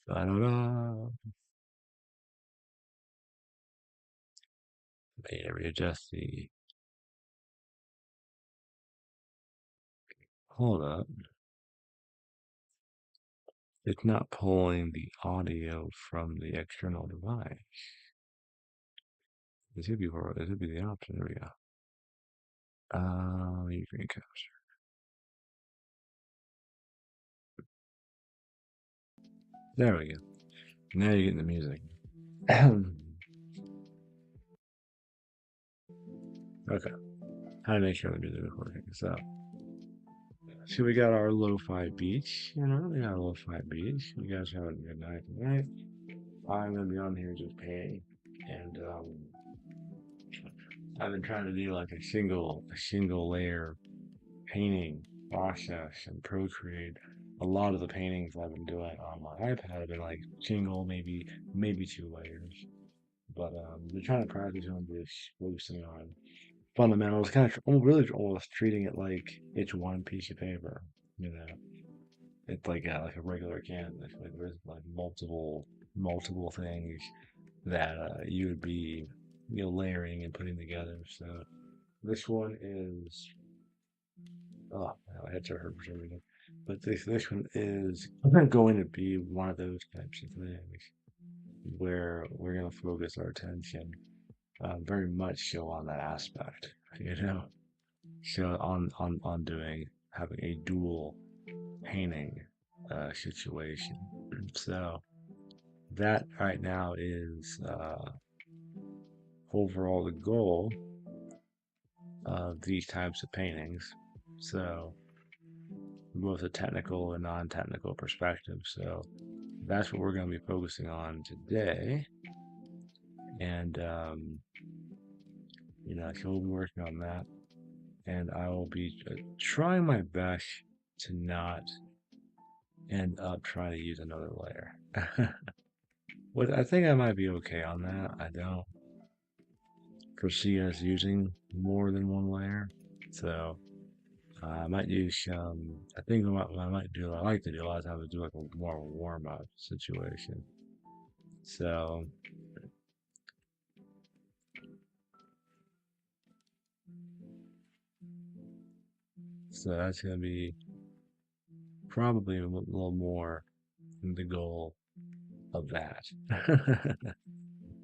Da-da-da. May I readjust the. Hold up. It's not pulling the audio from the external device. This should be this should be the option. There we go. You can capture. There we go. Now you're getting the music. Okay. How to make sure the music is working. So we got our lo-fi beats. We got a lo-fi beats. You guys have a good night tonight. I'm gonna be on here just painting, and I've been trying to do like a single layer painting process and Procreate. A lot of the paintings I've been doing on my iPad have been like single, maybe two layers. But we're trying to practice on this, focusing on fundamentals, kind of really almost treating it like it's one piece of paper. You know, it's like a regular canvas. Like there's like multiple things that you would be layering and putting together. So this one is my head are hurt for some reason. But this one is going to be one of those types of things where we're going to focus our attention very much so on that aspect, you know. So on doing having a dual painting situation. So that right now is overall the goal of these types of paintings. So both a technical and non-technical perspective. So that's what we're going to be focusing on today. And so we'll be working on that. And I will be trying my best to not end up trying to use another layer. What I think I might be okay on that. I don't foresee us using more than one layer. So I might use some. I think what I might do, I like to do a lot of times, do like a more warm up situation. So, so that's gonna be probably a little more the goal of that.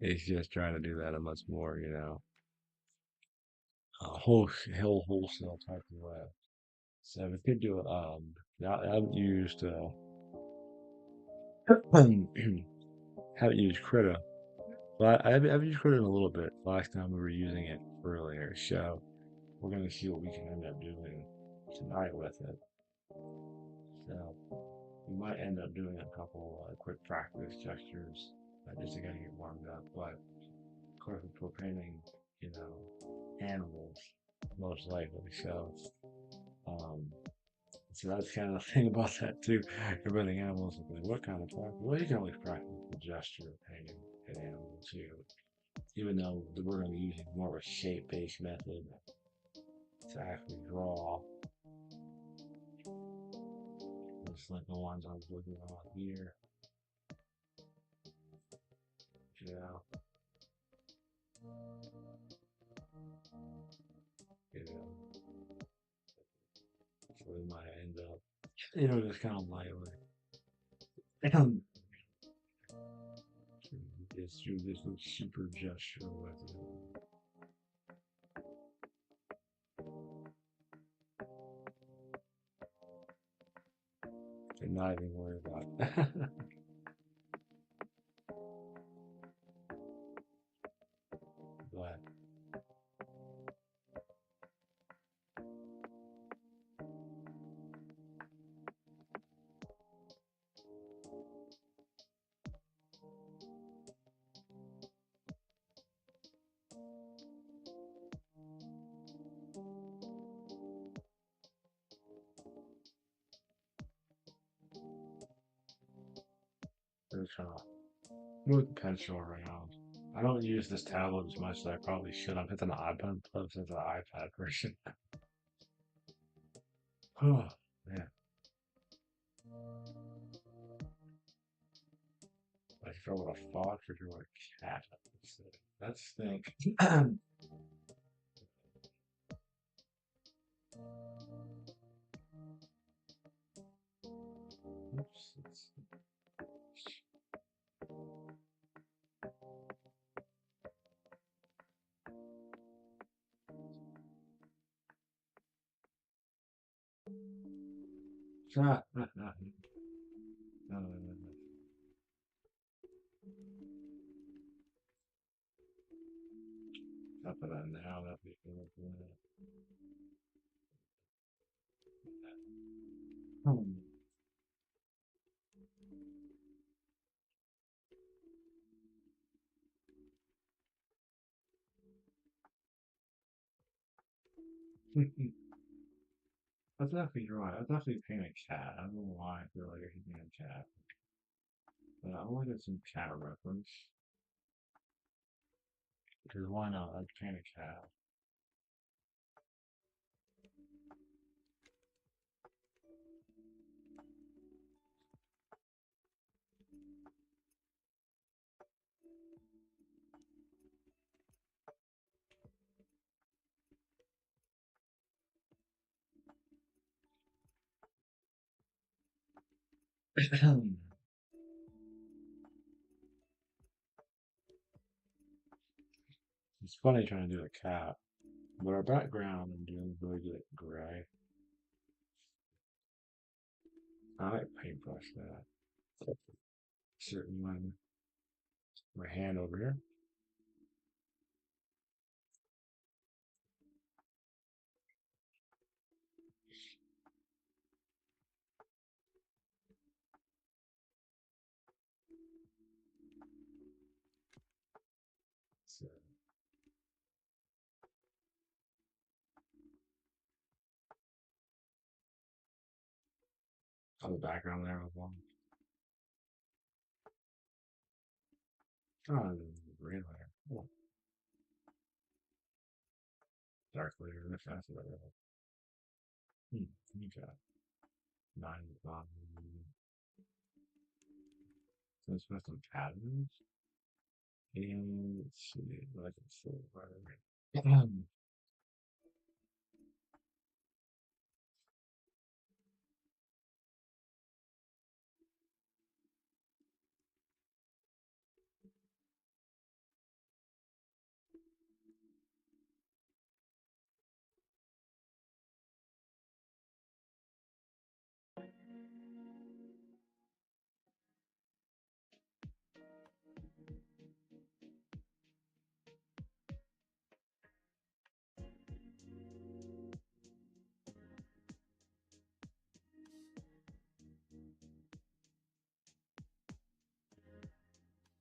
It's just trying to do that a much more, wholesale type of way. So we could do I haven't used haven't used Krita, but I've used Krita in a little bit. Last time we were using it earlier, so we're gonna see what we can end up doing tonight with it. So we might end up doing a couple quick practice gestures just to get it warmed up. But of course, if we're painting, animals, most likely. Um, so that's kind of the thing about that too. You're painting animals. Like, what kind of practice? Well, you can always practice the gesture painting an animal too. Even though we're going to be using more of a shape-based method to actually draw, just like the ones I was looking at here. Yeah, you know, so we might end up, just kind of lightly. Just do this little super gesture with it. And not even worry about it. But there's move the pencil around. I don't use this tablet as much as I probably should. I'm hitting the iPad plus it's an iPad version. Oh man. go with a fox or go with a cat? Let's think. Oops. No, no, no, no, no. Not that I know that people are doing it. That's definitely right. That's definitely paying a cat. I don't know why I feel like I should be a cat. But I want to get some cat reference. Because why not? I'd paying a cat. It's funny trying to do a cat. But our background, I'm doing really good at gray. I like paintbrush that. Certain one. My hand over here. So, on the background there with one. Oh, the green layer. Oh, dark layer. That's what I like. Okay. Nine bottom. So it's supposed some patterns. And let's see what I can see right away.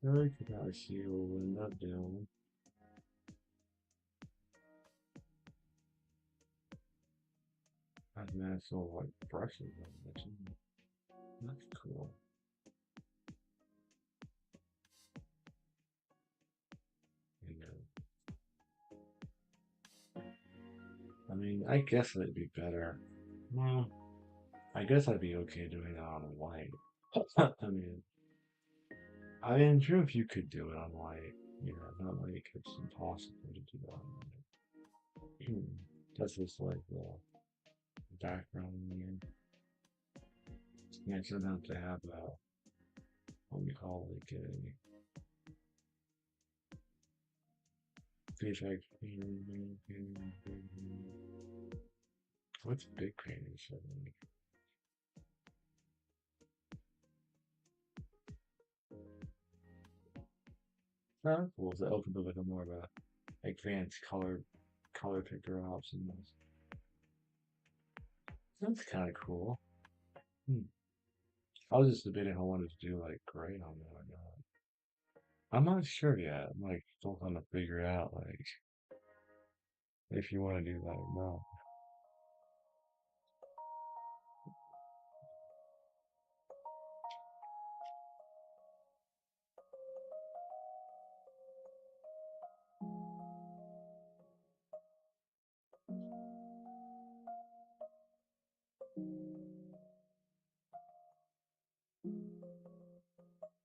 I could probably see what we'll end up doing. That's nice little like brushes on this. That's cool. You know, I mean, I guess it'd be better. Well, I guess I'd be okay doing it on white. I mean, sure, if you could do it on white, you know, not like it's impossible to do that on white. That's just like the background in here. Yeah, it doesn't have to have what we call like a VFX. What's big painting suddenly? Cool. So it opens up like a more of a advanced color picker options. That's kind of cool. Hmm. I was just debating if I wanted to do like gray on that or not. I'm not sure yet. I'm like still trying to figure out like if you want to do that or not.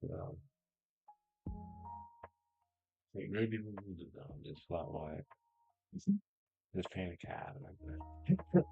So, Like maybe we'll do that. Just flat white. Just paint a cat like that.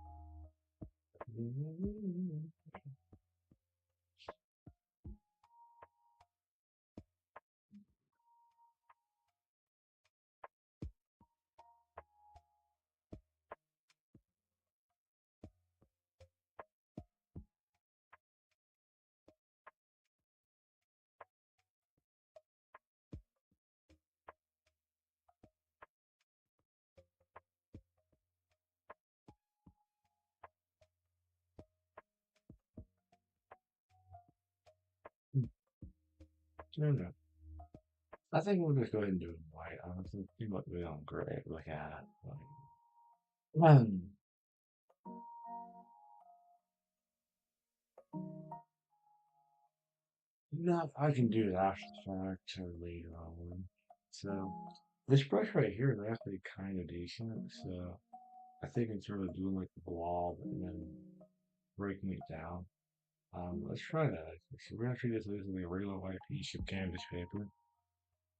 No, no. I think we'll just go ahead and do it in white. Honestly, you might be on gray. Look at like, no, I can do it after the fact or later on. So this brush right here is actually kind of decent. So I think instead of doing like the blob and then breaking it down, let's try that. So we're actually just using a regular white piece of canvas paper.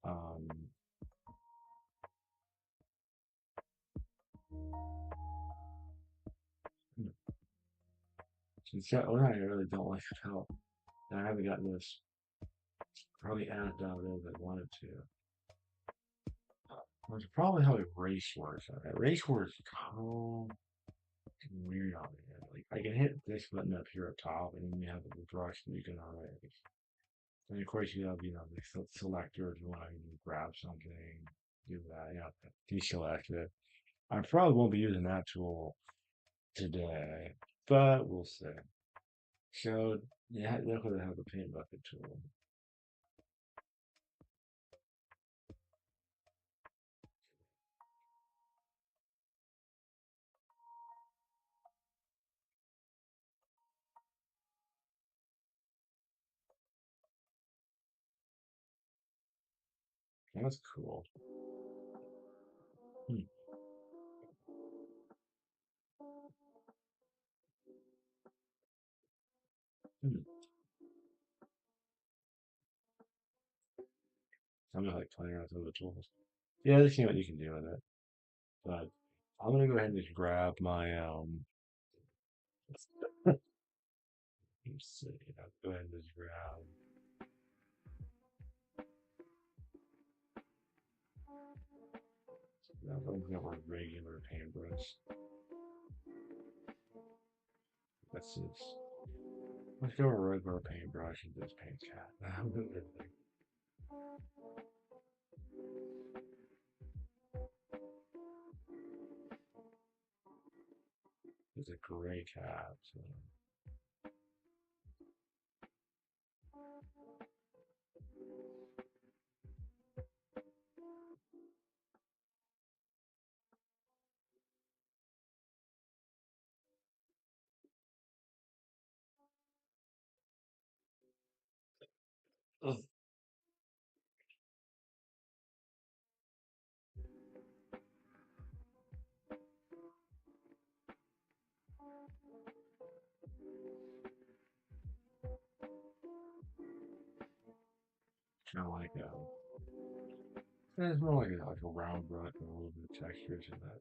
Um, since that one I really don't like how and I haven't gotten this probably as done as I wanted to. Which is probably how erase works. Erase works kind of weird on here. Like I can hit this button up here at top, and then you have the brush, and you can erase. And of course, you have the selector if you want to grab something, do that. Deselect it. I probably won't be using that tool today, but we'll see. So yeah, definitely have the paint bucket tool. That's cool. Hmm. Hmm. I'm just like playing around with some of the tools. Yeah, just see what you can do with it. But I'm gonna go ahead and just grab my let's see, I'll go ahead and just grab I'll grab a regular paintbrush. Let's just let's go a regular paintbrush and just paint cat. It's a gray cat. So. Ugh. Kind of like it's more like a round brush with a little bit of texture to that.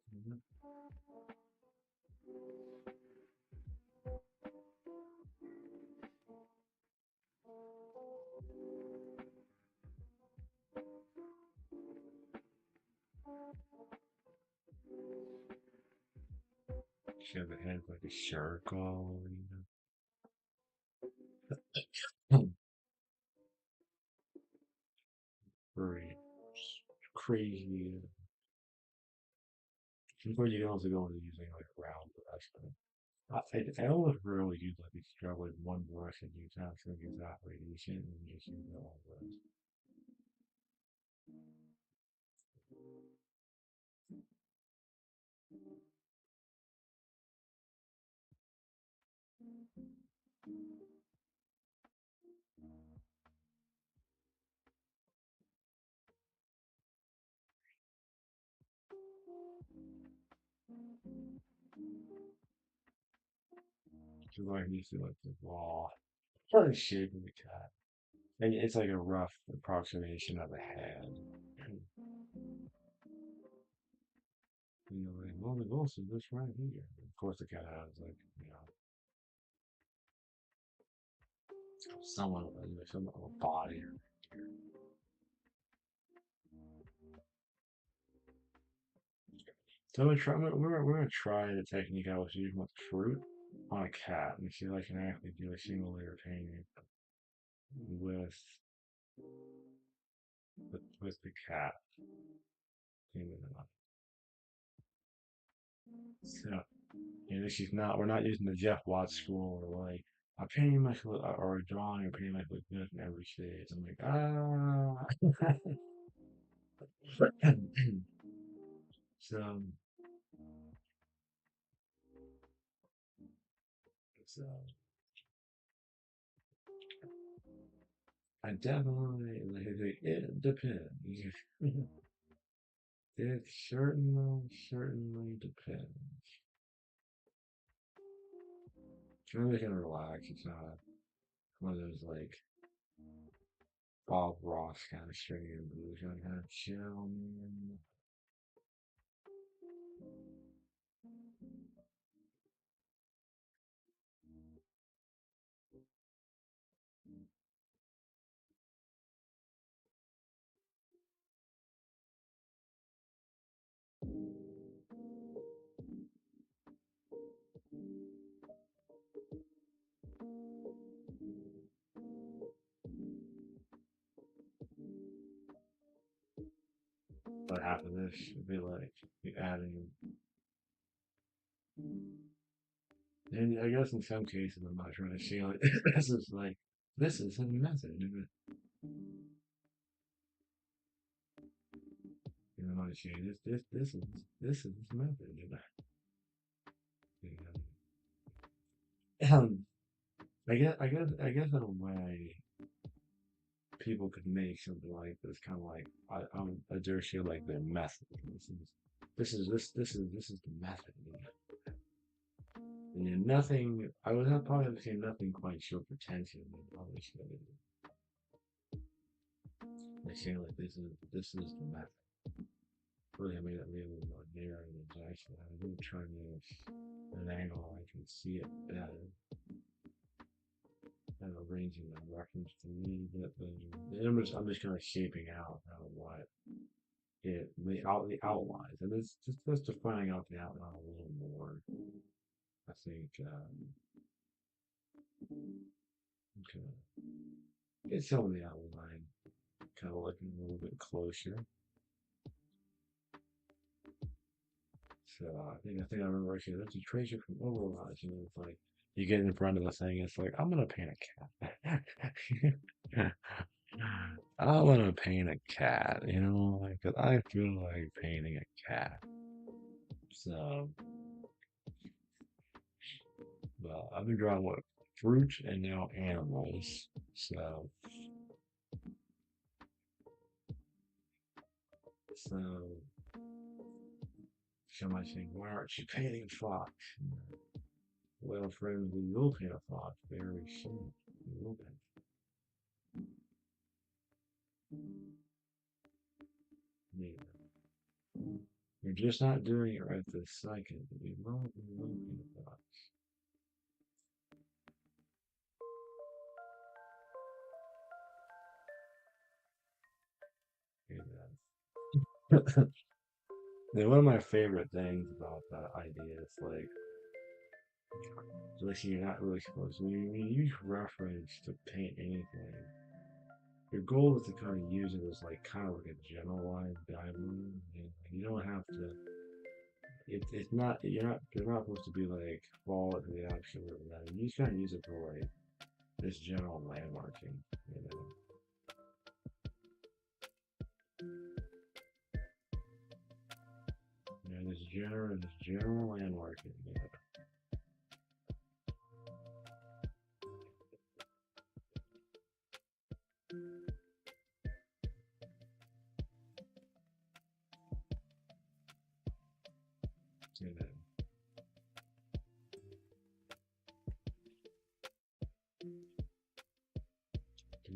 She has a head like a circle, very crazy. Of course, you can also go into using like a round brush. But I almost really use like these grab like one brush and use that for that radiation and just use the whole brush. So like you see like the raw kind of shape of the cat. And it's like a rough approximation of a head. You know, like, well, the ghost is this right here. Of course, the cat has like, someone, some a body. So we're gonna try the technique I was using with fruit on a cat and see if I can actually do a single layer painting with with the cat. So, this is not, we're not using the Jeff Watts school or like, a painting might look, or a drawing or painting might look good in every stage. I'm like, so, so, I definitely, like, it depends. It certainly depends. It's really gonna relax. It's not one of those like Bob Ross kind of stringy blues. You're kind of chill, man. But half of this would be like you adding, and I guess in some cases I'm not trying to see like this is a method. You know, I'm saying this is his method. You know? I guess in a way people could make something like this kind of like I'm a dirty like their method. This is the method. And then nothing. I would have probably have seen nothing quite so pretentious. Probably should have. They say like this is the method. Really, I made it really more near and actually I'm going to turn this at an angle I can see it better. And arranging the reference to me, but I'm just kind of shaping out what the outlines, and it's just defining out the outline a little more. I think okay, get some of the outline kind of looking a little bit closer. So I remember actually that's a treasure from Overwatch, and it's like you get in front of the thing, it's like I'm gonna paint a cat. I'm gonna paint a cat, like 'cause I feel like painting a cat. So, well, I've been drawing what fruit and now animals. So somebody saying, "Why aren't you painting fox?" Well, friends, we will paint a fox very soon. We will paint. Yeah. You're just not doing it right this second. But we will paint a fox. Yeah. And one of my favorite things about that idea is like, listen, you're not really supposed to. When you use reference to paint anything, your goal is to kind of use it as like kind of like a generalized guideline. And you don't have to. It's not you're not supposed to be like fall into the absolute letter. You just kind of use it for like this general landmarking. You know, this general landmarking. You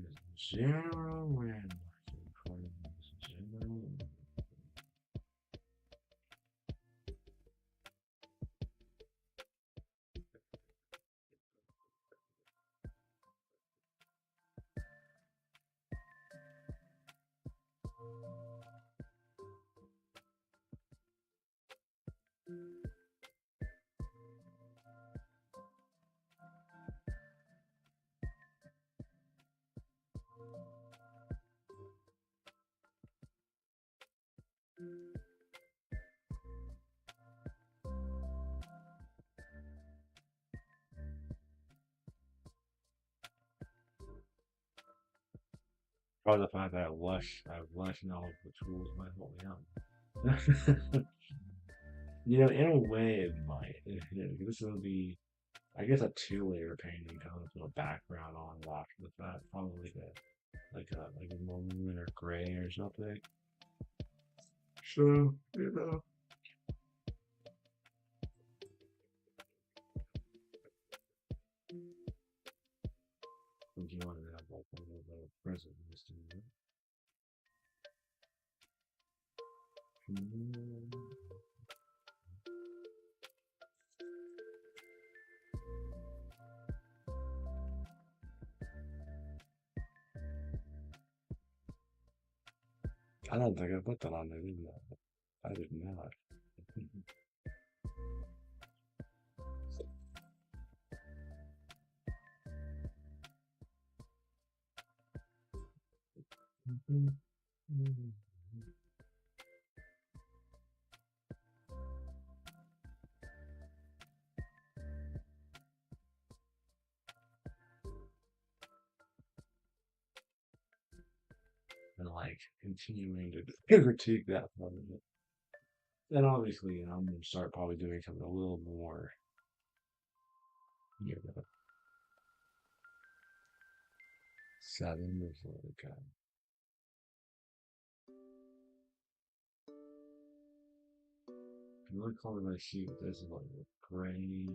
know, general landmarking. General Or the fact that I have less knowledge of the tools might help me out. You know, in a way, it might. This will be, I guess, a two-layer painting, kind of with a background on it after the fact. Probably like a maroon or gray or something. So, you know. Would you want to have like one of the presidents do that? I don't think I put that on there, did I? I did not. And like continuing to critique that part of it. And obviously, you know, I'm gonna start probably doing something a little more, you know, seven or so like another color I see with this is like gray,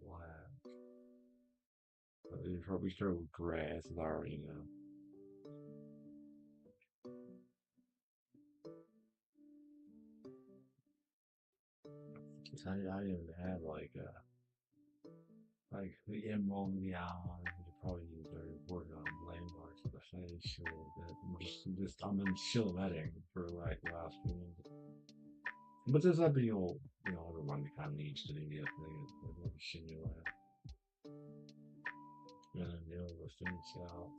black. But you probably start with gray, as I already know. 'Cause I even had like the emerald in the eye. You probably need to work on landmarks, but I didn't show that. I'm in silhouetting for like the last few minutes. But there's that big old, you know, everyone kind of needs to do the thing. Like a silhouette. And then the other things out.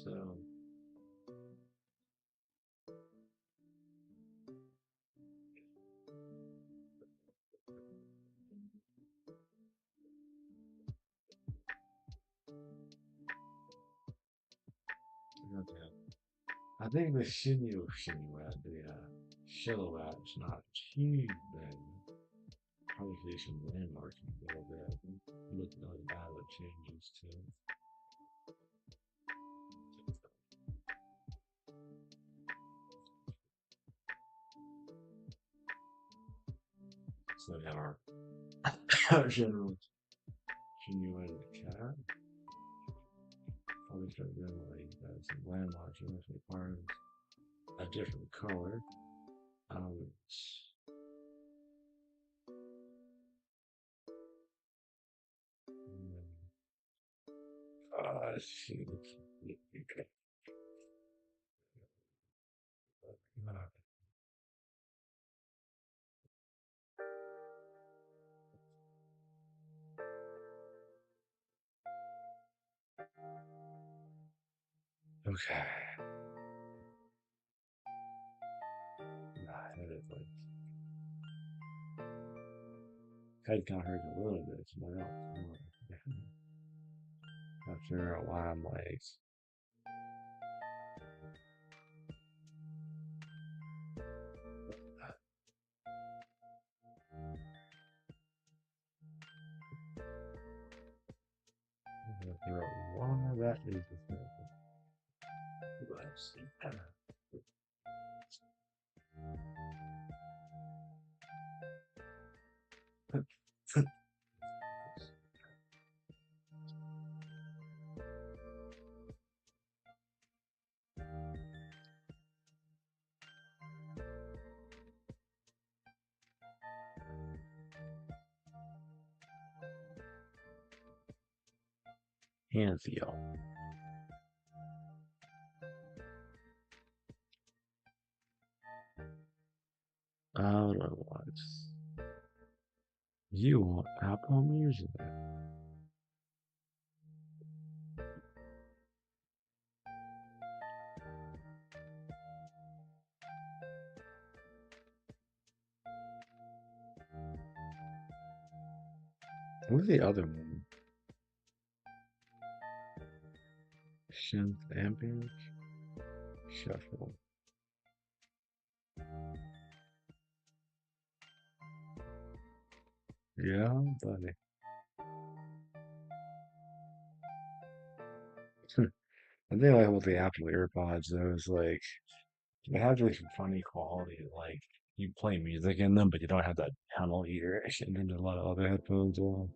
So, okay. I think the silhouette, the silhouette's not too bad. Probably see some landmarks a little bit. Look at those violet changes too. So we have our general genuine cat. Probably start doing like some landmarks in this requires a different color. Um, shoot. Okay. Nah, that is like head kind of hurts a little bit. So I don't not figure out why I'm like figure out why that is the thing. Let's see. Hand feel. I don't know what. You want Apple Music? What's the other one? Synth Ambient Shuffle. Yeah, buddy. I think like with the Apple AirPods, those like they have like some funny quality. Like you play music in them, but you don't have that tunnel ear. And then there's a lot of other headphones on.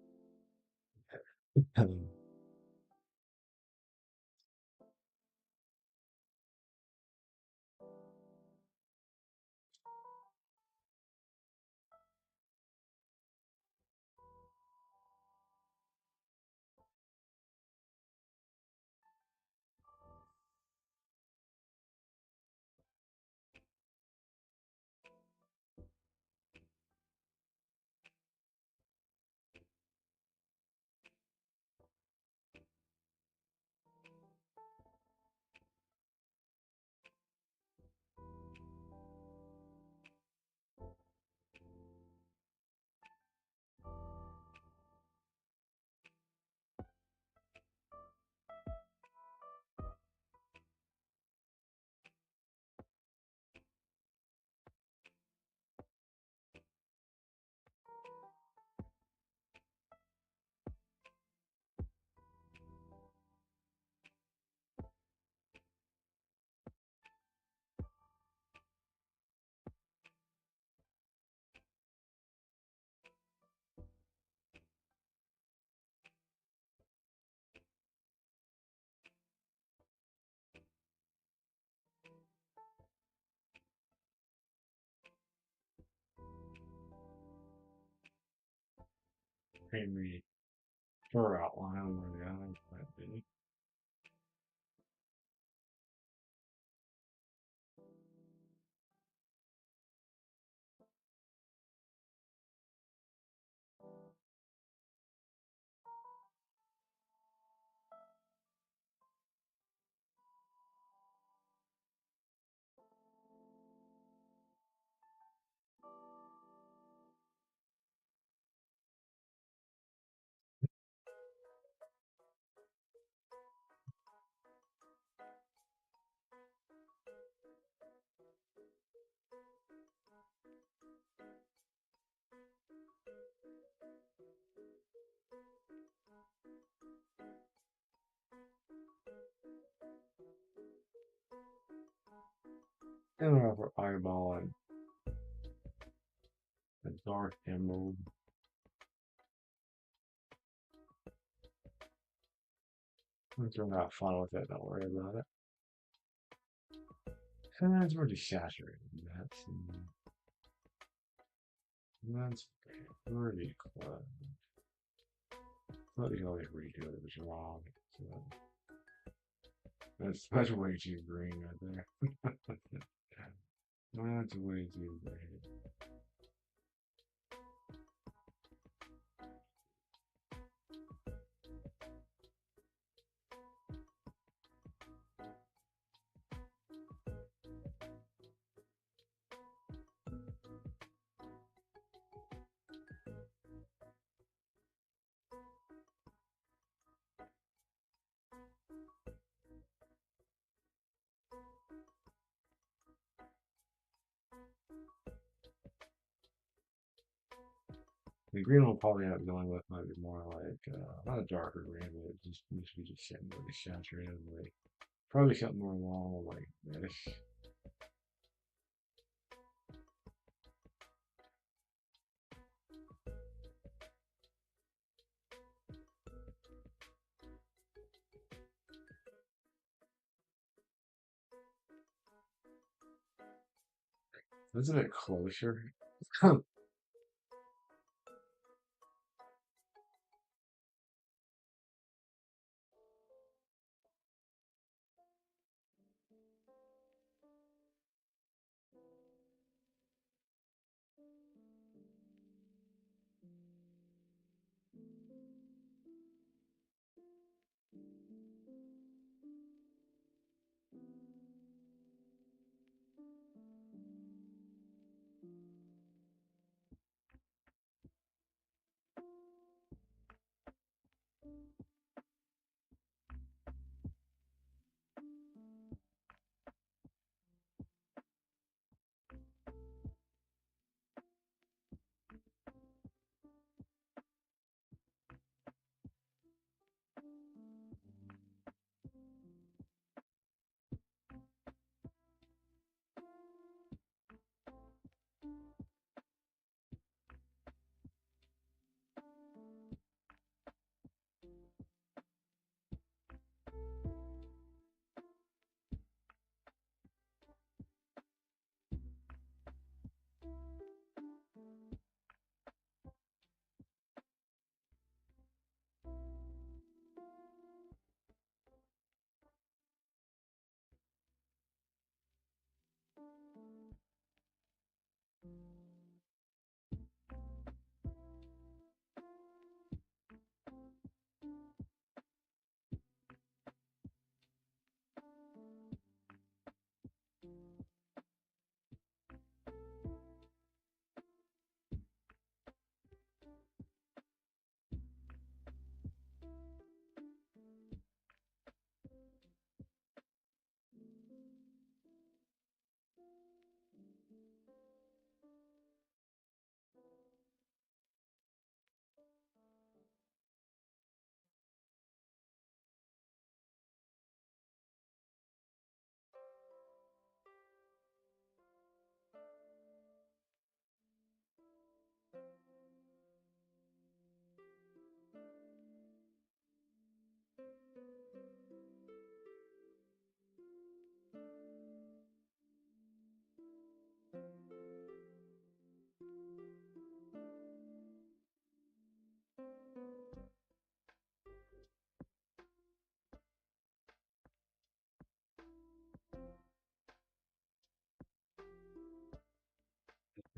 Maybe for outline where the others might be. I don't know for eyeball and a dark emerald. Once you're not fun with it, don't worry about it. Sometimes we're just saturated. That's pretty close. But you always redo it, it was wrong. So that's way too green right there. That's way too green. The green one probably I'm going with might be more like not a darker green, but it just needs to be just getting really saturated, like probably something more along like reddish. That's a bit closer.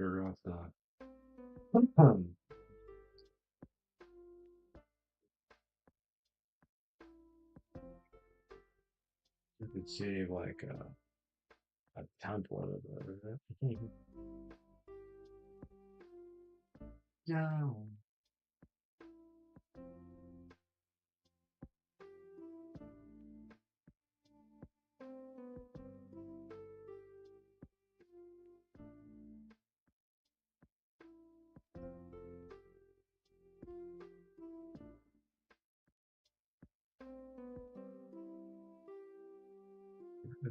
figure out that. You could save like a template of it. Yeah.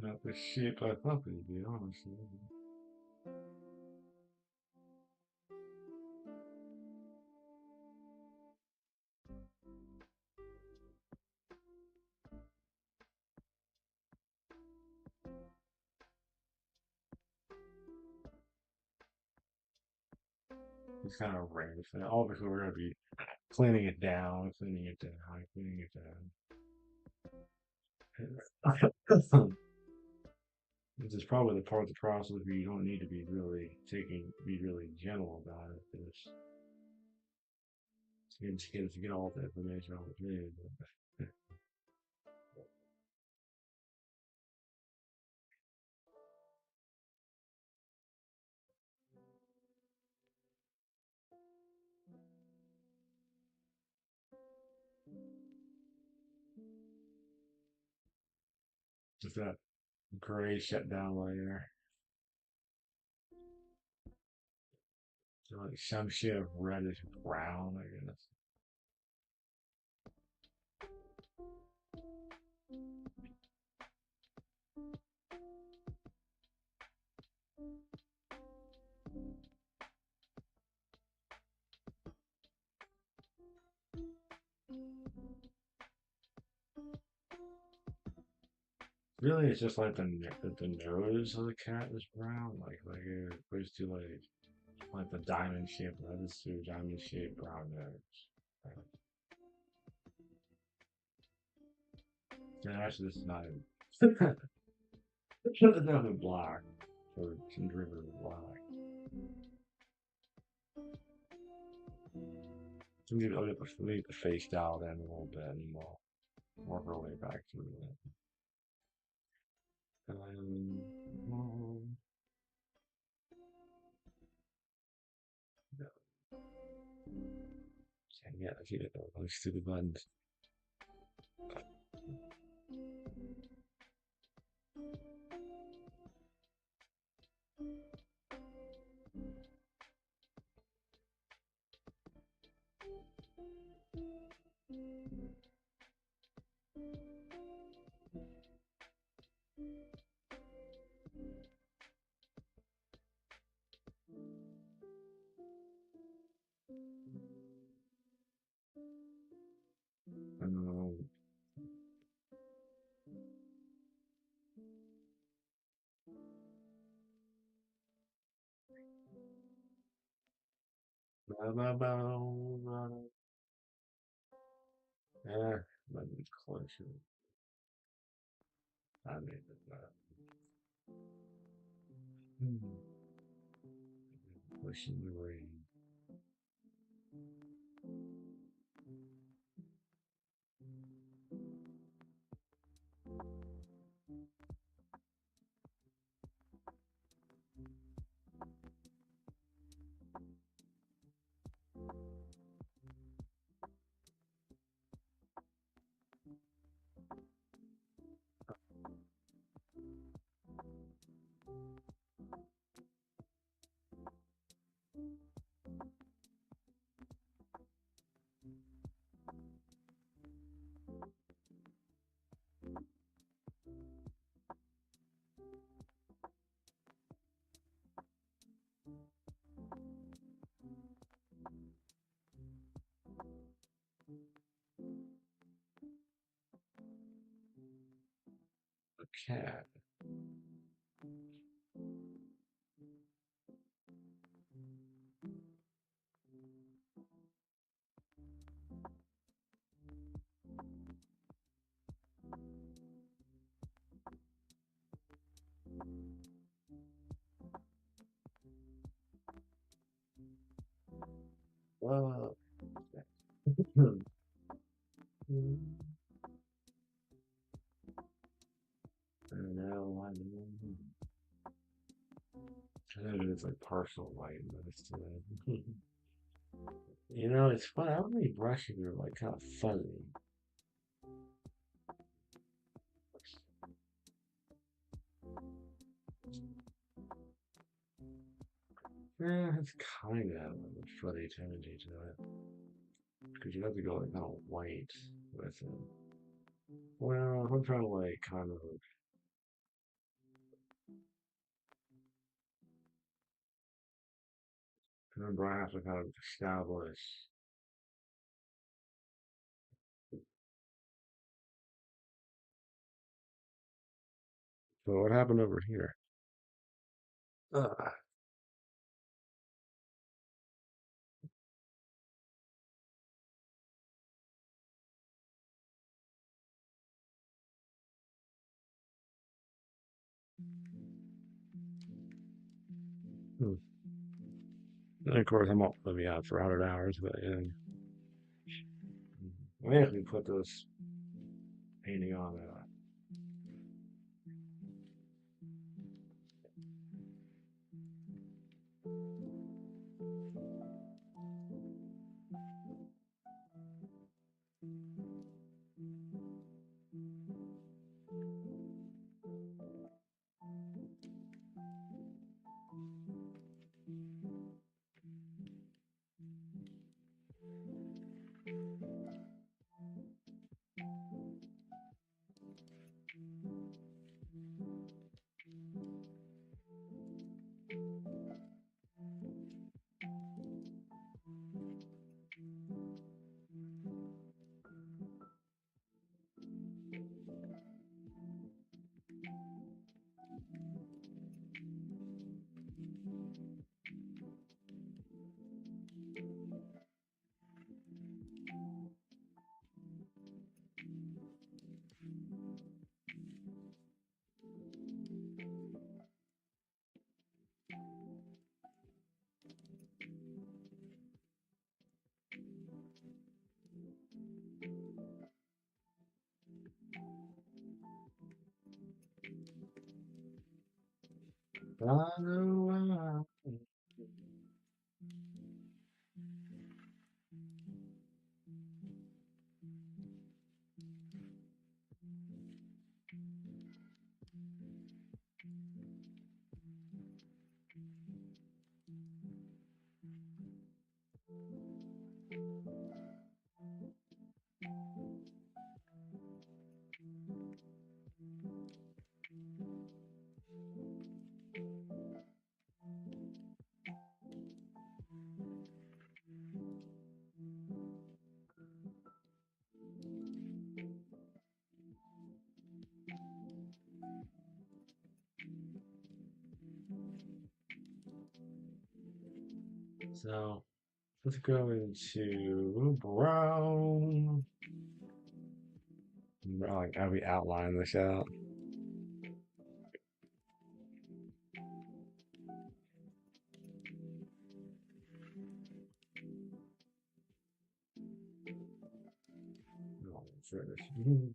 Not the shape I thought it'd be, honestly. It's kind of random. Obviously, we're gonna be cleaning it down, cleaning it down, cleaning it down. This is probably the part of the process where you don't need to be really gentle about it. Because to get all the information on the page. Just that gray shutdown layer. So like some shade of reddish brown, I guess. Really, it's just like the nose of the cat is brown, like it opposed to like the diamond shaped lettuce to diamond shaped brown nose. And actually, this is not even. It's definitely black or some derivative of black. Leave the face dialed in a little bit and we'll work our way back through it. Um, yeah, I see it. Those stupid buttons. Um, blah, blah, blah, blah. Yeah, let me closer. I made it. Pushing the rain. A cat. Uh, I don't know. I know it's like partial white, but it's still. You know, it's fun. I don't really brushing are like kind of fuzzy. Yeah, it's kind of a fuzzy tendency to it because you have to go like kind of white with it. Well, I'm trying to like kind of remember I have to kind of establish. So what happened over here? Uh, hmm. And of course, I'm not going to be out for 100 hours, but yeah. I actually put this painting on it. So let's go into brown. Like how we outline this out. Oh, finish.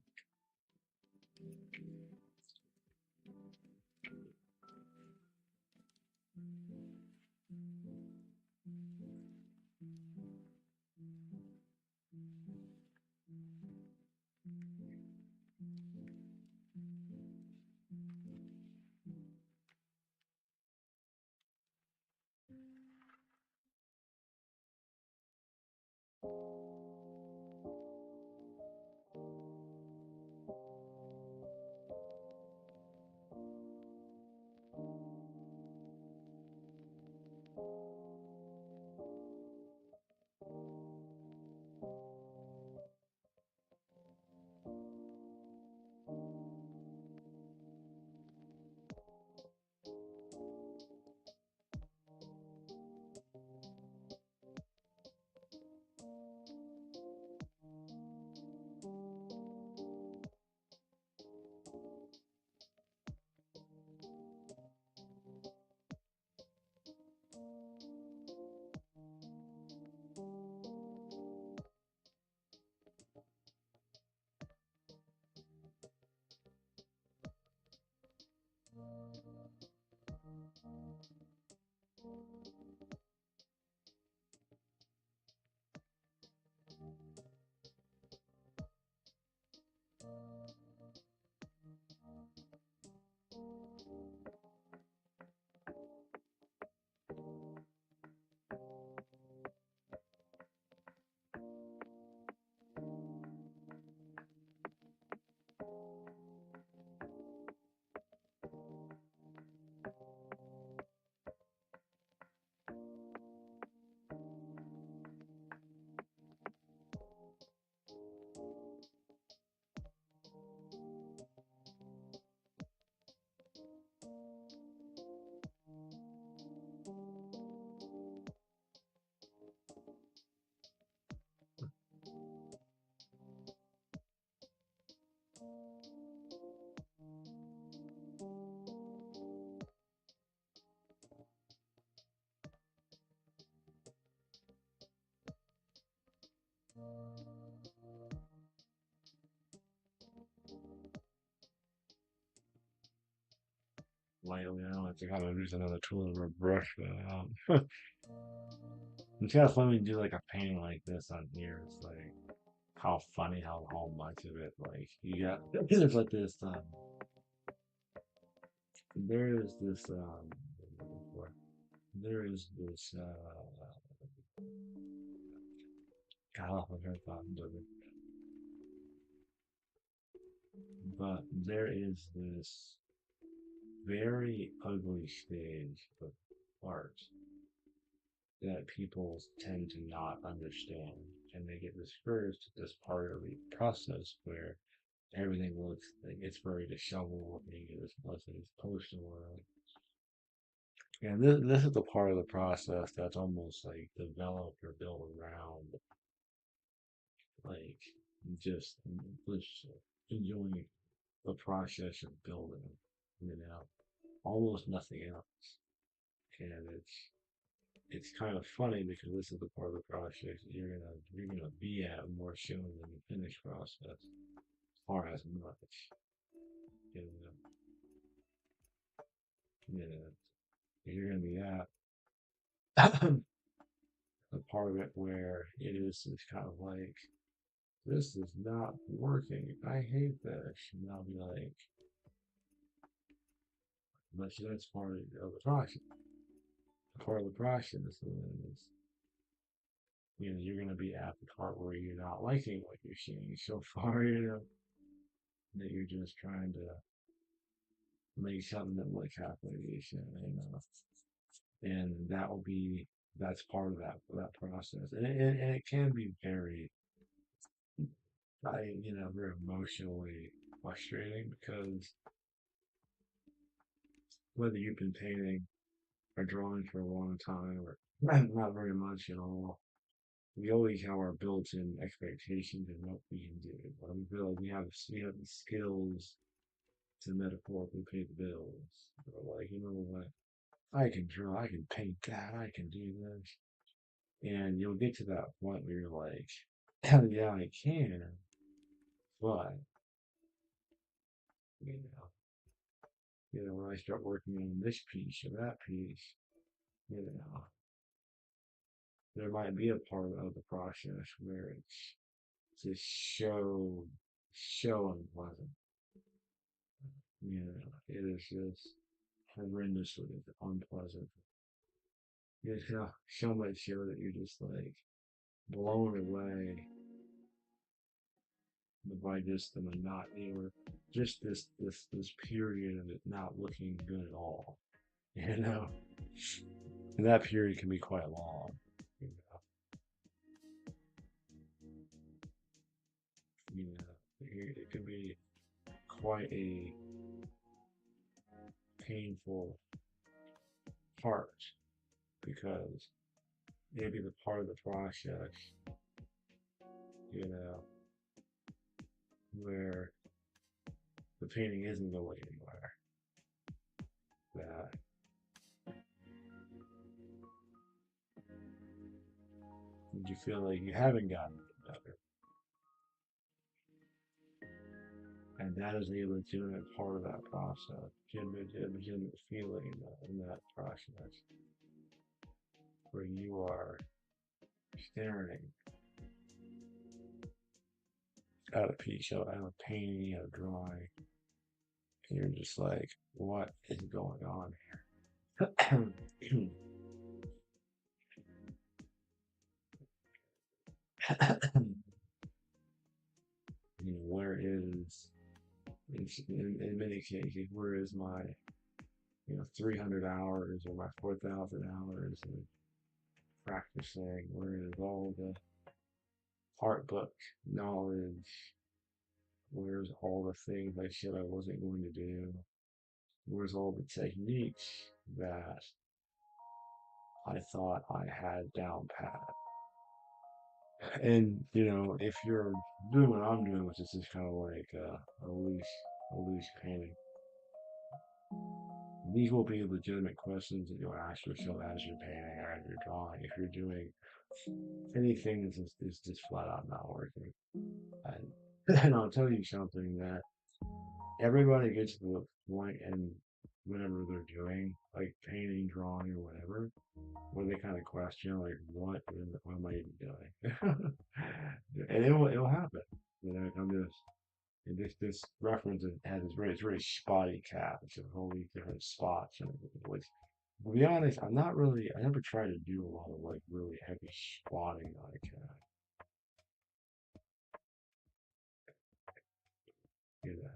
slightly. I don't have to kind of use another tool or brush that out. It's kind of fun when you do like a painting like this on here. It's like how funny how much of it like you got. There's like this. There is this. There is this. God, I've heard that, but there is this very ugly stage of art that people tend to not understand, and they get discouraged at this part of the process where everything looks like it's very disheveled and you get this blessed poster world. And this is the part of the process that's almost like developed or built around like just just enjoying the process of building, you know, almost nothing else. And it's kind of funny because this is the part of the process you're gonna be at more so than the finished process, or as much, you know, you know, you're gonna be at the part of it where it is it's kind of like this is not working. I hate this. And I'll be like, but that's part of the process. Part of the process is, you know, you're gonna be at the part where you're not liking what you're seeing so far, you know, that you're just trying to make something that looks halfway decent, you know, and that will be that's part of that process, and it can be very, very emotionally frustrating because whether you've been painting or drawing for a long time or not very much at all, we always have our built-in expectations of what we can do. We have the skills to metaphorically pay the bills. Or like, you know what? I can draw, I can paint that, I can do this. And you'll get to that point where you're like, hell yeah, I can, but you know, when I start working on this piece or that piece, you know, there might be a part of the process where it's just so unpleasant. You know, it is just horrendously unpleasant. It's so much so that you're just like blown away by just the monotony or just this period of it not looking good at all. You know, and that period can be quite long. You know, it can be quite a painful part because maybe the part of the process, you know, where the painting isn't going anywhere. That you feel like you haven't gotten better. And that is a legitimate part of that process, legitimate feeling in that process, where you are staring at a piece, at a painting, at a drawing, and you're just like, what is going on here? Where is, in many cases, where is my 300 hours or my 4,000 hours of practicing? Where is all the art book knowledge? Where's all the things I said I wasn't going to do? Where's all the techniques that I thought I had down pat? And if you're doing what I'm doing, which is just kind of like a loose painting, these will be legitimate questions that you'll ask yourself as you're painting or as you're drawing. If you're doing anything is just flat out not working, and, and I'll tell you something that everybody gets to the point, and whatever they're doing, like painting, drawing, or whatever, where they kind of question like, what am I even doing? And it'll happen. I'm just this reference has it's very spotty cat. It's a whole different spots and everything. Which, to be honest, I never try to do a lot of like really heavy spotting on a cat. You know.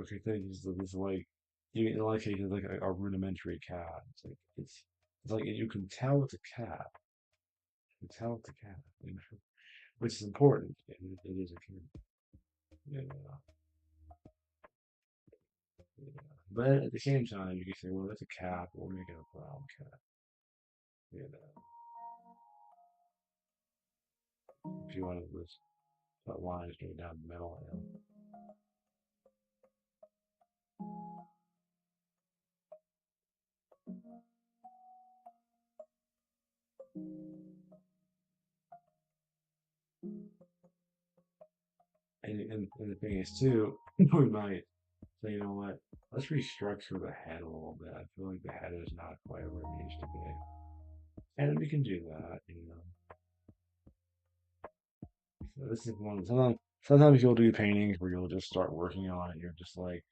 Okay, things this like you in a lot of cases like a rudimentary cat. It's like you can tell it's a cat. You can tell it's a cat, which is important. It is a cat. You know, you know. But at the same time, you can say, well, that's a cat. We'll make it a brown cat. You know, if you want to just put lines straight down the middle. And the thing is too, we might say, you know what? Let's restructure the head a little bit. I feel like the head is not quite where it needs to be. And we can do that, you know. So this is one. Sometimes you'll do paintings where you'll just start working on it. You're just like,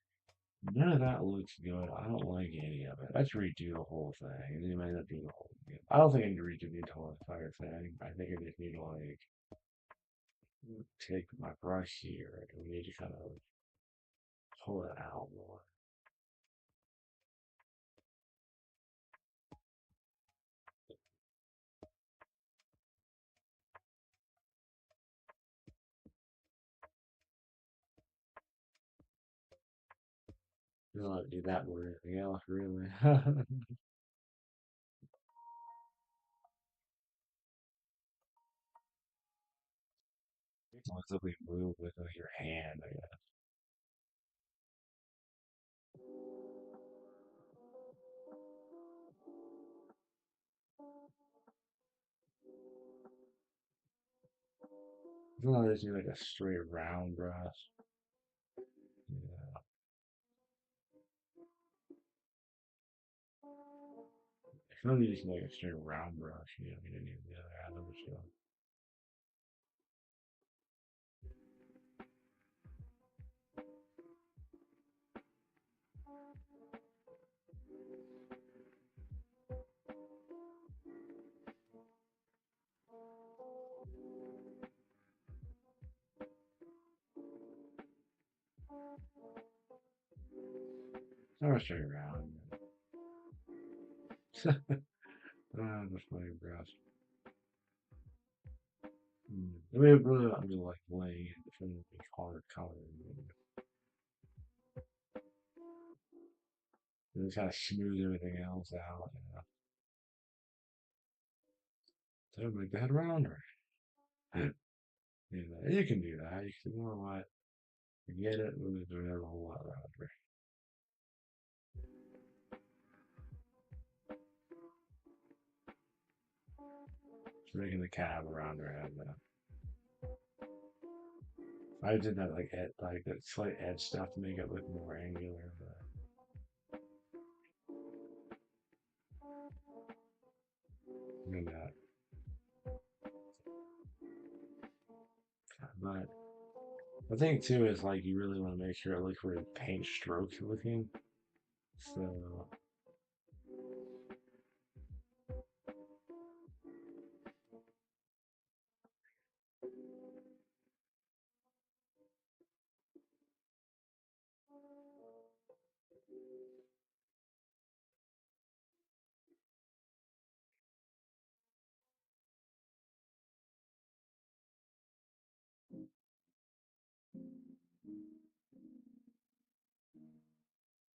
none of that looks good. I don't like any of it. Let's redo the whole thing. And then you might end up doing the whole thing. I don't think I need to redo the entire thing. I think I just need to like take my brush here and we need to kind of pull it out more. You don't have to do that more than anything else, really. You can simply move with your hand, I guess. Sometimes I just need like a straight round brush. Yeah. Sometimes you just need like a straight round brush. You don't need any of the other atoms. So. Not a straight round. Just my brush. I mean, really, I'm just like laying it between the color. And just kind of smooth everything else out. So make the head rounder. You can do that. You can, you know what? Forget it. We'll just do it a whole lot rounder. Just making the cab around her head now. I did that like that slight edge stuff to make it look more angular, that. But the thing too is like you really want to make sure it looks really paint stroke looking. So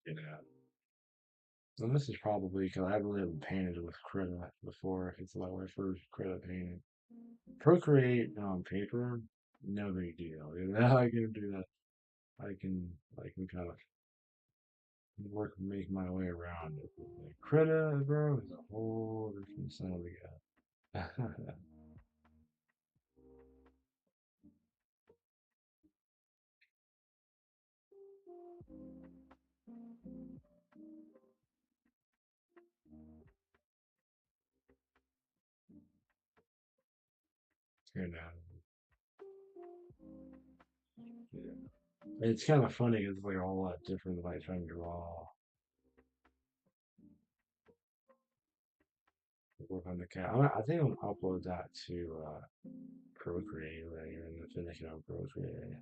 you know. And this is probably because I really haven't painted with Krita before. It's like my first Krita painting. Procreate on paper, no big deal. I can do that. I can kind of make my way around it. Like, Krita, bro, is a whole different son of a gun. You know, yeah. It's kind of funny 'cause it's like a whole lot different if I try and draw, work on the cat. I think I'm gonna upload that to Procreate later and then finish it on Procreate.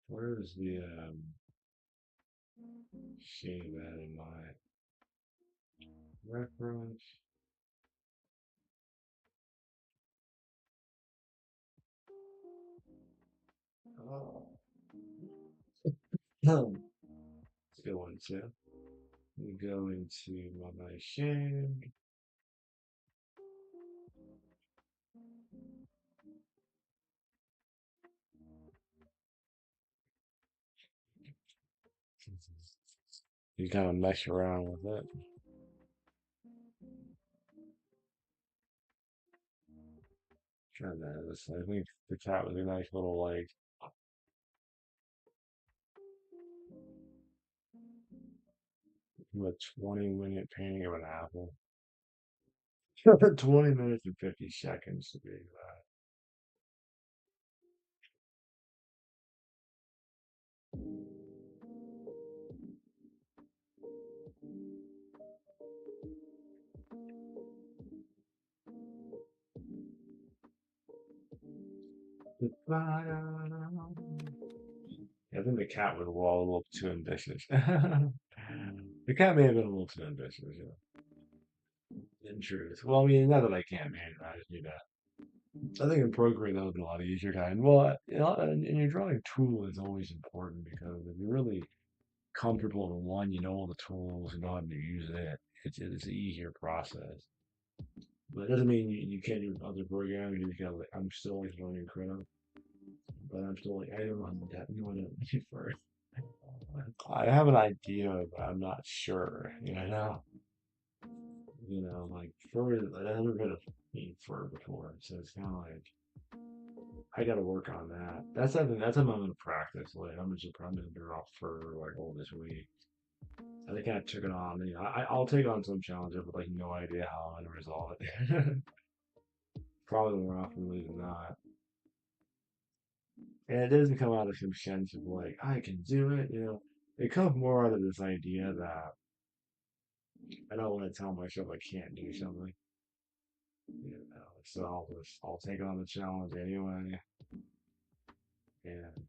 Where is the shade that in my reference? Oh, it's a good one too. We go into my shade. 'Cause you kind of mess around with it. Trying to this. I think the cat was a nice little like a 20-minute painting of an apple. 20 minutes and 50 seconds to be exact. Yeah, I think the cat was a little too ambitious. The cat may have been a little too ambitious, yeah. In truth. Well, I mean, not that I can't manage it, I just need that. I think in Procreate that would be a lot easier, guy. And well, you know, and your drawing tool is always important because if you're really comfortable in one, you know all the tools, you know how to use it. It's an easier process. But it doesn't mean you can't use other programs. You just gotta, like, I'm still always learning Chrome, but I'm still like, I don't know that you want to first. I have an idea, but I'm not sure. Like fur. I've never been a fur before, so it's kind of like I got to work on that. That's something. That's something I'm gonna practice. Like I'm just probably gonna draw fur like all this week. I think I took it on. I'll take on some challenges, but like no idea how I'm gonna resolve it. Probably more often than not. And it doesn't come out of some sense of like I can do it. It comes more out of this idea that I don't want to tell myself I can't do something. So I'll take on the challenge anyway. And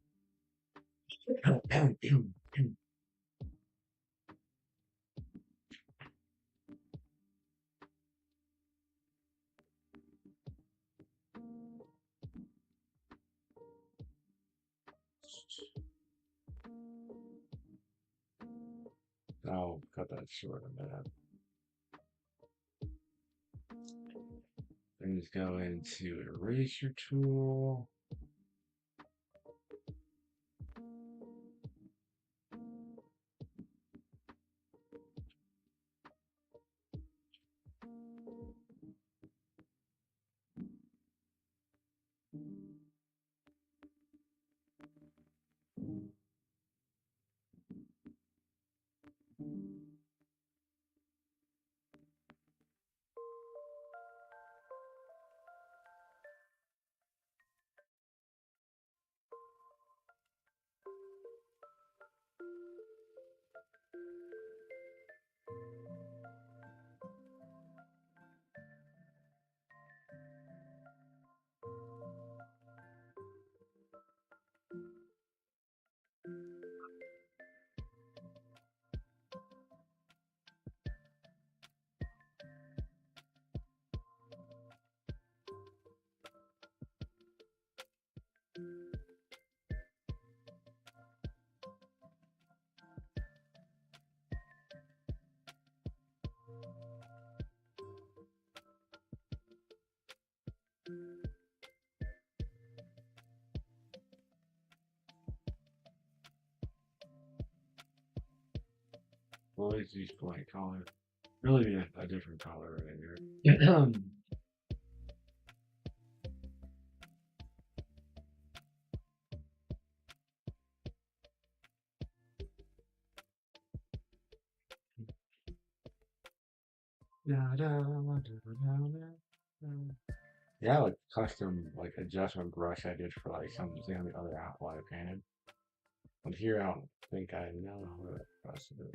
I'll cut that short a minute. And just go into eraser tool. Always use blank color. Really be a different color right here. Da, da, da, da, da. Yeah, like custom like adjustment brush I did for like something on the other apple I painted. But here I don't think I know how to brush it is.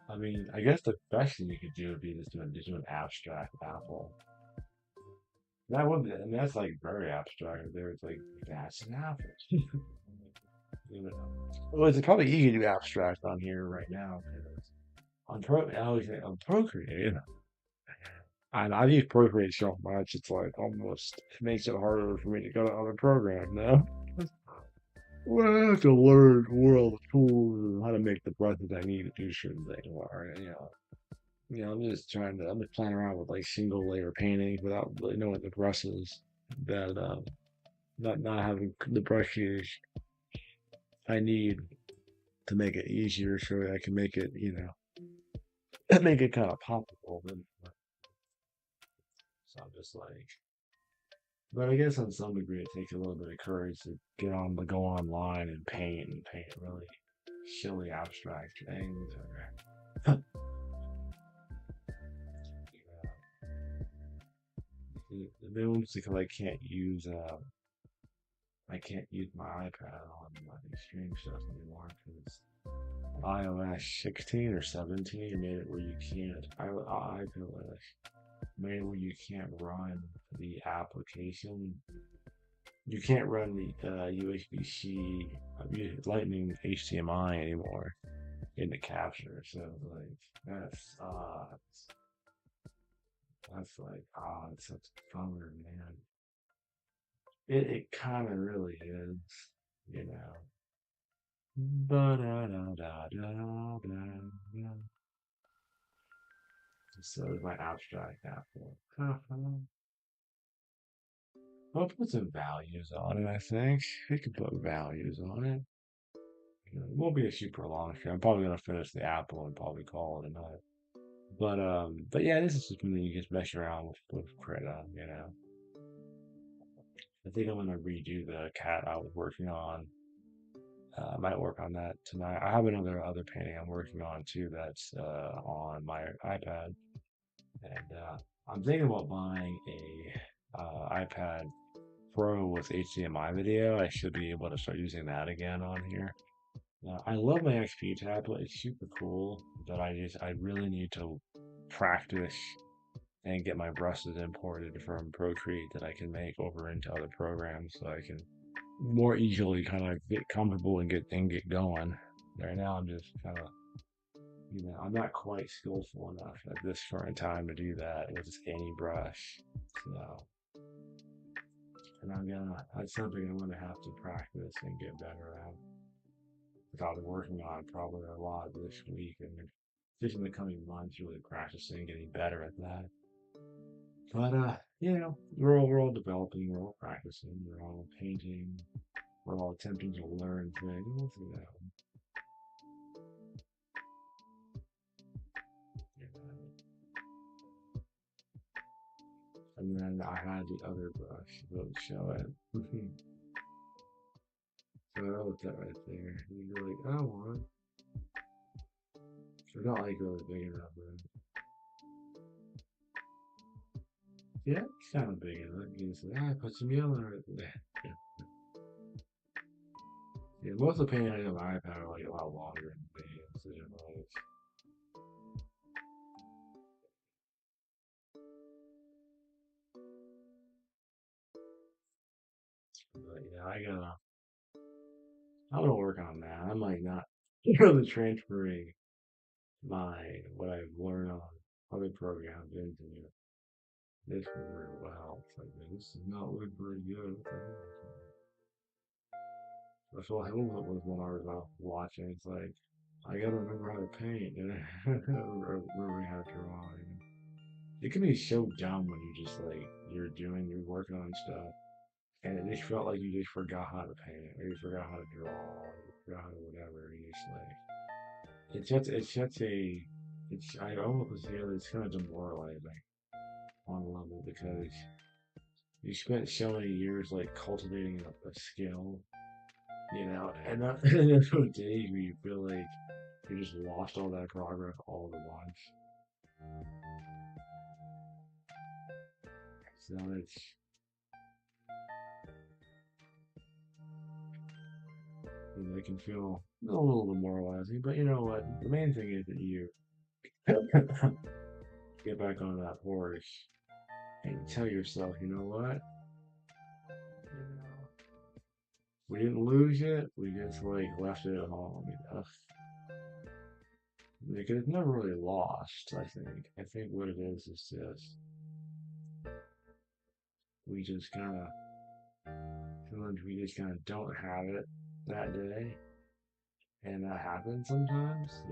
I mean, I guess the best thing you could do would be just do an abstract apple. That would be, and that's like very abstract. There, it's like that's an apple. You know, well, it's probably easy to do abstract on here right now because I was on Procreate, and I've used Procreate so much, it's like almost it makes it harder for me to go to other programs now. Well, I have to learn more of the tools and how to make the brushes I need to do certain things. Or, I'm just playing around with like single layer painting without really knowing the brushes that not having the brushes I need to make it easier so I can make it, make it kind of pop a little bit. So I'm just like, but I guess on some degree it takes a little bit of courage to go online and paint really silly abstract things. Or, the ones because I can't use my iPad on my stream stuff anymore because iOS 16 or 17 made it where you can't. iOS made it where you can't run the application. You can't run the USB-C Lightning HDMI anymore in the capture. So like that's like it's such a bummer, man. It kind of really is, you know. Ba-da-da-da-da-da-da. So is my abstract apple. I'll put some values on it, I think. We could put values on it. It won't be a super long show. I'm probably gonna finish the apple and probably call it a night. But yeah, this is something you just mess around with Krita, you know. I think I'm gonna redo the cat I was working on. I might work on that tonight. I have another painting I'm working on too that's on my iPad, and I'm thinking about buying a iPad Pro with HDMI video. I should be able to start using that again on here. I love my XP tablet. It's super cool, but I really need to practice and get my brushes imported from Procreate that I can make over into other programs so I can more easily kind of get comfortable and get going. Right now, I'm just kind of I'm not quite skillful enough at this current time to do that with just any brush. So, and that's something I'm gonna have to practice and get better at. Which I'll be working on probably a lot this week and just in the coming months, really practicing, getting better at that. But we're all developing, we're all practicing, we're all painting, we're all attempting to learn things. And then I had the other brush to show it. So I wrote that right there. And you're like, I want. So not like really big enough, but yeah, it's kind of big enough. You can say, put some yellow right there. Yeah, most of the painting on my iPad are like a lot longer than the so like, but yeah, I'm gonna work on that. I'm like not really transferring what I've learned on other programs into this one very well. It's like, man, this is not looking very good. That's what was one I was watching. It's like I gotta remember how to paint and remember how to draw. It can be so dumb when you just like you're working on stuff and it just felt like you just forgot how to paint, or you forgot how to draw, or you forgot how to whatever. You just like I almost feel it's kind of demoralizing on a level because you spent so many years like cultivating a skill, and then days where you feel like You just lost all that progress all at once. So it can feel a little demoralizing. But you know what? The main thing is that you get back on that horse and tell yourself, you know what? You know, we didn't lose it. We just like left it at home. Because it's never really lost. I think what it is just we just kind of sometimes we just kind of don't have it that day, and that happens sometimes.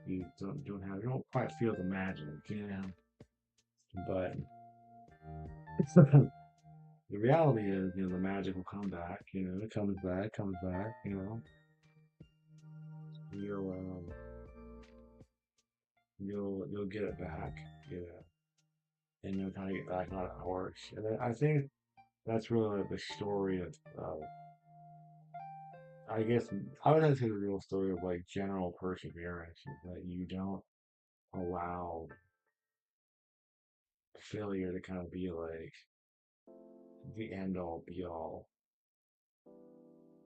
You don't have you don't quite feel the magic, you know. But the reality is, the magic will come back. It comes back. You'll you'll get it back. And you'll kind of get back on a horse. And I think that's really the story of I guess I would have to say the real story of like general perseverance is that you don't allow failure to kind of be like the end all be all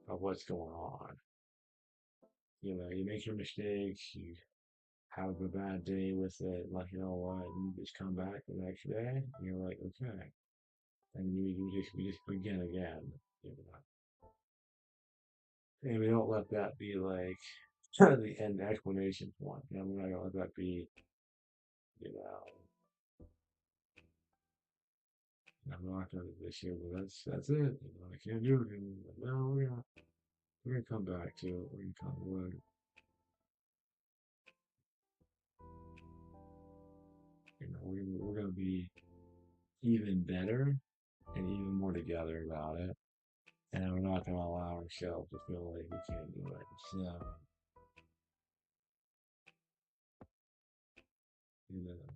of what's going on. You make your mistakes, you have a bad day with it, like you know what, and you just come back the next day, and you're like, okay, and you just begin again, you know. And we don't let that be like the end explanation point. We're not gonna let that be, you know, I'm not gonna do this year, but that's it. I can't do it anymore. No, we're gonna come back to it. We're gonna be even better and even more together about it. And we're not gonna allow ourselves to feel like we can't do it. So, you know,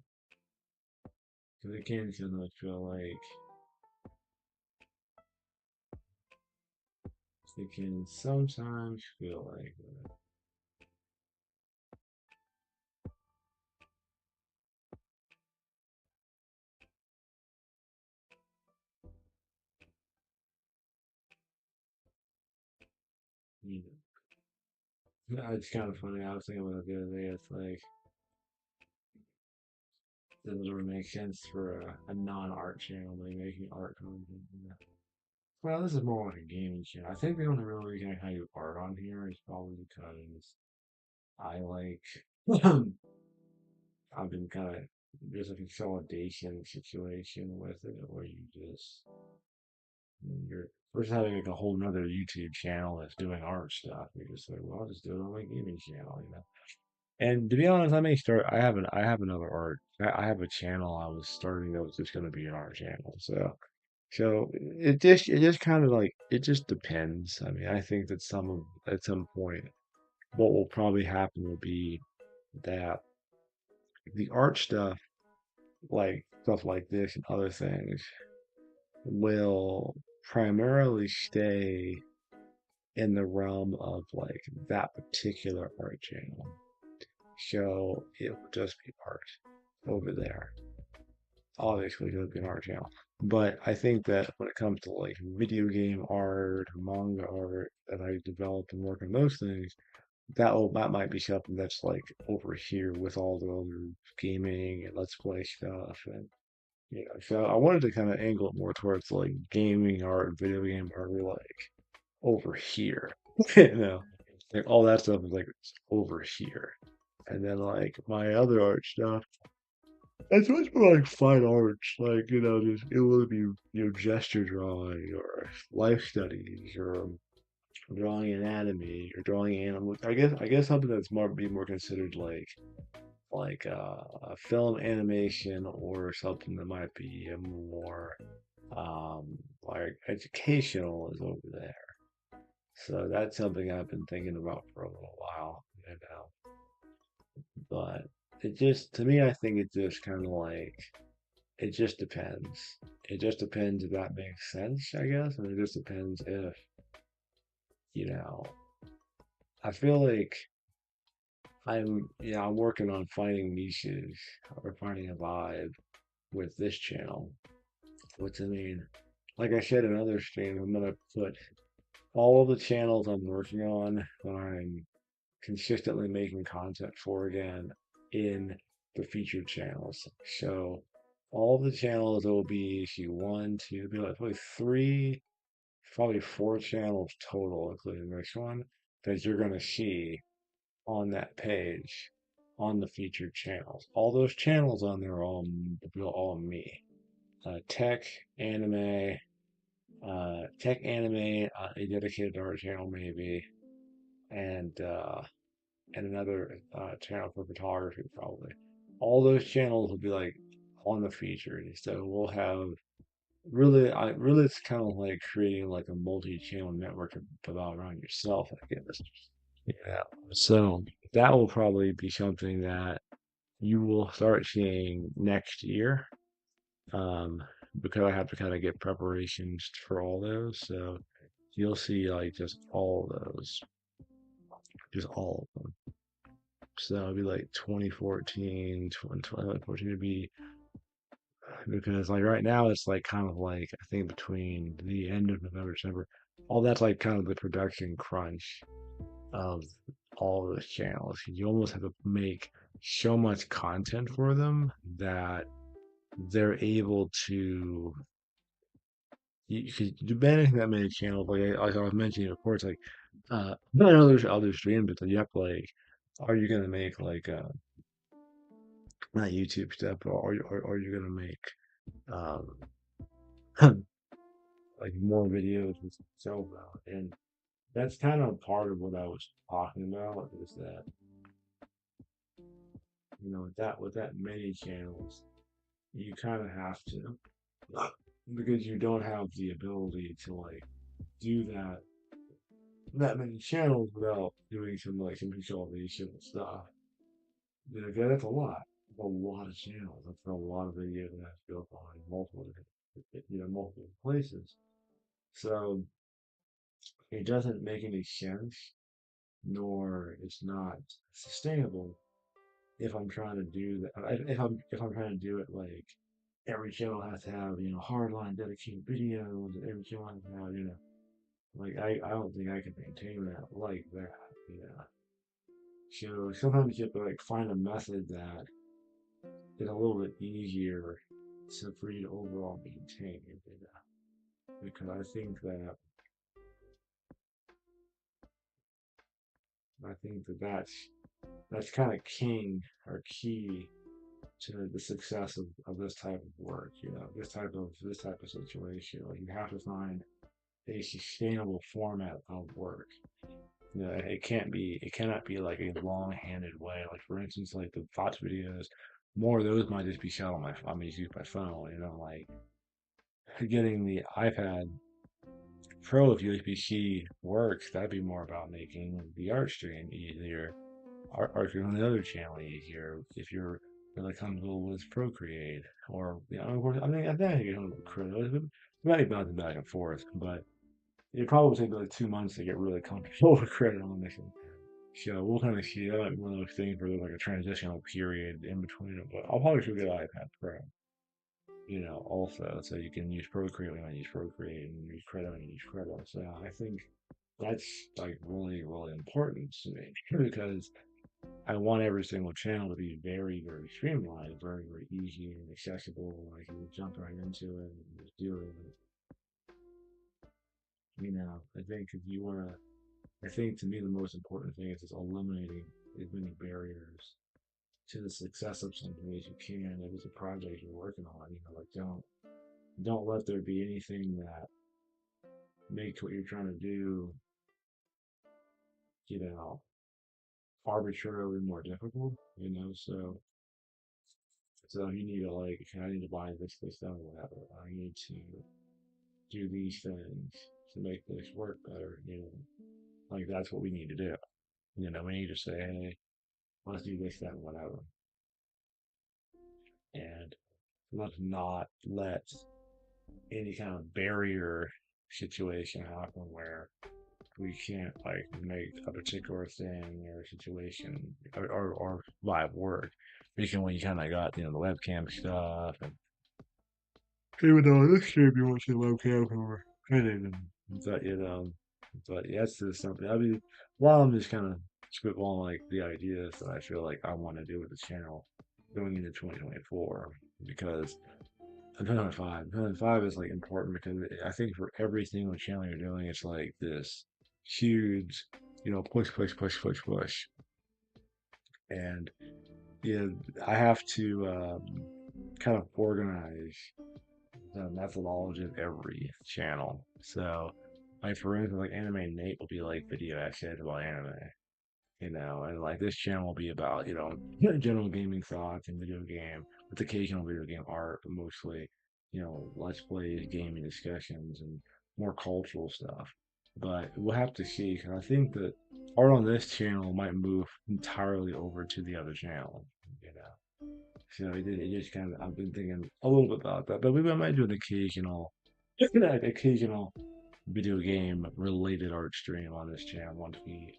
because it can sometimes feel like it can sometimes feel like you it's kind of funny. I was thinking about it the other day. It's like it doesn't really make sense for a non-art channel to be making art content. Well, this is more like a gaming channel. I think the only real reason I do art on here is probably because I like I've been kind of there's a consolidation situation with it where you're first having like a whole nother YouTube channel that's doing art stuff. You're just like, well, I'll just do it on my gaming channel. And to be honest, I may start. I have another art. I have a channel I was starting that was just going to be an art channel. So it just kind of like it just depends. I mean, I think that at some point, what will probably happen will be that the art stuff, like stuff like this and other things, will primarily stay in the realm of like that particular art channel. So it will just be art over there. Obviously, it would be an art channel. But I think that when it comes to like video game art, manga art that I developed and work on those things, that might be something that's like over here with all the other gaming and let's play stuff so I wanted to kind of angle it more towards like gaming art, video game art, like over here, you know, like all that stuff is like it's over here, and then like my other art stuff, it's much more like fine arts, like just it will be gesture drawing or life studies or drawing anatomy or drawing animals. I guess something that's more considered like a film animation or something that might be a more like educational is over there. So that's something I've been thinking about for a little while. But it just to me I think it just kind of like it just depends. It just depends if that makes sense, I guess. And it just depends if, you know, I feel like I'm working on finding niches or finding a vibe with this channel. Which I mean, like I said in other streams, I'm gonna put all of the channels I'm working on that I'm consistently making content for again in the featured channels. So all of the channels will be see one, two, it'll be like probably three, probably four channels total, including this one, that you're gonna see on that page on the featured channels. All those channels on there are all me. Tech, anime, a dedicated art channel maybe, and another channel for photography probably. All those channels will be like on the featured. So we'll have really it's kind of like creating like a multi-channel network about around yourself, I guess. Yeah. So that will probably be something that you will start seeing next year. Um, because I have to kind of get preparations for all those. So you'll see like just all those, just all of them. So it'll be like 2014, 2014 would be because like right now it's like kind of like I think between the end of November, December, all that's like kind of the production crunch of all of those channels. You almost have to make so much content for them that they're able to you could do managing that many channels, like I was mentioning before, it's like I know there's other streams, but you have to like, are you gonna make like not YouTube stuff, or are you gonna make um like more videos with so about? And that's kind of part of what I was talking about is that with that many channels, you kind of have to because you don't have the ability to like do that many channels without doing some like some consolidation and stuff. Yeah, that's a lot of channels. That's a lot of videos that have to go on multiple places. So it doesn't make any sense, nor it's not sustainable if I'm trying to do that. If I'm trying to do it like every channel has to have hardline dedicated videos. Every channel has to have like I don't think I can maintain that like that. You know. So sometimes you have to like find a method that is a little bit easier for you to overall maintain your data. Because I think that that's kind of king or key to the success of this type of work. This type of situation. Like you have to find a sustainable format of work. It cannot be like a long-handed way. Like for instance, like the thoughts videos, more of those might just be shot on I mean, just use my phone. Like getting the iPad Pro if USB-C works, that'd be more about making the art stream easier, art stream on the other channel easier if you're really comfortable with Procreate or of course, I think you can Credit. It might be bouncing back and forth, but it probably take like 2 months to get really comfortable with Credit on this. So we'll kind of see. That might be one of those things where there's like a transitional period in between it, but I'll probably still get iPad Pro. Also, so you can use Procreate when I use Procreate and use Credit when you use Credit. So I think that's like really, really important to me because I want every single channel to be very, very streamlined, very, very easy and accessible. I can jump right into it and just do it. I think to me the most important thing is just eliminating as many barriers to the success of something as you can. If it's a project you're working on, like don't let there be anything that makes what you're trying to do, you know, arbitrarily more difficult. So you need to like, okay, I need to buy this, that, or whatever. I need to do these things to make this work better. Like that's what we need to do. We need to say, hey, let's do this, that, and whatever. And let's not let any kind of barrier situation happen where we can't like make a particular thing or situation or live work. We kind of got the webcam stuff, and even though this should be watching webcam or anything, but but yeah, that's just something. I mean, while I'm just kind of spitballing like the ideas that I feel like I want to do with the channel going into 2024 because 2025 is like important because I think for every single channel you're doing, it's like this huge, push, push, push, push, push. And yeah, I have to kind of organize the methodology of every channel. So, like for instance, like Anime Nate will be like video essays about anime, and like this channel will be about, general gaming thoughts and video game with occasional video game art, but mostly, let's plays, gaming discussions, and more cultural stuff. But we'll have to see, because I think that art on this channel might move entirely over to the other channel, you know. So it just kind of, I've been thinking a little bit about that, but we might do an occasional video game related art stream on this channel once we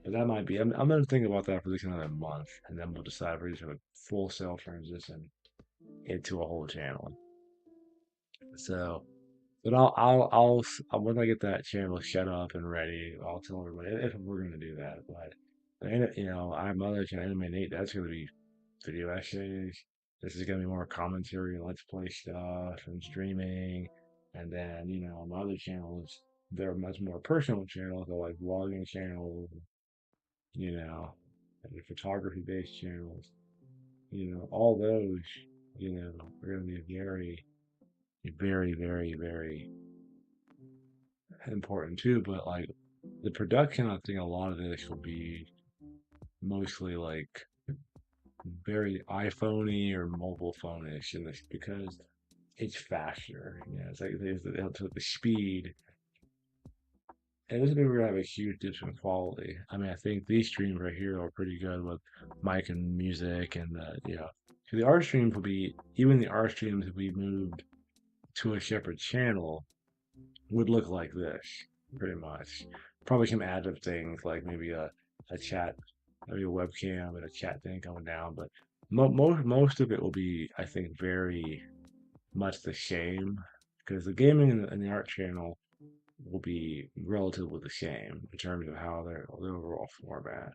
but that might be. I'm gonna think about that for at least another month, and then we'll decide if we're just gonna full sale transition into a whole channel. So, but when I get that channel set up and ready, I'll tell everybody if we're gonna do that. I have my other channel, Anime Nate. That's gonna be video essays. This is gonna be more commentary and let's play stuff and streaming. And then, my other channels, they're much more personal channels, they're like vlogging channels, you know, and the photography based channels, all those, are going to be very, very, very, very important too. But like the production, I think a lot of this will be mostly like very iPhoney or mobile phone-ish in this because it's faster. It's like the speed. And this is we're gonna have a huge difference in quality. I mean, I think these streams right here are pretty good with mic and music, and so the art streams will be even the art streams if we moved to a separate channel would look like this, pretty much. Probably some additive things like maybe a chat, maybe a webcam and a chat thing coming down, but most of it will be, I think, very much the same because the gaming and the art channel will be relatively the same in terms of how the overall format,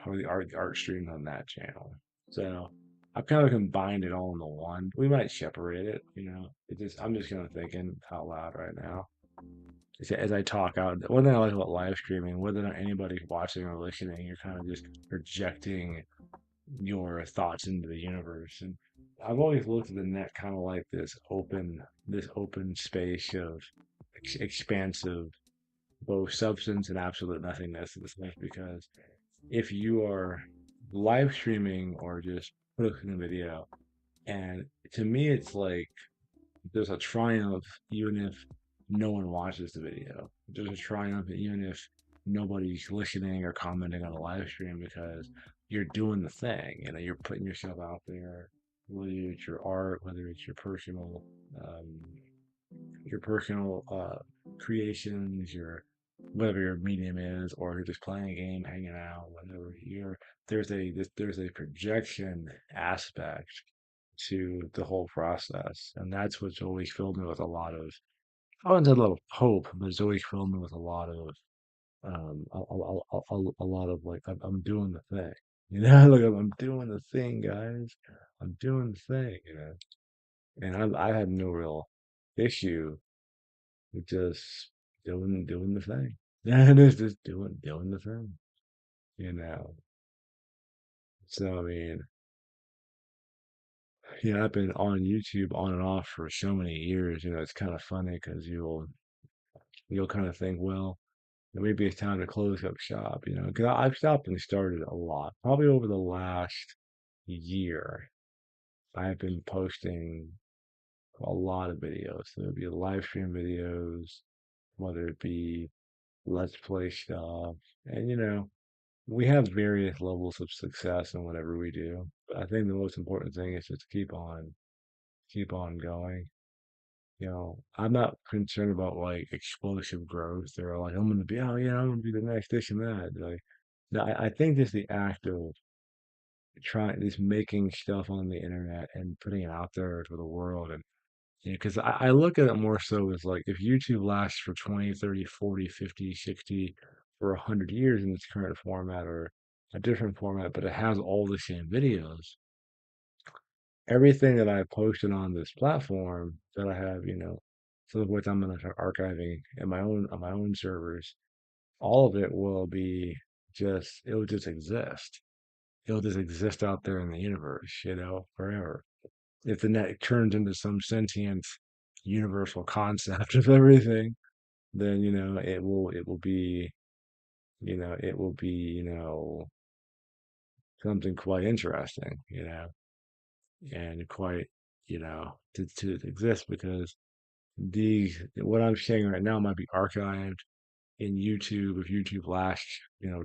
or the art stream on that channel. So I've kind of combined it all into one. We might separate it. I'm just kind of thinking out loud right now. As I talk out, one thing I like about live streaming, whether or not anybody's watching or listening, you're kind of just projecting your thoughts into the universe. And I've always looked at the net kind of like this open space of expansive both substance and absolute nothingness in this life because if you are live streaming or just posting a video, and to me, it's like there's a triumph even if no one watches the video. There's a triumph even if nobody's listening or commenting on the live stream because you're doing the thing. You're putting yourself out there, whether it's your art, whether it's um, your personal creations, your whatever your medium is, or you're just playing a game, hanging out, whatever. There's a projection aspect to the whole process, and that's what's always filled me with a lot of I wouldn't say a lot of hope, but it's always filled me with a lot of a lot of like I'm doing the thing, like I'm doing the thing, guys. I'm doing the thing. And I had no real issue with just doing the thing. And it's just doing the thing, you know. So I mean, I've been on YouTube on and off for so many years. It's kind of funny because you'll kind of think, well, maybe it's time to close up shop, because I've stopped and started a lot. Probably over the last year, I've been posting a lot of videos. There'll be live stream videos, whether it be let's play stuff, and we have various levels of success in whatever we do. But I think the most important thing is just keep on going. I'm not concerned about like explosive growth or like I'm gonna be, oh yeah, I'm gonna be the next this and that. Like, no, I think just the act of trying, just making stuff on the internet and putting it out there to the world. And because I look at it more so as like if YouTube lasts for 20, 30, 40, 50, 60, for 100 years in its current format or a different format, but it has all the same videos, everything that I posted on this platform that I have, some of which I'm going to start archiving in my own on my own servers, all of it will be it will just exist. It'll just exist out there in the universe, forever. If the net turns into some sentient universal concept of everything, then it will be, something quite interesting, and quite, to exist because what I'm saying right now might be archived in YouTube. If YouTube lasts,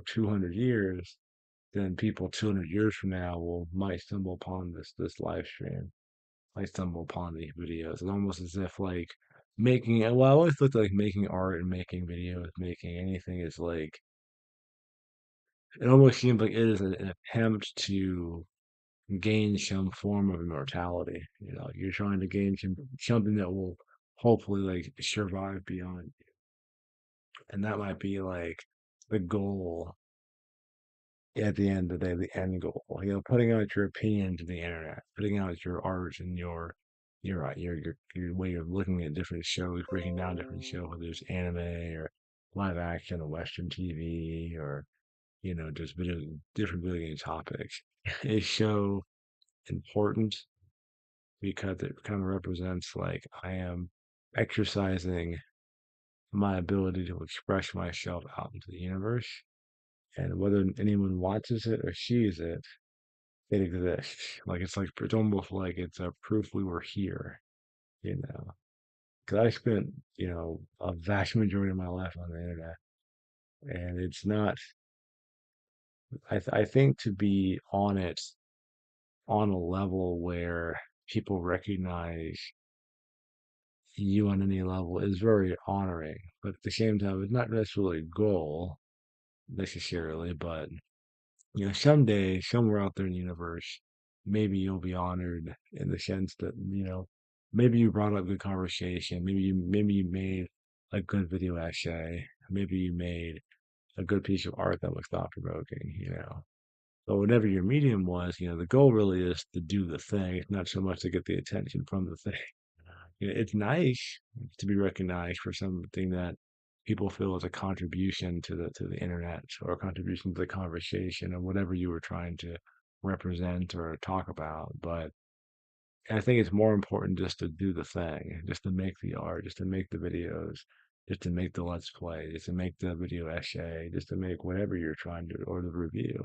200 years, then people 200 years from now might stumble upon this live stream, might stumble upon these videos. It's almost as if like making well, I always looked like making art and making videos, making anything is like it almost seems like it is an attempt to gain some form of immortality. You're trying to gain something that will hopefully like survive beyond, and that might be like the goal at the end of the day, the end goal. Putting out your opinion to the internet, putting out your art and your way of looking at different shows, breaking down different shows, whether it's anime or live action or Western TV or just different video game topics is so important because it kind of represents like I am exercising my ability to express myself out into the universe. And whether anyone watches it or sees it, it exists. It's almost like it's a proof we were here, you know. Because I spent, a vast majority of my life on the internet, and it's not. I think to be on it on a level where people recognize you on any level is very honoring. But at the same time, it's not necessarily a goal necessarily, but someday, somewhere out there in the universe, maybe you'll be honored in the sense that, maybe you brought up good conversation, maybe you made a good video essay, maybe you made a good piece of art that was thought provoking. But whatever your medium was, the goal really is to do the thing. It's not so much to get the attention from the thing. It's nice to be recognized for something that people feel is a contribution to the internet or a contribution to the conversation or whatever you were trying to represent or talk about. But I think it's more important just to do the thing, just to make the art, just to make the videos, just to make the let's play, just to make the video essay, just to make whatever you're trying to, or the review.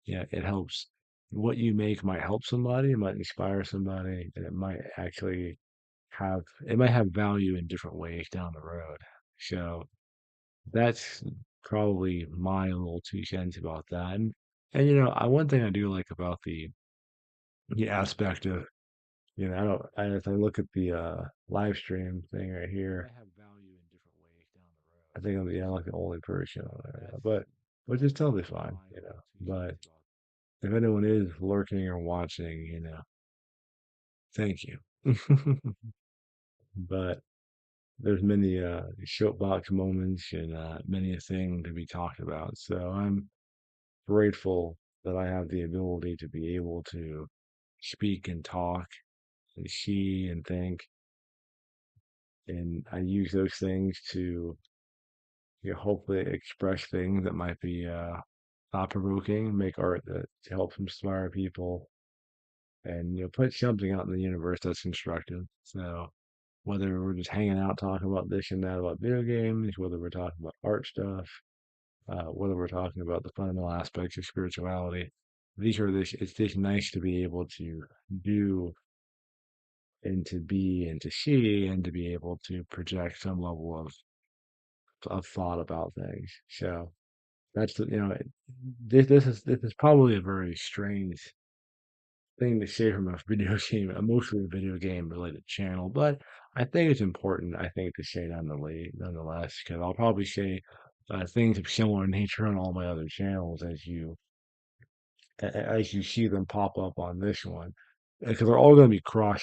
Yeah, it helps. What you make might help somebody, it might inspire somebody, and it might have value in different ways down the road. So that's probably my little 2 cents about that. And one thing I do like about the aspect of, I don't, as I look at the live stream thing right here, I think I'm like the only person on there, but which is totally fine. But if anyone is lurking or watching, thank you. But there's many soapbox moments and many a thing to be talked about. So I'm grateful that I have the ability to be able to speak and talk and see and think, and I use those things to hopefully express things that might be thought provoking, make art that to help inspire people, and put something out in the universe that's constructive. So whether we're just hanging out talking about this and that about video games, whether we're talking about art stuff, whether we're talking about the fundamental aspects of spirituality, it's just nice to be able to do and to be and to see and to be able to project some level of thought about things. So that's this is probably a very strange thing to say from a video game, mostly a video game related channel, but I think it's important, I think, to say nonetheless, because I'll probably say things of similar nature on all my other channels as you see them pop up on this one, because they're all going to be cross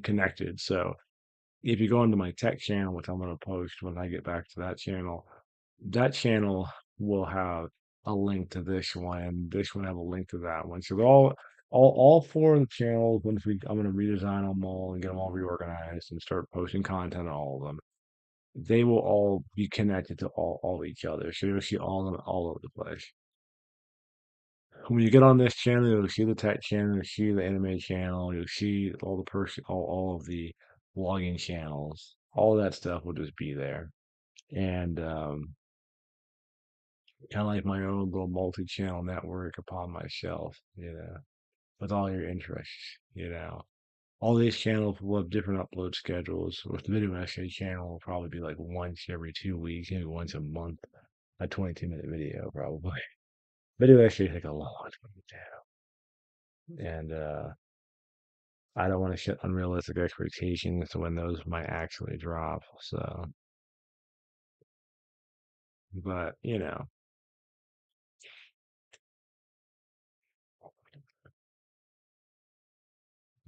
connected. So if you go into my tech channel, which I'm going to post when I get back to that channel will have a link to this one, and this one have a link to that one. So they're all four of the channels. I'm going to redesign them all and get them all reorganized and start posting content on all of them. They will all be connected to all each other, so you'll see all of them all over the place. When you get on this channel, you'll see the tech channel, you'll see the anime channel, you'll see all of the vlogging channels. All that stuff will just be there. And kind of like my own little multi-channel network upon myself, with all your interests, All these channels will have different upload schedules. With the video essay channel, will probably be like once every 2 weeks, maybe once a month, a 22-minute video, probably. Video essays take a long time to do. And I don't want to set unrealistic expectations to when those might actually drop. So, but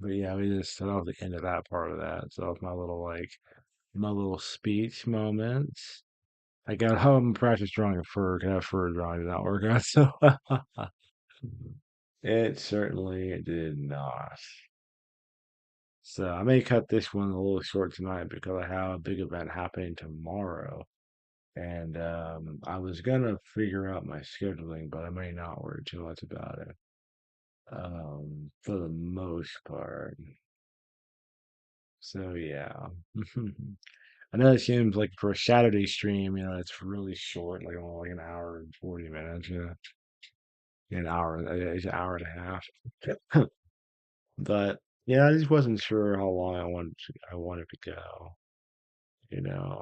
but yeah, we just set off the end of that part of that. So it's my little speech moments. I got home practice drawing a fur. Could have fur drawing did not work out. So it certainly did not. So I may cut this one a little short tonight because I have a big event happening tomorrow. And I was gonna figure out my scheduling, but I may not worry too much about it. For the most part. So yeah. I know it seems like for a Saturday stream, it's really short, like only like an hour and 40 minutes, it's an hour and a half. But yeah, I just wasn't sure how long I wanted to go,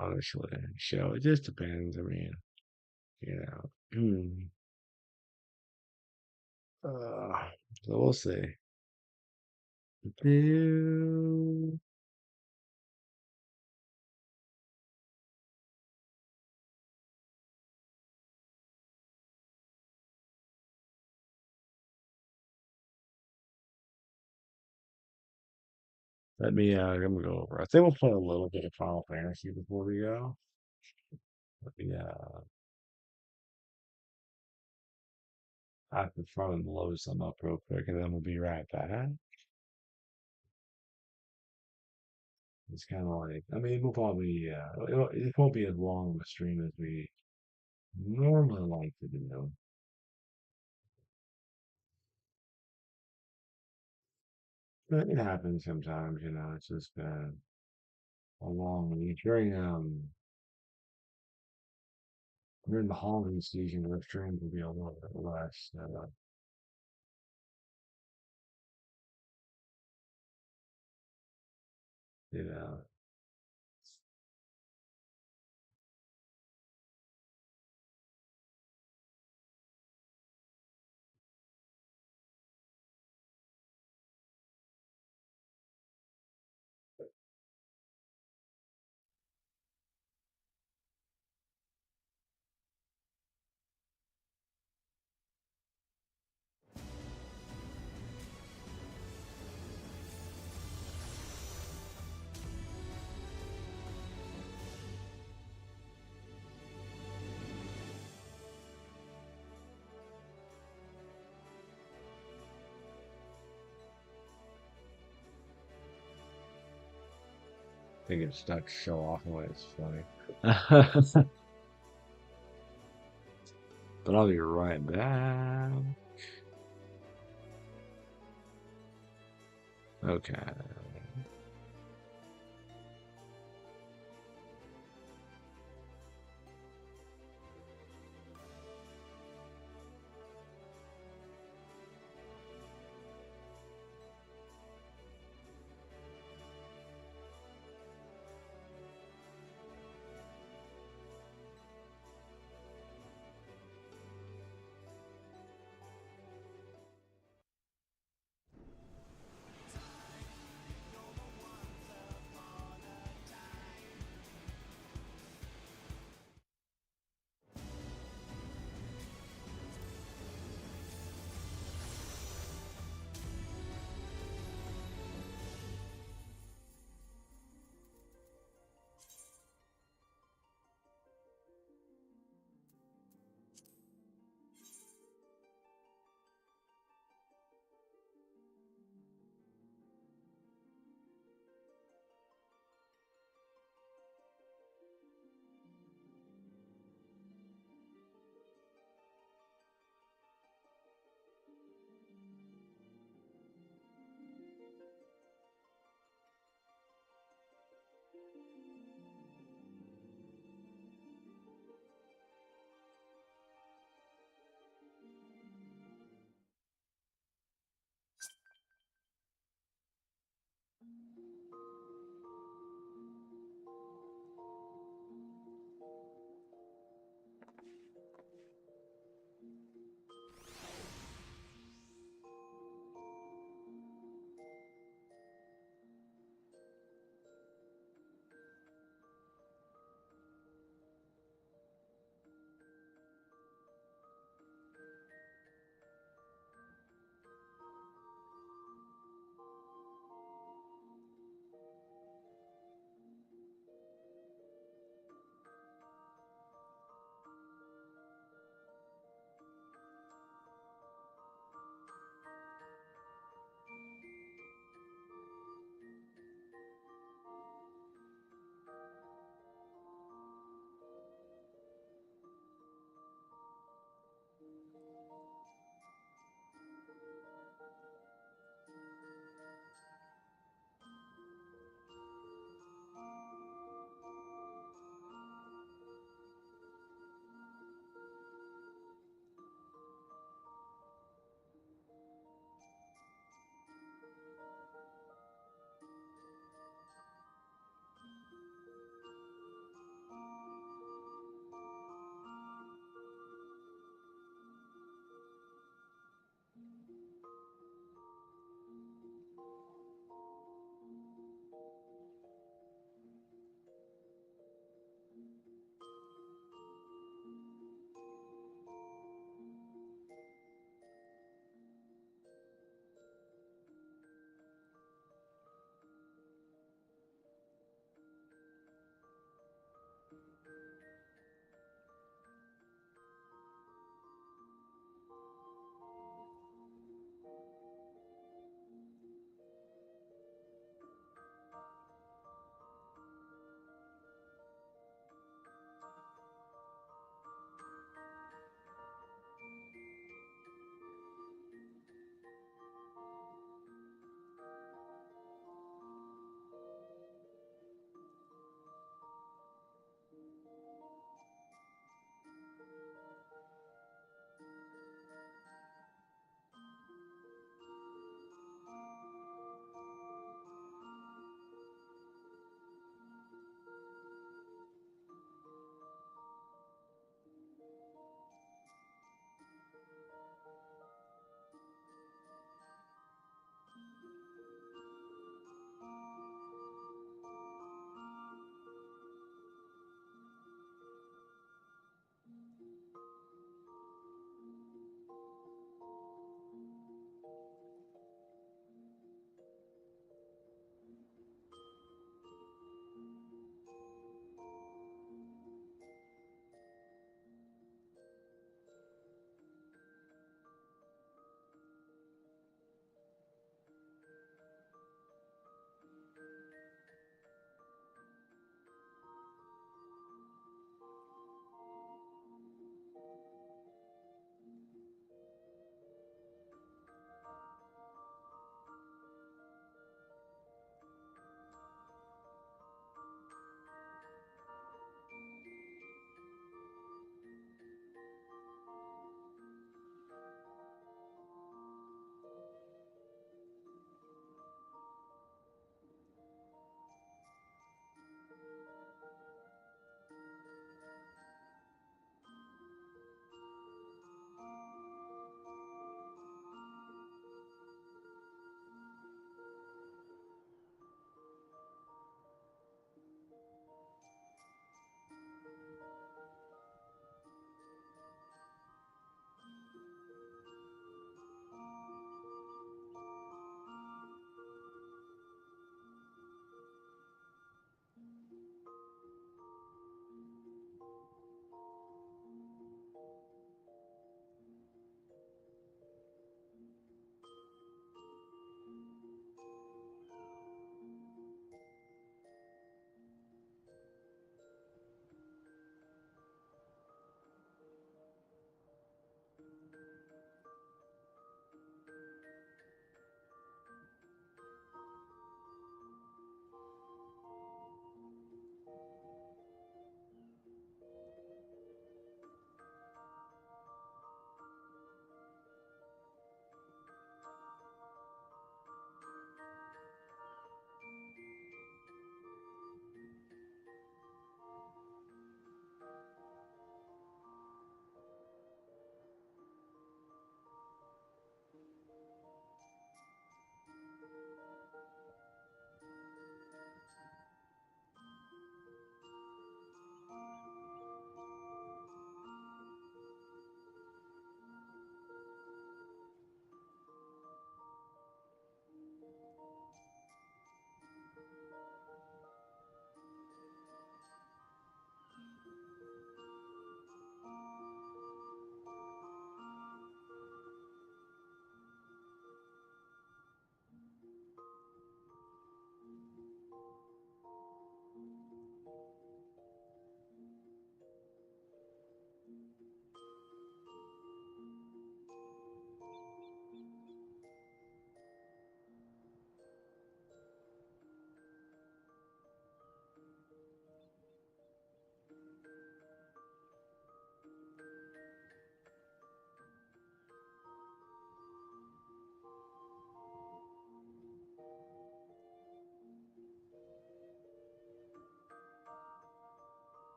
honestly. So it just depends. I mean, you know. Uh, so we'll see. Do- Let me go over. I think we'll play a little bit of Final Fantasy before we go. I have to try and load some up real quick, and then we'll be right back. It's kind of like, I mean, we'll probably, it won't be as long of a stream as we normally like to do. But it happens sometimes, it's just been a long week. During the holiday season, the streams will be a little bit less. You know, I think it's stuck so often when it's funny. But I'll be right back. Okay.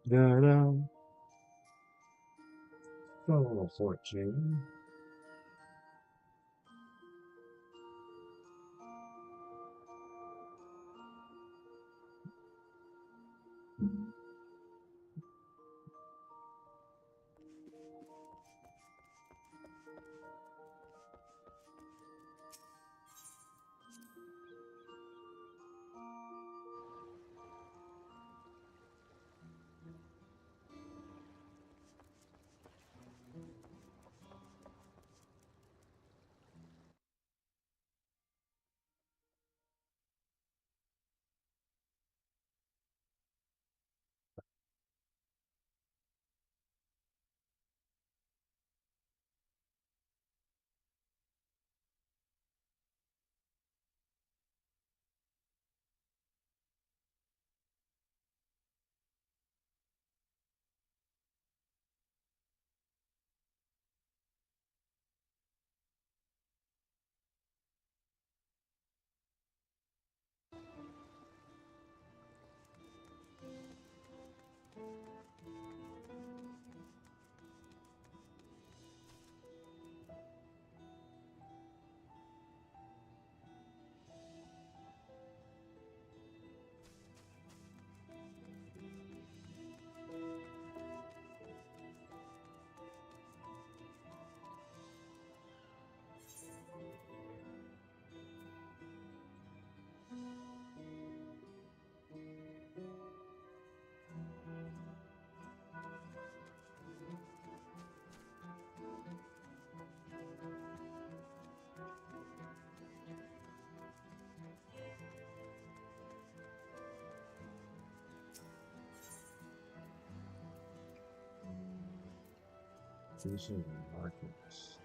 Da-da. Oh, 14. Vision markings.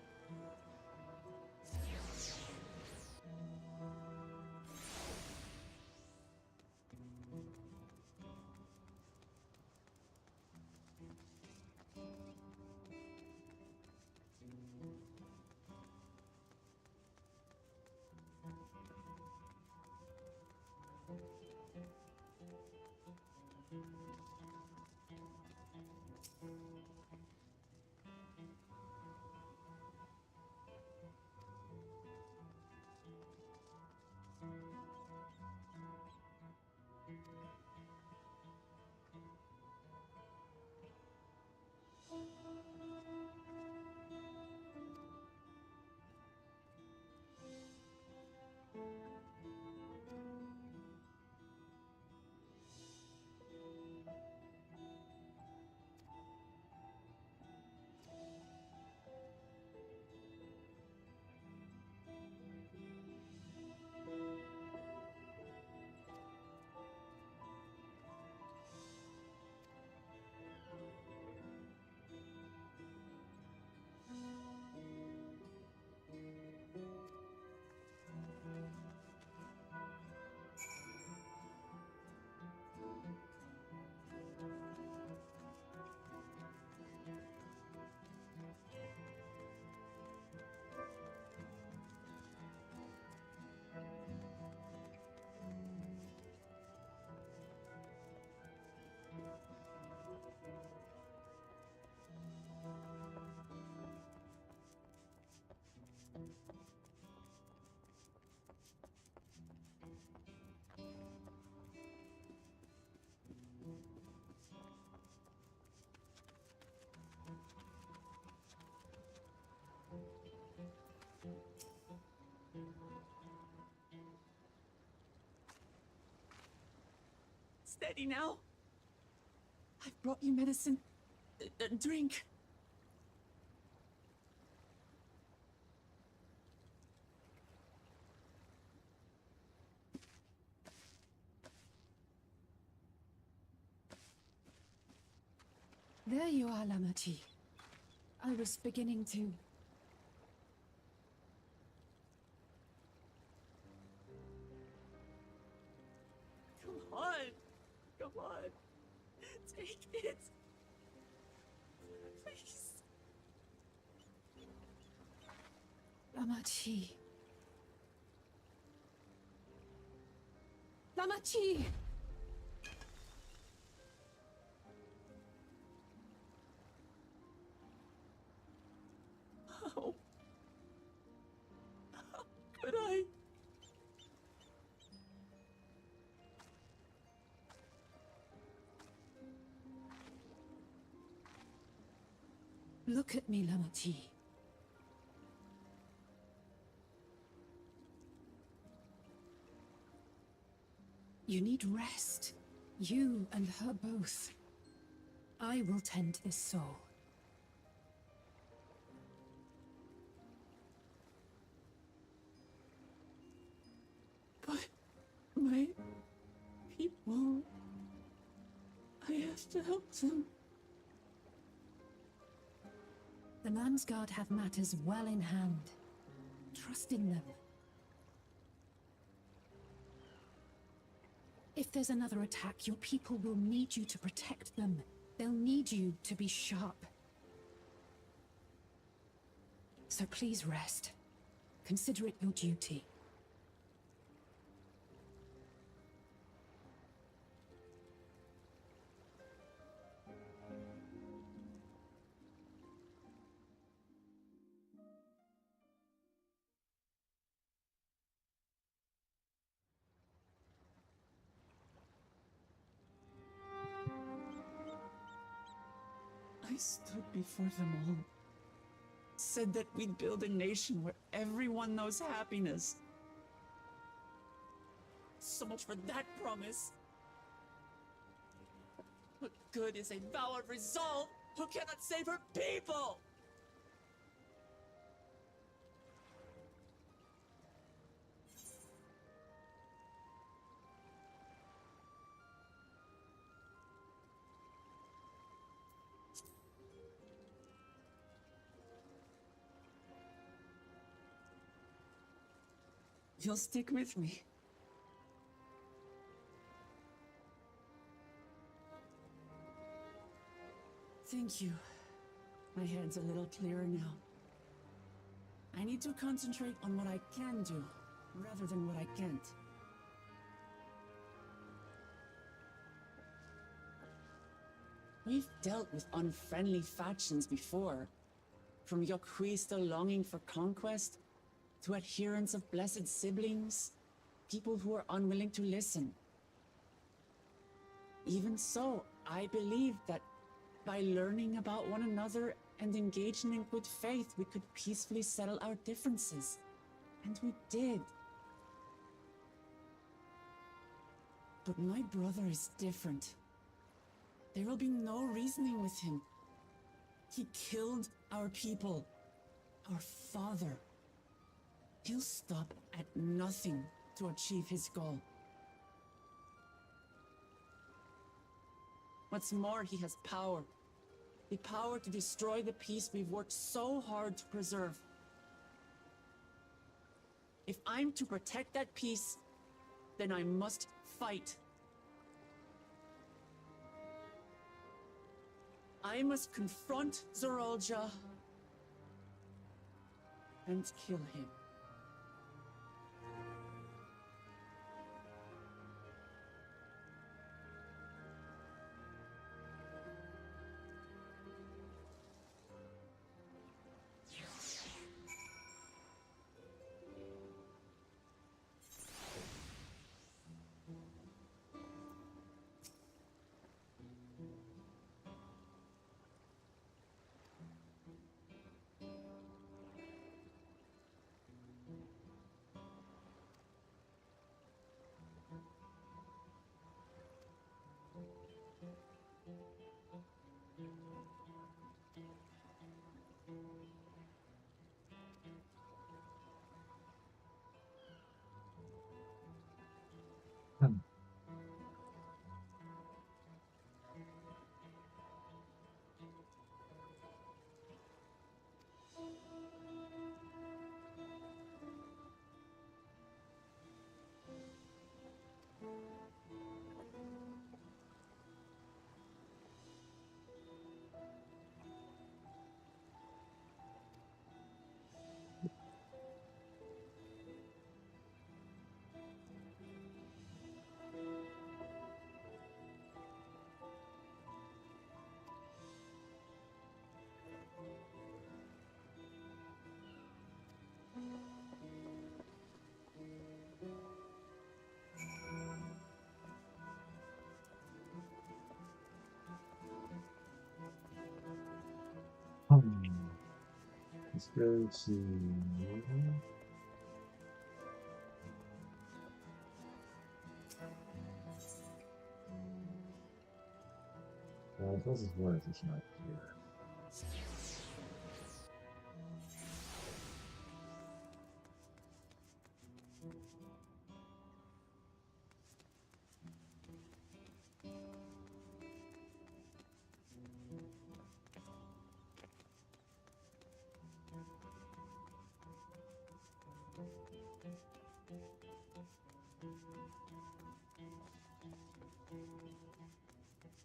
Steady now. I've brought you medicine. Drink. There you are, Lamachi. I was beginning to... Come on. Come on. Take it. Please. Lamachi. Lamachi! Look at me, Lamati. You need rest. You and her both. I will tend this soul. But my people, I have to help them. The Landsguard have matters well in hand. Trust in them. If there's another attack, your people will need you to protect them. They'll need you to be sharp. So please rest. Consider it your duty. I stood before them all. Said that we'd build a nation where everyone knows happiness. So much for that promise. What good is a vow of resolve who cannot save her people? You'll stick with me. Thank you. My head's a little clearer now. I need to concentrate on what I can do, rather than what I can't. We've dealt with unfriendly factions before. From Yokwista longing for conquest, to adherents of blessed siblings, people who are unwilling to listen. Even so, I believe that by learning about one another and engaging in good faith, we could peacefully settle our differences. And we did. But my brother is different. There will be no reasoning with him. He killed our people, our father. He'll stop at nothing to achieve his goal. What's more, he has power. The power to destroy the peace we've worked so hard to preserve. If I'm to protect that peace, then I must fight. I must confront Zoraljah and kill him. Let's go to. This is worth it's not here.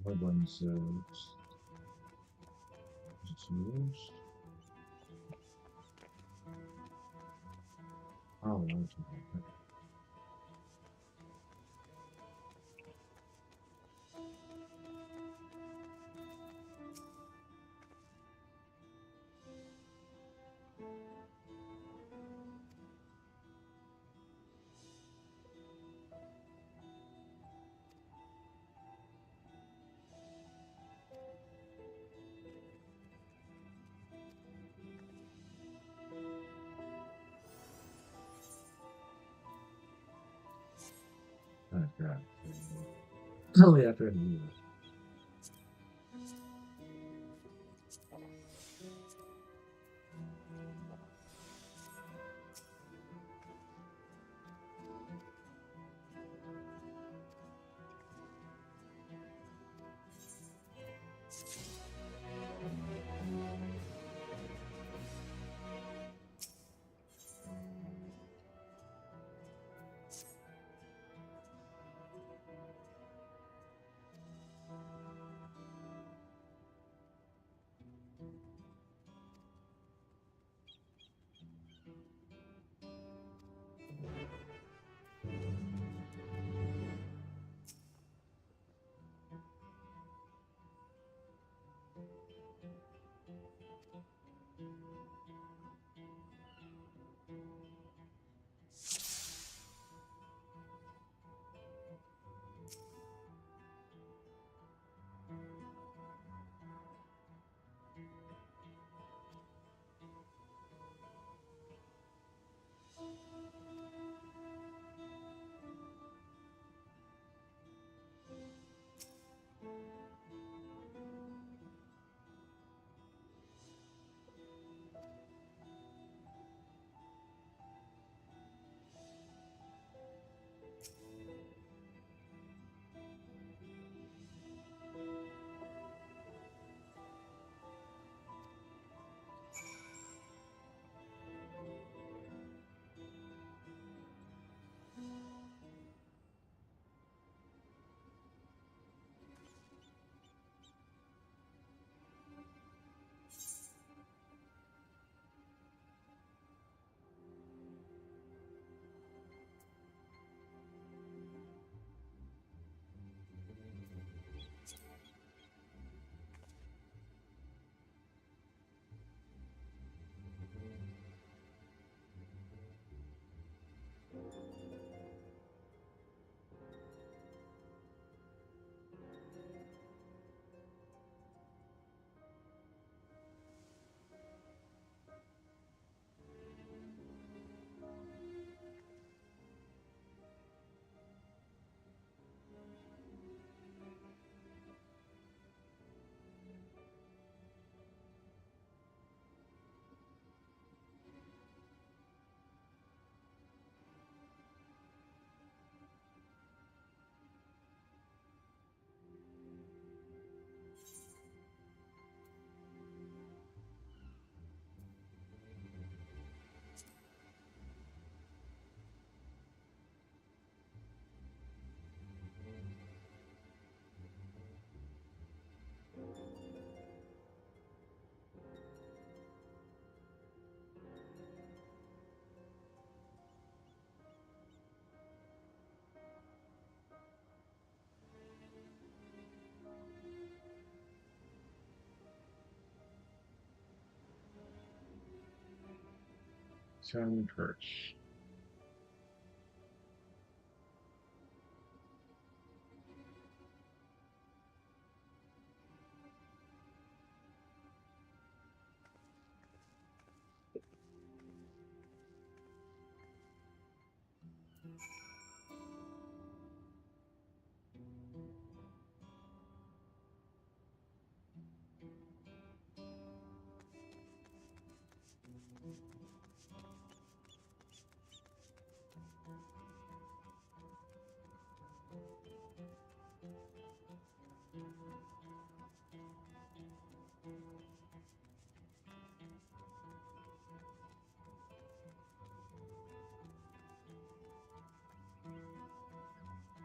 What one's used? Oh, that's okay. Oh, God. Oh, yeah, after I do this. Charlie Perch.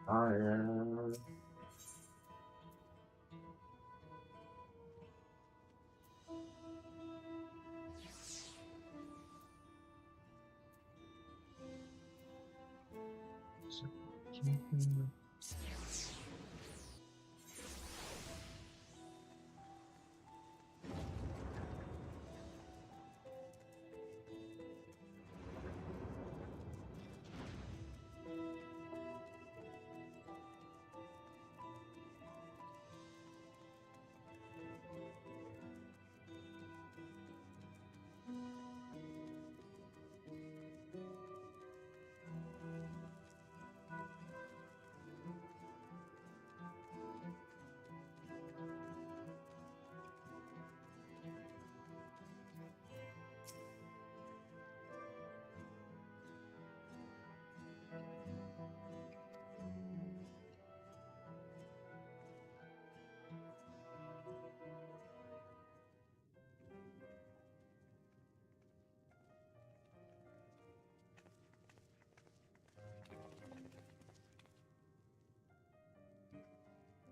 Fire.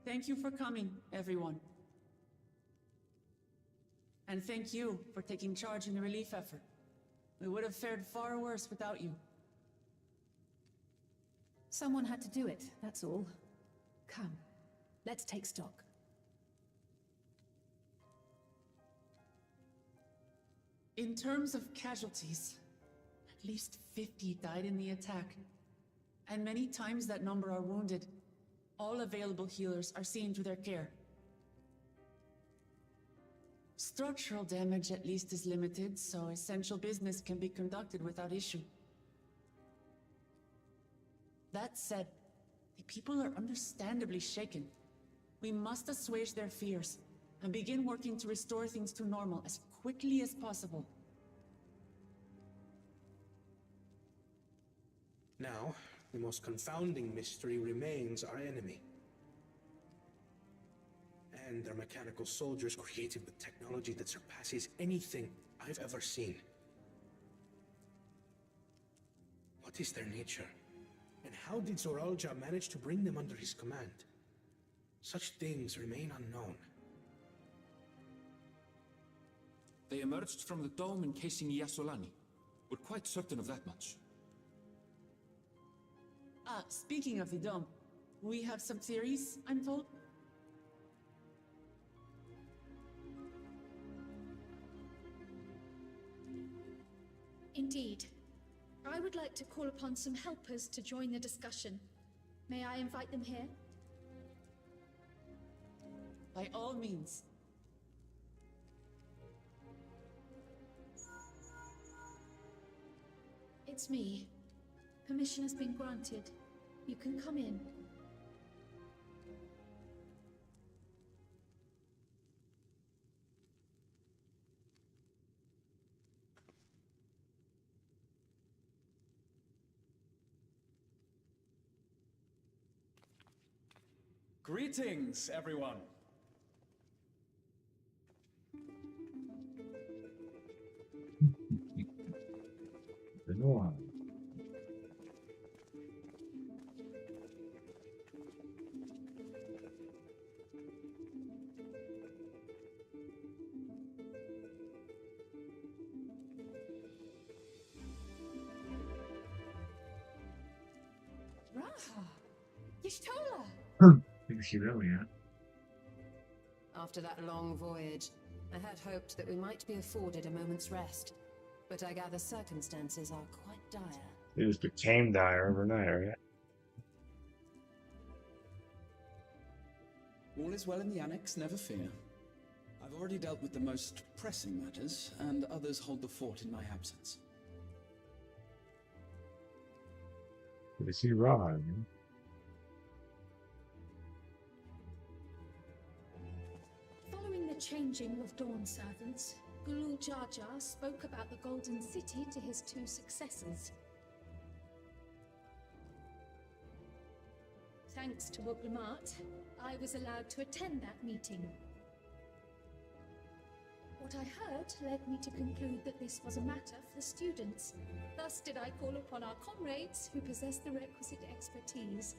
Thank you for coming, everyone. And thank you for taking charge in the relief effort. We would have fared far worse without you. Someone had to do it, that's all. Come, let's take stock. In terms of casualties, at least 50 died in the attack. And many times that number are wounded. All available healers are seen to their care. Structural damage at least is limited, so essential business can be conducted without issue. That said, the people are understandably shaken. We must assuage their fears and begin working to restore things to normal as quickly as possible. Now, the most confounding mystery remains our enemy. And their mechanical soldiers created with technology that surpasses anything I've ever seen. What is their nature? And how did Zoralja manage to bring them under his command? Such things remain unknown. They emerged from the dome encasing Yasolani. We're quite certain of that much. Speaking of the dome, we have some theories, I'm told. Indeed. I would like to call upon some helpers to join the discussion. May I invite them here? By all means. It's me. Permission has been granted. You can come in. Greetings, everyone. Raha! Y'shtola! Think she really, yeah. After that long voyage, I had hoped that we might be afforded a moment's rest. But I gather circumstances are quite dire. It just became dire overnight, right? All is well in the Annex, never fear. I've already dealt with the most pressing matters, and others hold the fort in my absence. Did you see Raha? Following the changing of Dawn servants, Gulul Jar Jar spoke about the Golden City to his two successors. Thanks to Wuglamat, I was allowed to attend that meeting. What I heard led me to conclude that this was a matter for the students. Thus did I call upon our comrades who possess the requisite expertise.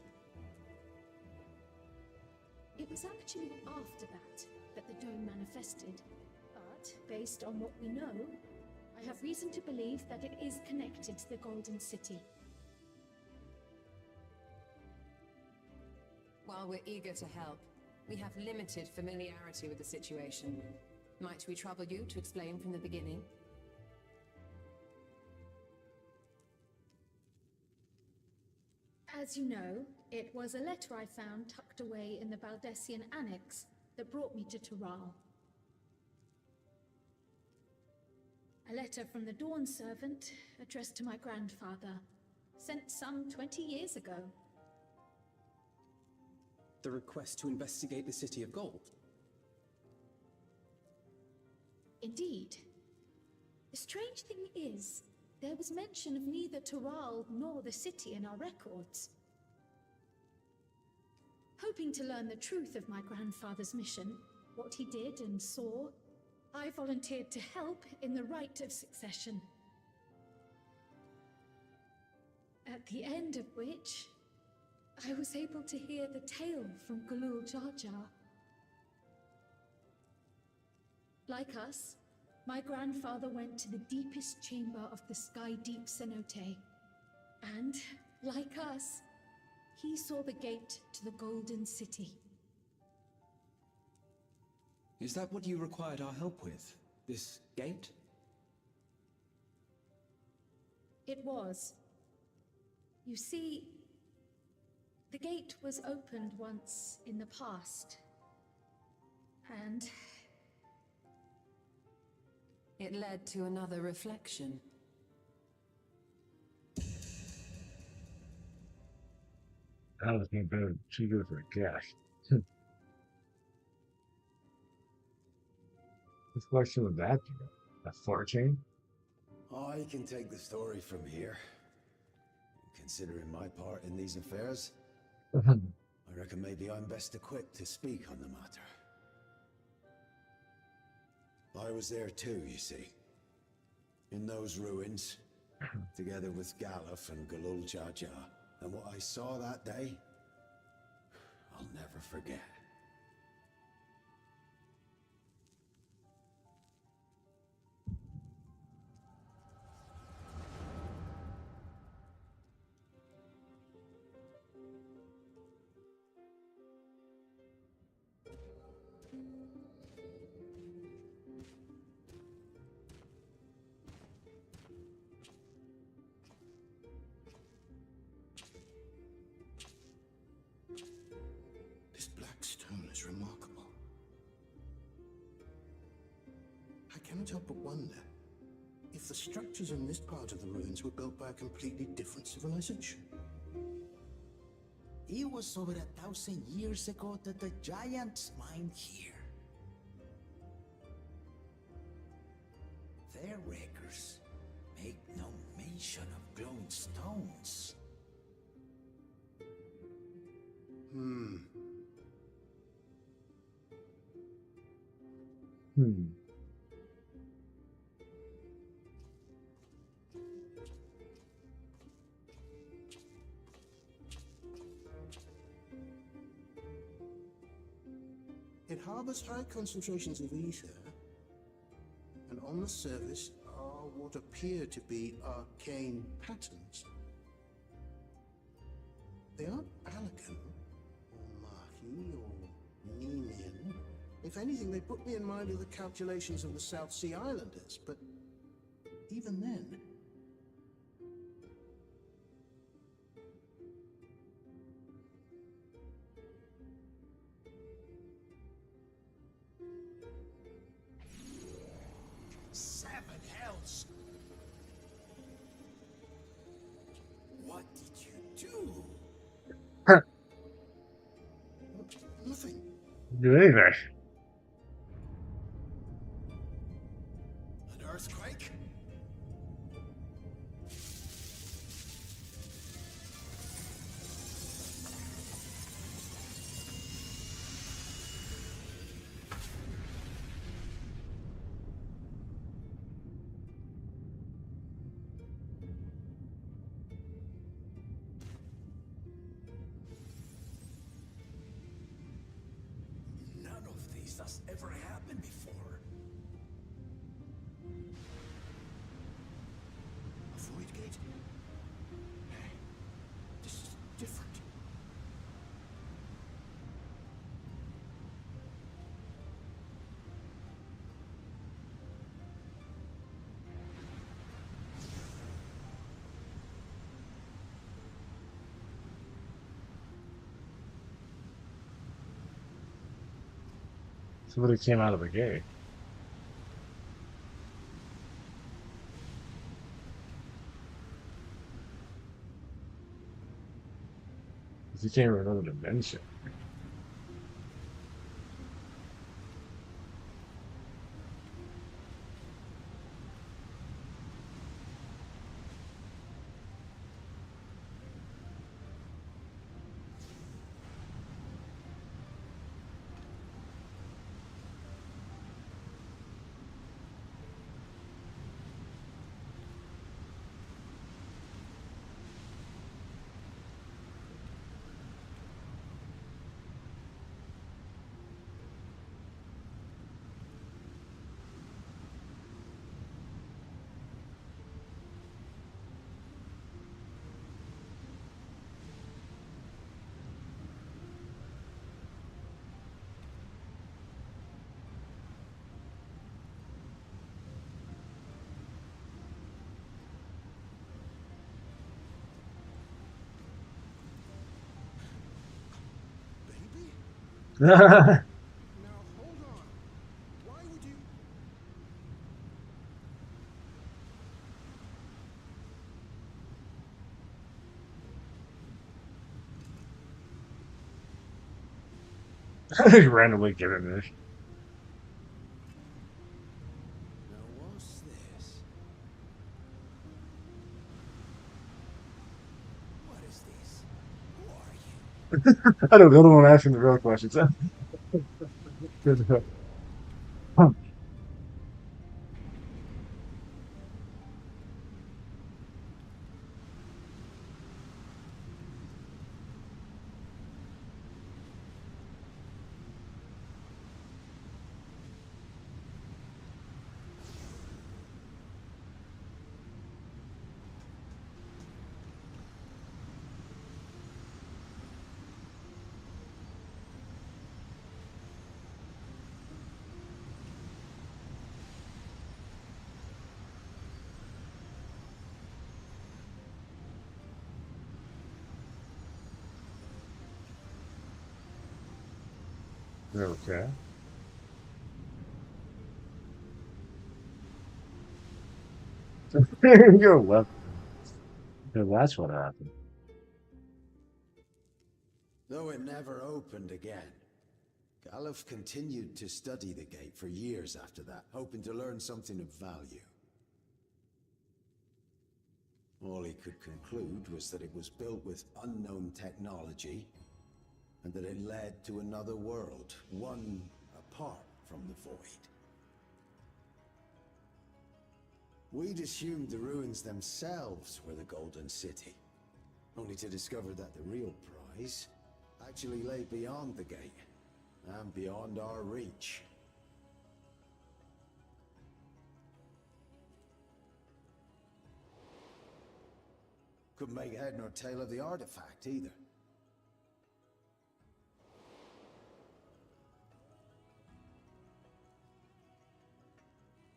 It was actually after that the dome manifested. But, based on what we know, I have reason to believe that it is connected to the Golden City. While we're eager to help, we have limited familiarity with the situation. Might we trouble you to explain from the beginning? As you know, it was a letter I found tucked away in the Baldessian Annex that brought me to Tural. A letter from the Dawn Servant, addressed to my grandfather, sent some 20 years ago. The request to investigate the City of Gold. Indeed. The strange thing is, there was mention of neither Tural nor the city in our records. Hoping to learn the truth of my grandfather's mission, what he did and saw, I volunteered to help in the rite of succession. At the end of which, I was able to hear the tale from Galul Jar Jar. Like us, my grandfather went to the deepest chamber of the Sky Deep Cenote. And, like us, he saw the gate to the Golden City. Is that what you required our help with? This gate? It was. You see, the gate was opened once in the past. And It led to another reflection. That was too good for a guess. Which question was that? A fortune? I can take the story from here. Considering my part in these affairs, I reckon maybe I'm best equipped to speak on the matter. I was there too, you see. In those ruins, together with Galuf and Galul Jar Jar. And what I saw that day, I'll never forget. This black stone is remarkable. I cannot help but wonder if the structures in this part of the ruins were built by a completely different civilization. It was over 1,000 years ago that the giants mined here. Their records make no mention of glowing stones. It harbors high concentrations of ether, and on the surface are what appear to be arcane patterns. They aren't Alakan, or Mahi, or Nemian. If anything, they put me in mind of the calculations of the South Sea Islanders, but even then... Seven hells! What did you do? Nothing. Do anything. An earthquake? that's ever happened before. A void gate? Hey, this is different. Somebody came out of the gate. He came from another dimension. Baby? Now hold on. Why would you? Randomly given this. Now what's this? What is this? Who are you? I don't know the one asking the real questions. Good. Okay. You're left. That's what happened. Though it never opened again, Galuf continued to study the gate for years after that, hoping to learn something of value. All he could conclude was that it was built with unknown technology, and that it led to another world, one apart from the Void. We'd assumed the ruins themselves were the Golden City, only to discover that the real prize actually lay beyond the gate, and beyond our reach. Couldn't make head nor tail of the artifact, either.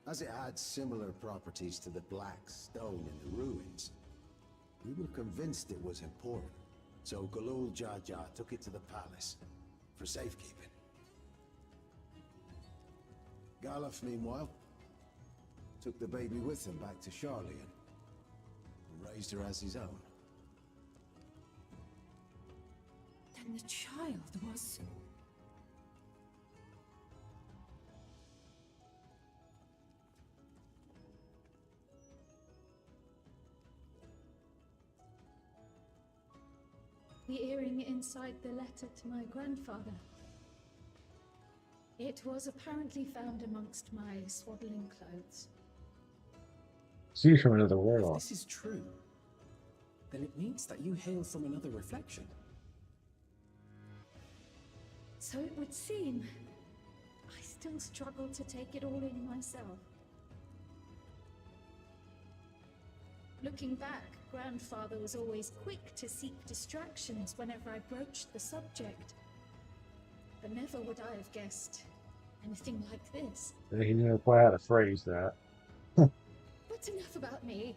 As it had similar properties to the black stone in the ruins, we were convinced it was important, so Galul Jaja took it to the palace for safekeeping. Galuf, meanwhile, took the baby with him back to Sharlayan and raised her as his own. Then the child was... The earring inside the letter to my grandfather. It was apparently found amongst my swaddling clothes. See from another If world. this is true, then it means that you hail from another reflection. So it would seem. I still struggle to take it all in myself. Looking back, Grandfather was always quick to seek distractions whenever I broached the subject. But never would I have guessed anything like this. He knew quite how to phrase that. But enough about me.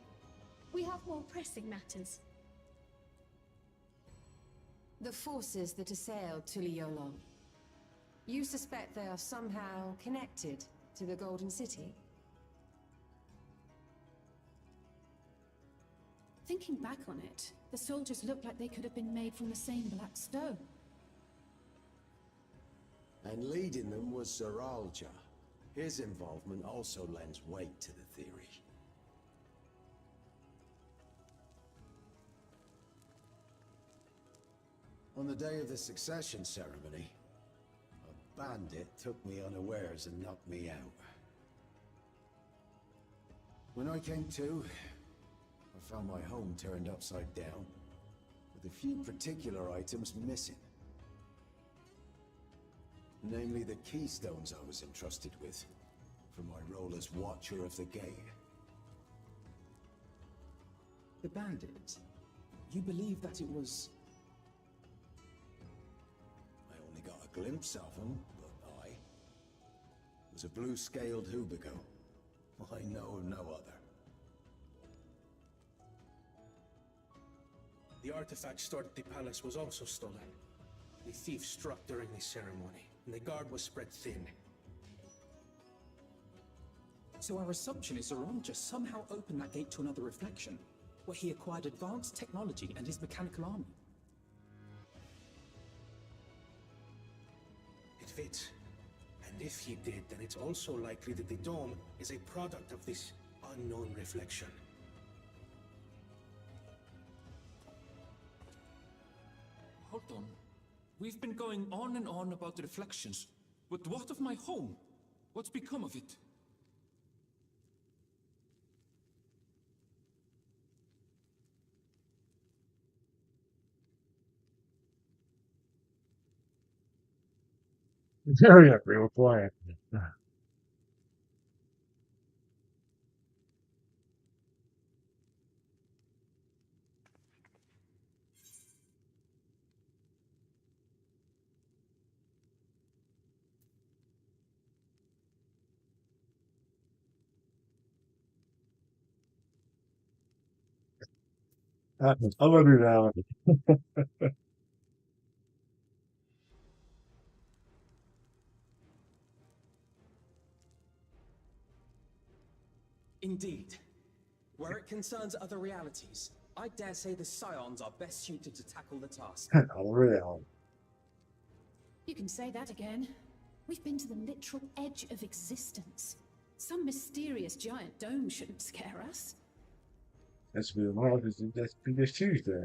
We have more pressing matters. The forces that assailed Tuliyollon. You suspect they are somehow connected to the Golden City? Thinking back on it, the soldiers looked like they could have been made from the same black stone. And leading them was Zeralja. His involvement also lends weight to the theory. On the day of the succession ceremony, a bandit took me unawares and knocked me out. When I came to, I found my home turned upside down, with a few particular items missing. Namely the keystones I was entrusted with, from my role as Watcher of the Gate. The bandit? You believe that it was... I only got a glimpse of him, but I was a blue-scaled Hubigo. I know of no other. The artifact stored at the palace was also stolen. The thief struck during the ceremony, and the guard was spread thin. So our assumption is Zeralja somehow opened that gate to another reflection, where he acquired advanced technology and his mechanical army. It fits. And if he did, then it's also likely that the dome is a product of this unknown reflection. Hold on. We've been going on and on about the reflections, but what of my home? What's become of it? Hurry up, real quiet. I'm gonna do that one. Indeed. Where it concerns other realities, I dare say the Scions are best suited to tackle the task. Real. You can say that again. We've been to the literal edge of existence. Some mysterious giant dome shouldn't scare us. That's be tomorrow because that's Tuesday.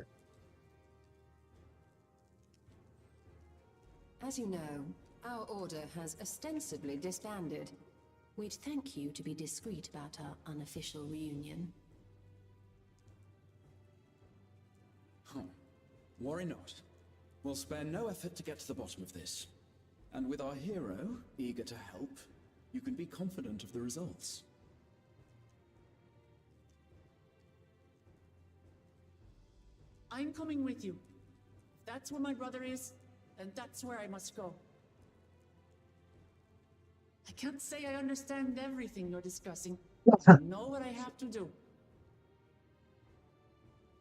As you know, our order has ostensibly disbanded. We'd thank you to be discreet about our unofficial reunion. Worry not. We'll spare no effort to get to the bottom of this. And with our hero eager to help, you can be confident of the results. I'm coming with you. If that's where my brother is, then that's where I must go. I can't say I understand everything you're discussing, but I know what I have to do.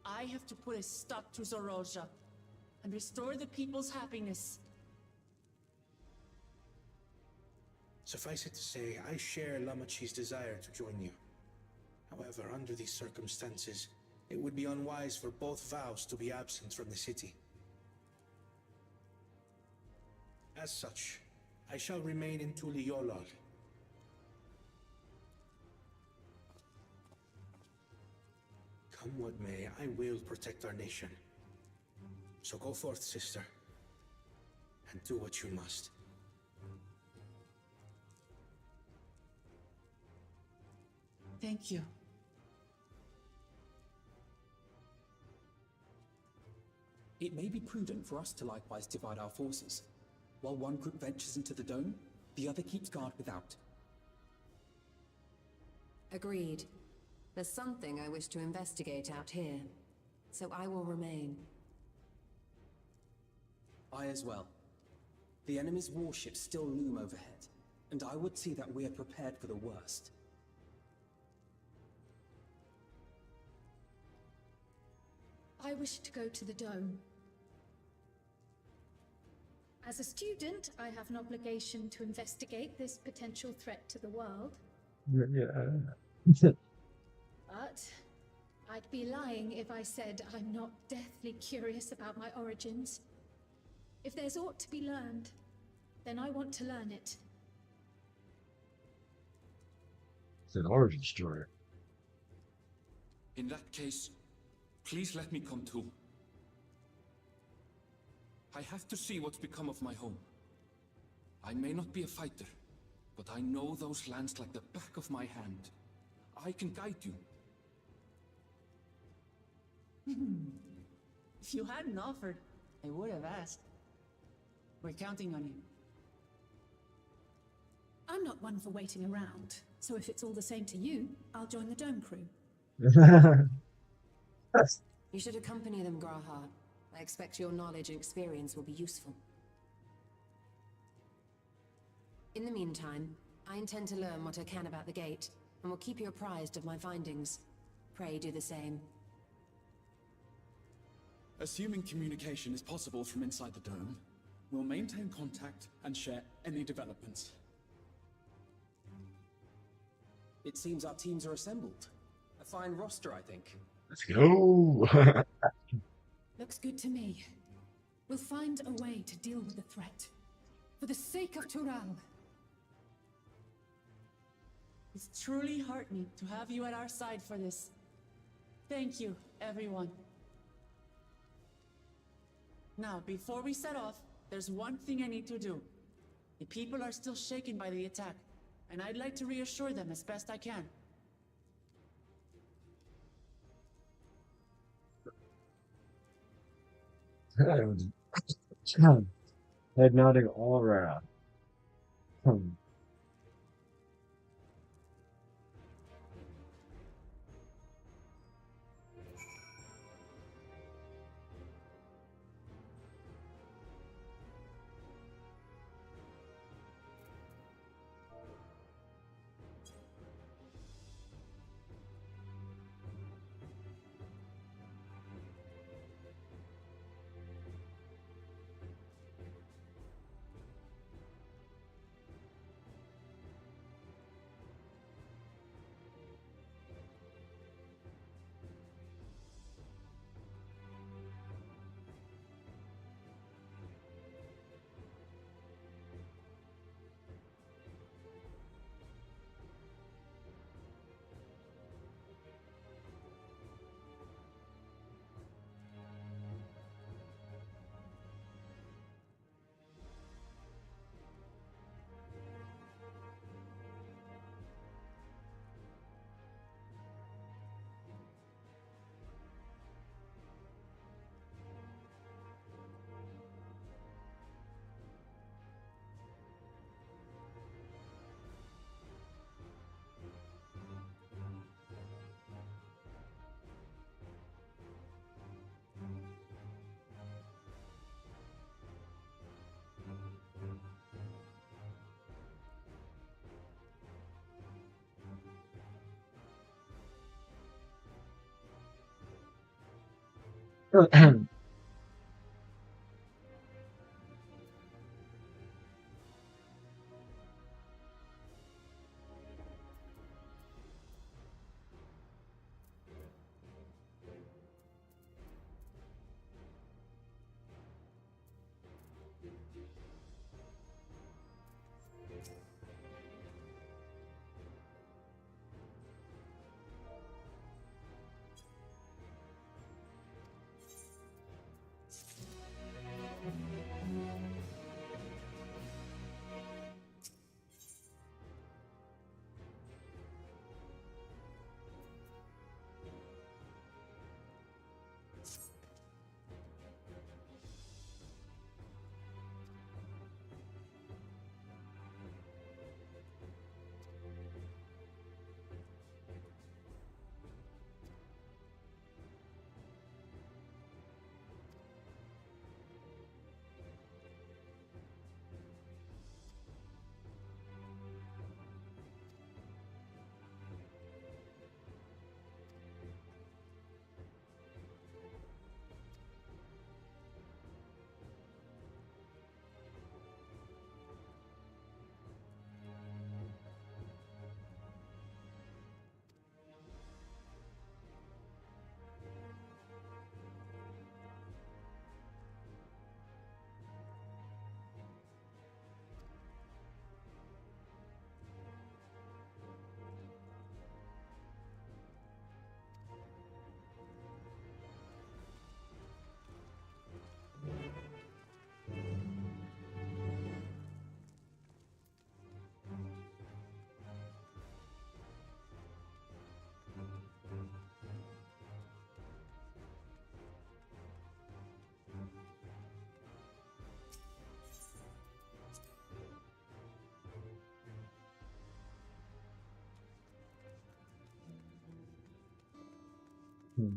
I have to put a stop to Zeralja and restore the people's happiness. Suffice it to say, I share Lamachi's desire to join you. However, under these circumstances, it would be unwise for both vows to be absent from the city. As such, I shall remain in Tuliyollal. Come what may, I will protect our nation. So go forth, sister, and do what you must. Thank you. It may be prudent for us to likewise divide our forces. While one group ventures into the dome, The other keeps guard without. Agreed. There's something I wish to investigate out here, so I will remain. I as well. The enemy's warships still loom overhead, and I would see that we are prepared for the worst. I wish to go to the dome. As a student, I have an obligation to investigate this potential threat to the world. Yeah. But I'd be lying if I said I'm not deathly curious about my origins. If there's aught to be learned, then I want to learn it. It's an origin story. In that case, please let me come too. I have to see what's become of my home. I may not be a fighter, but I know those lands like the back of my hand. I can guide you. If you hadn't offered, I would have asked. We're counting on you. I'm not one for waiting around, so if it's all the same to you, I'll join the Dome crew. You should accompany them, Graha. I expect your knowledge and experience will be useful. In the meantime, I intend to learn what I can about the gate, and will keep you apprised of my findings. Pray do the same. Assuming communication is possible from inside the dome, we'll maintain contact and share any developments. It seems our teams are assembled. A fine roster, I think. Let's go. Looks good to me. We'll find a way to deal with the threat. For the sake of Tural. It's truly heartening to have you at our side for this. Thank you, everyone. Now, before we set off, there's one thing I need to do. The people are still shaken by the attack, and I'd like to reassure them as best I can. Head nodding all around. Hmm.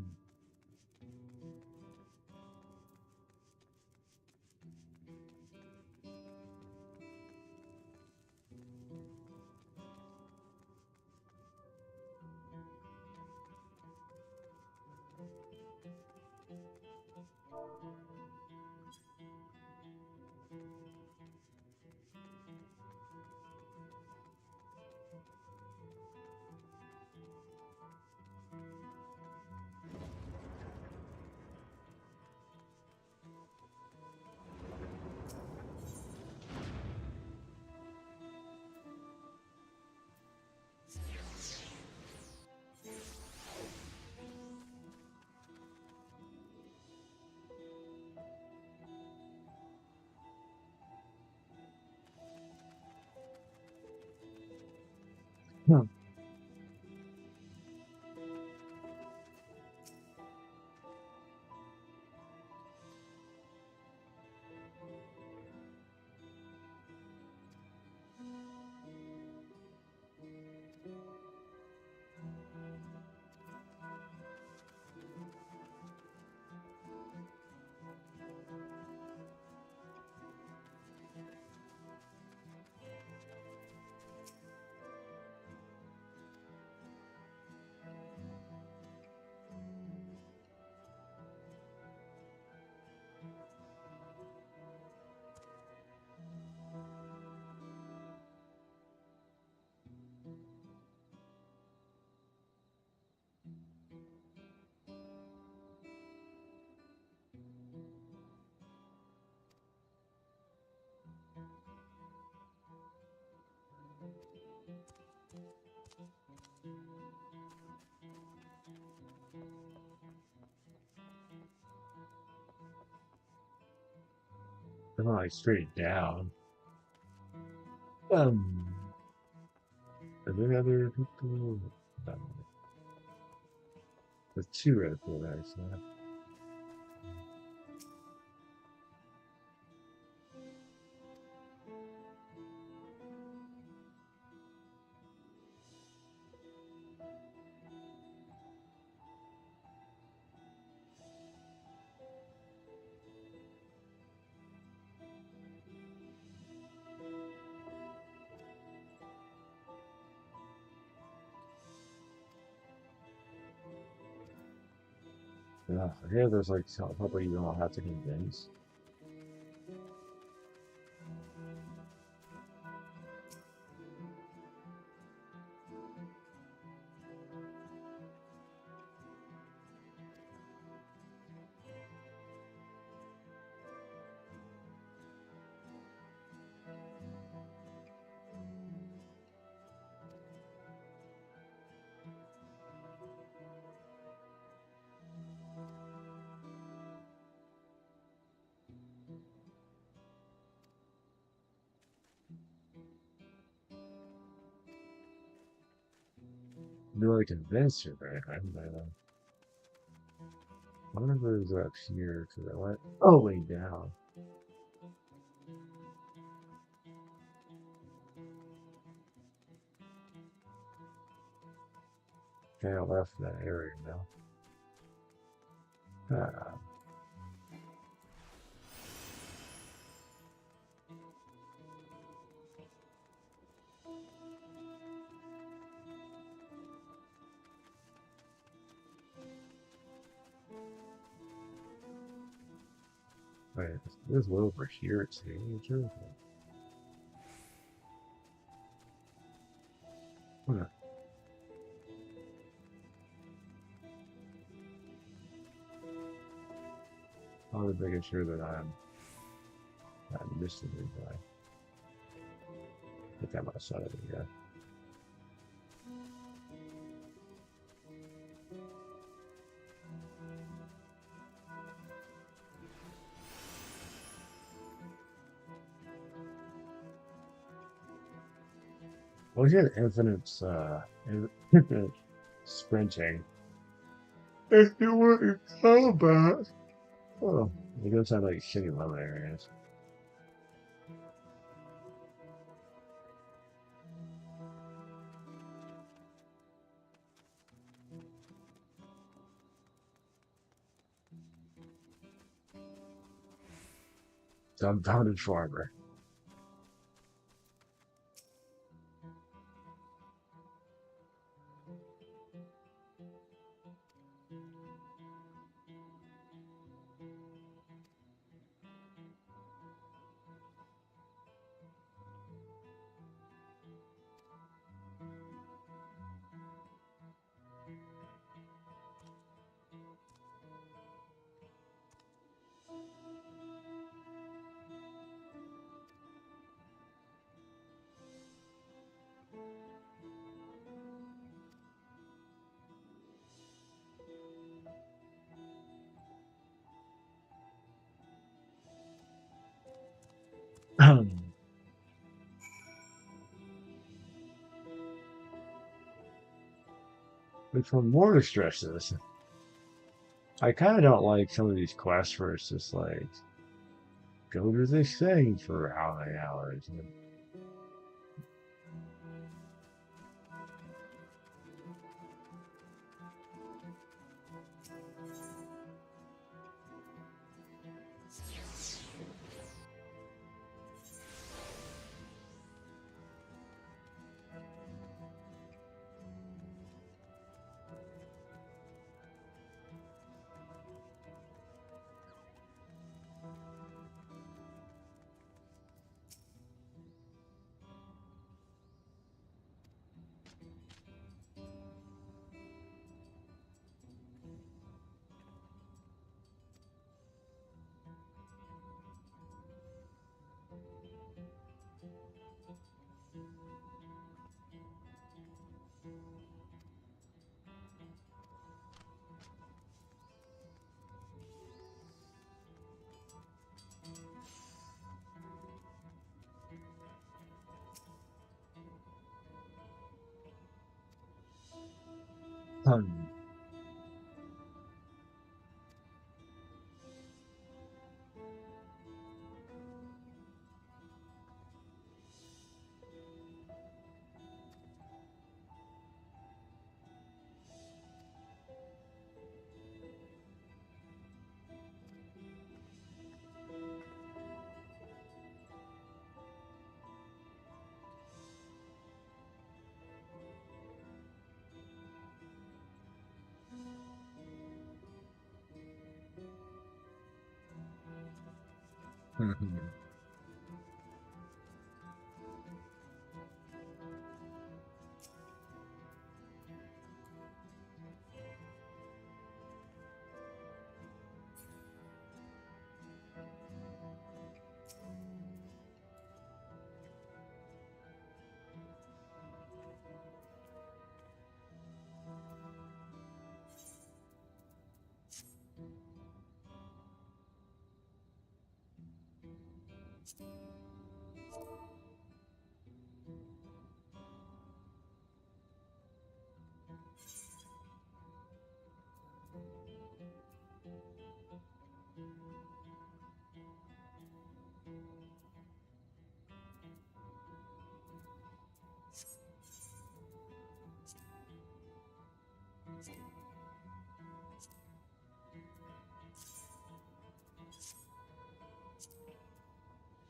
Hmm. They're not like straight down. Are there other people? There's two red people there, so. Yeah, here there's like a couple you don't have to convince. Really convinced you very hard by them. One of those up here because I went all the way down. Okay, I left that area now. Ah. Wait, there's one over here too. Huh. I was making sure that I'm not missing anything. I think I might have saw it again. Well, he had infinite, infinite sprinting. If you were in combat. Oh, it goes sound like shitty level areas. Dumbfounded farmer. But for more distresses, I kind of don't like some of these quests where it's just like, go to this thing for how many hours?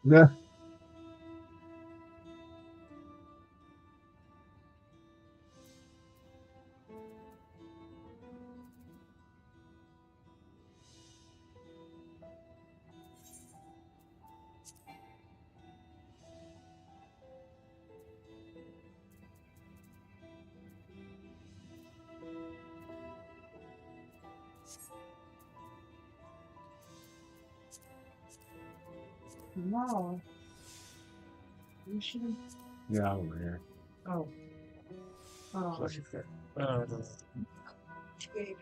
Yeah. No. You shouldn't. Yeah, over here. Oh. Oh. Bless you. Babe.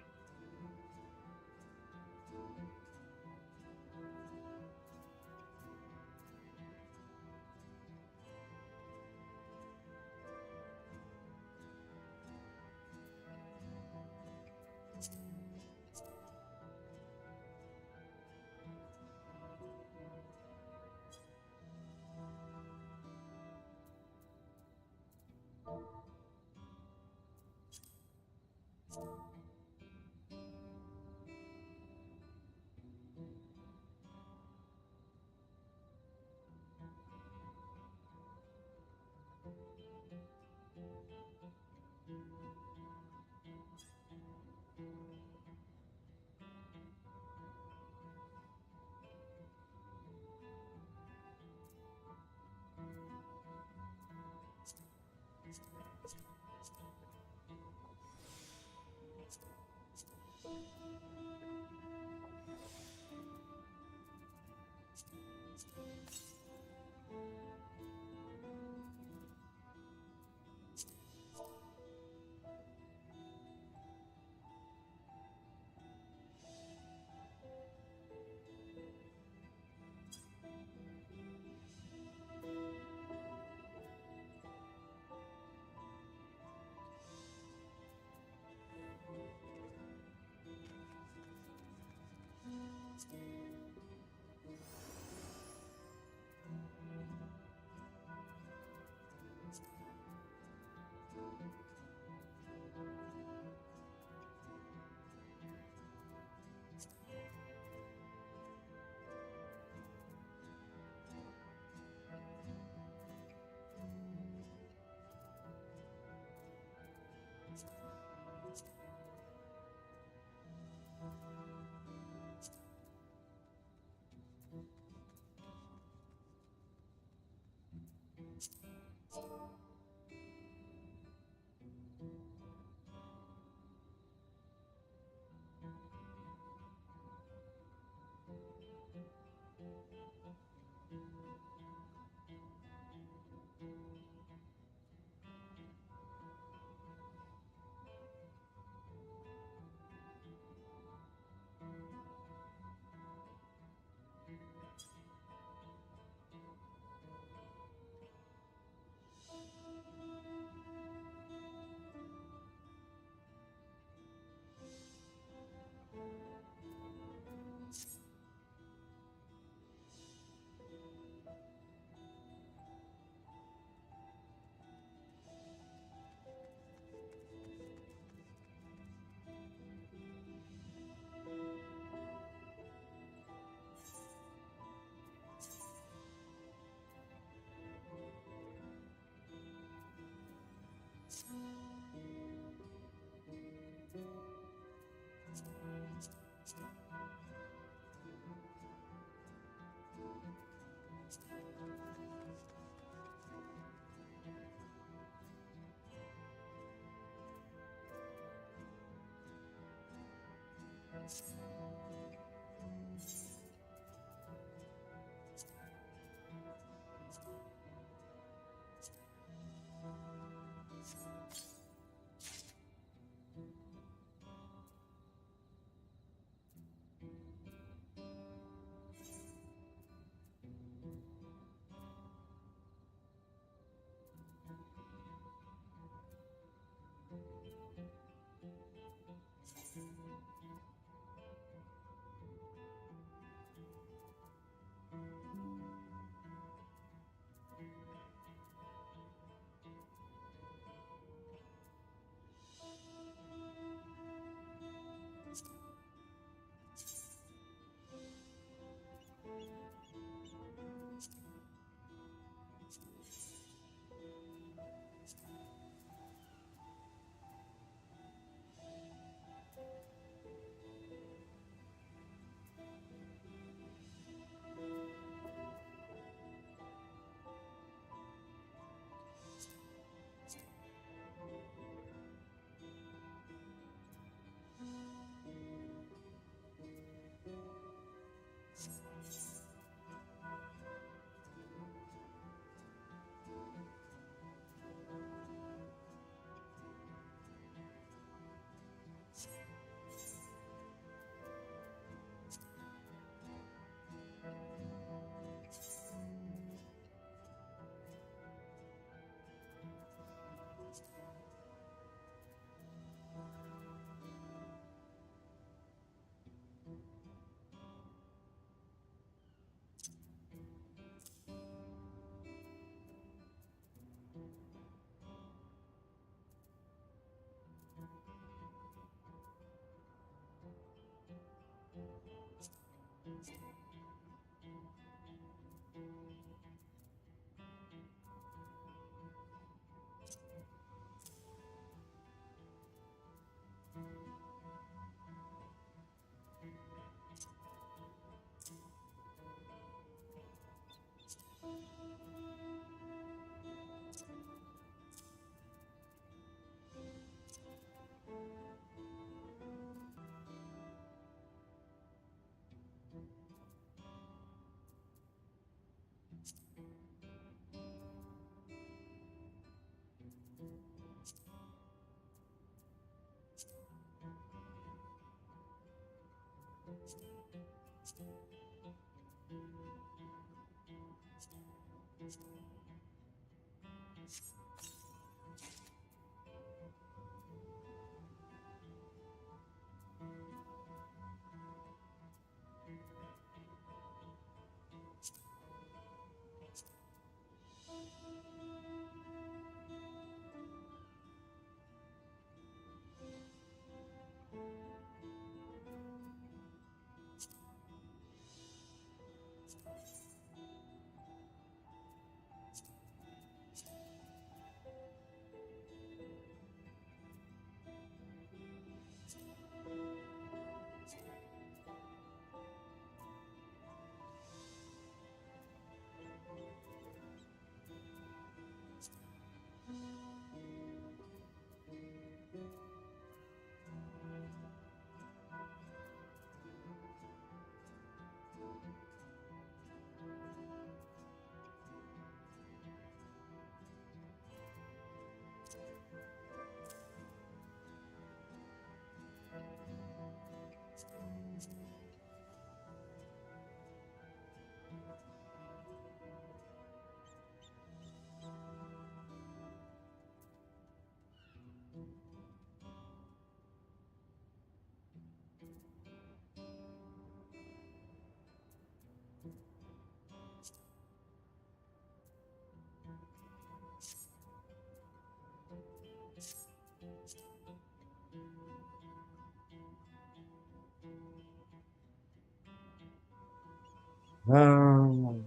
Um,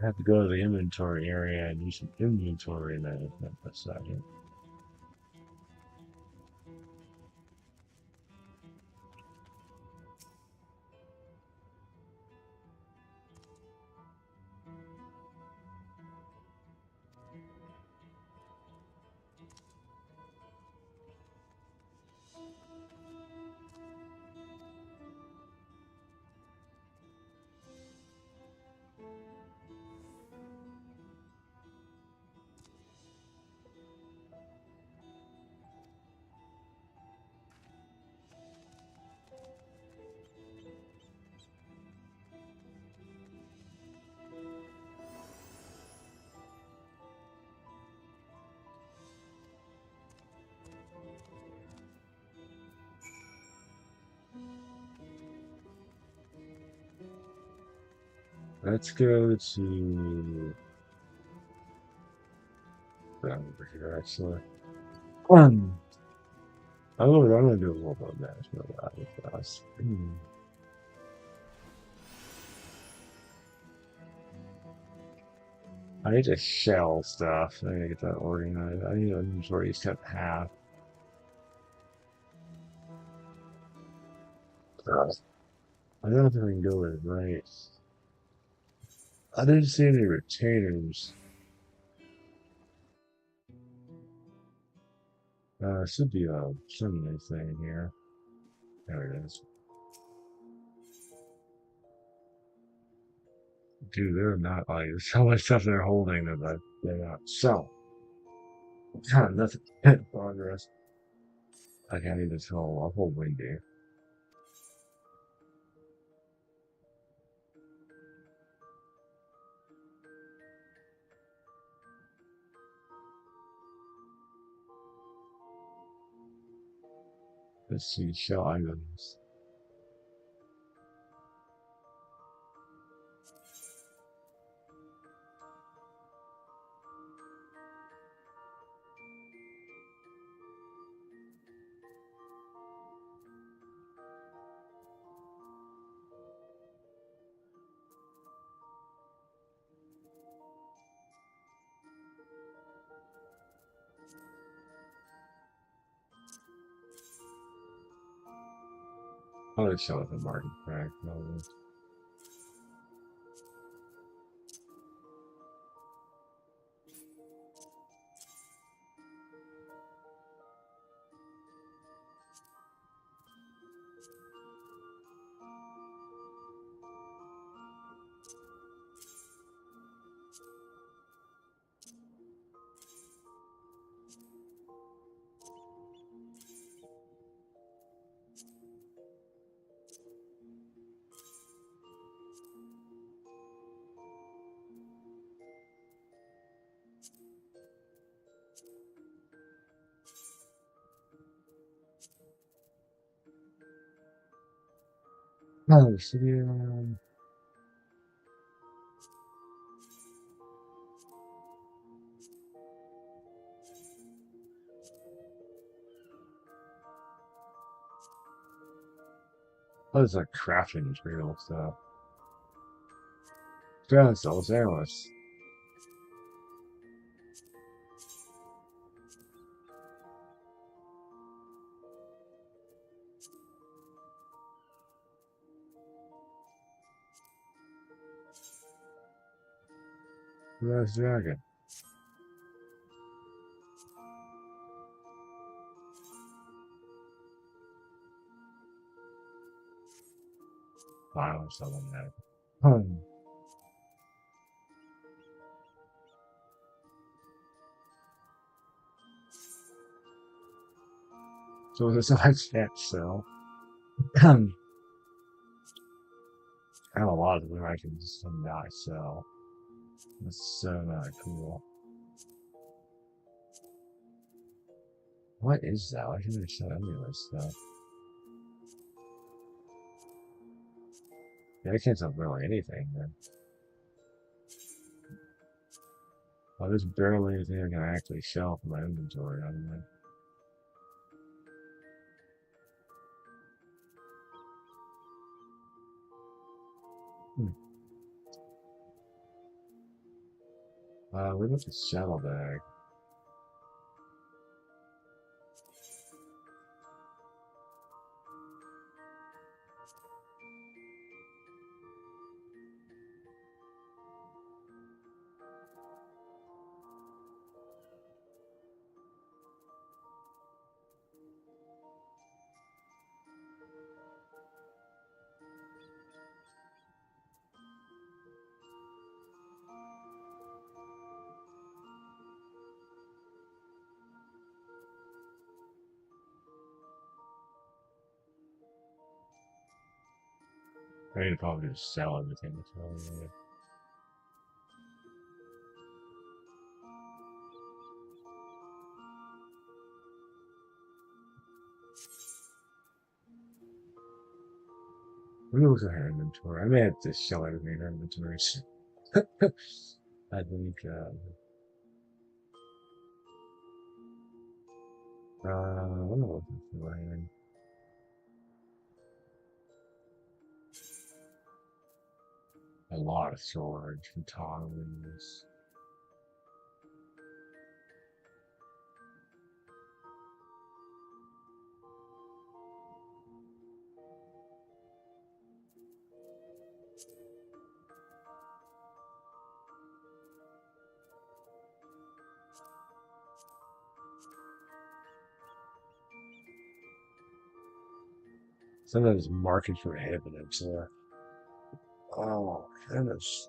I have to go to the inventory area and do some inventory management for a second. Let's go to over here actually. I'm gonna do a little bit of management with us. I need to shell stuff. I gotta get that organized. I need to inventory step half. I don't know if I can go with it right. I didn't see any retainers. Should be a similar thing here. There it is. Dude, they're not like there's so much stuff they're holding that they're not selling. God, nothing progress. I can't even tell a whole window. Let's see, shell items. I'll just show it the market crack. Oh, so Oh, it's like crafting material stuff. Yeah, it's all sandwich. Nice dragon. Wow, someone that. So there's a can't sell. I have a lot of them I can just not sell. That's so not cool. What is that? I can sell any of this stuff. Yeah, I can't sell really anything then. Oh, there's barely anything I can actually sell from my inventory. I don't know. What about the saddlebag? I need to probably just sell everything. Let me look at her inventory. I may have to sell everything in her inventory. I think, what am I looking for here? A lot of storage and toggles. Sometimes market prohibitive, so oh goodness.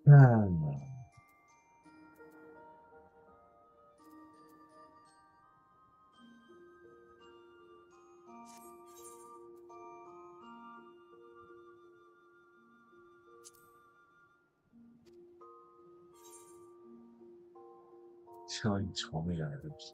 No. Selling 20 items.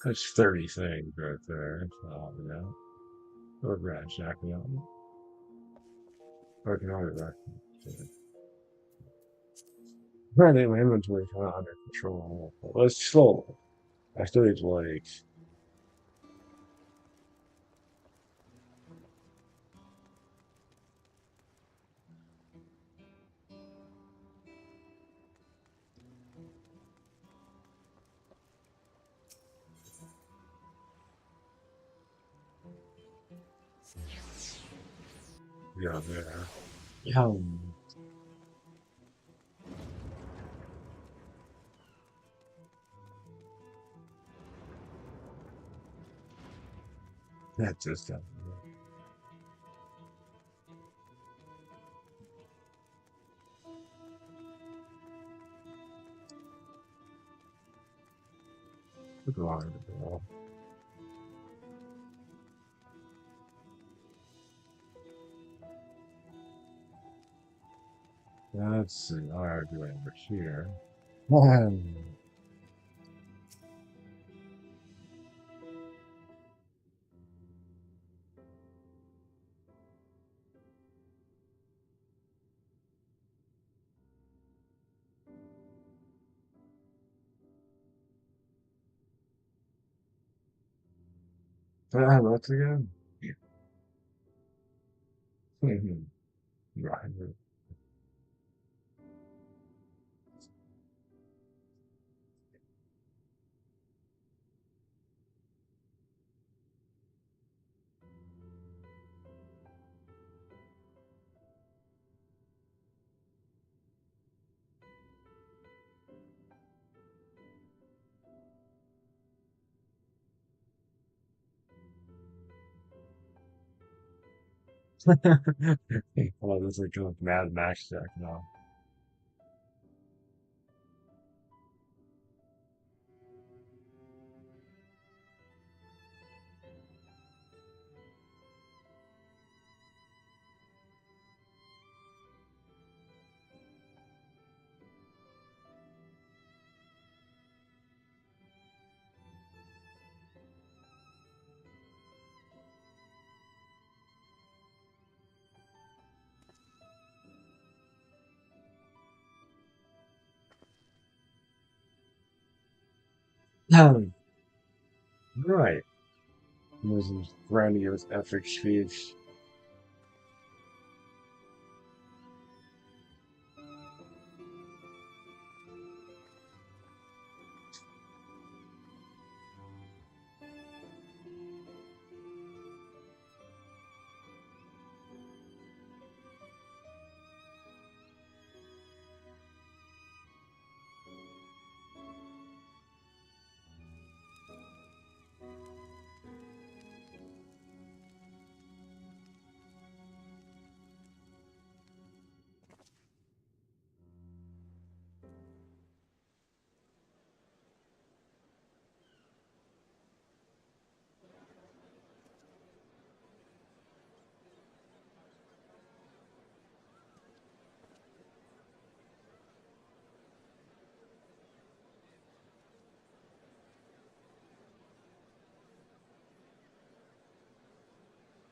That's 30 things right there. So, yeah. Or Brad jacking on. Working on it, right? I think my inventory's kind of under control. Well, it's slow. I still need like yeah, there. Yeah. That's just took a while to go. Let's see. I gotta do it over here. Let's again. Right. Oh, this is like a Mad Max deck now. Right. This is grandiose epic speech.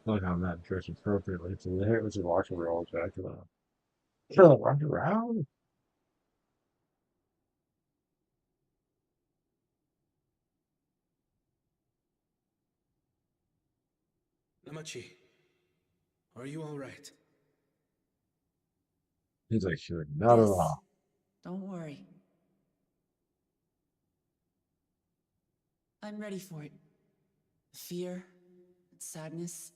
Look how that dressed appropriately to the hair was a rock and roll back to that. Sure, walk around. Namachi, are you all right? He's like, sure, not at Yes. all. Don't worry. I'm ready for it. Fear, and sadness,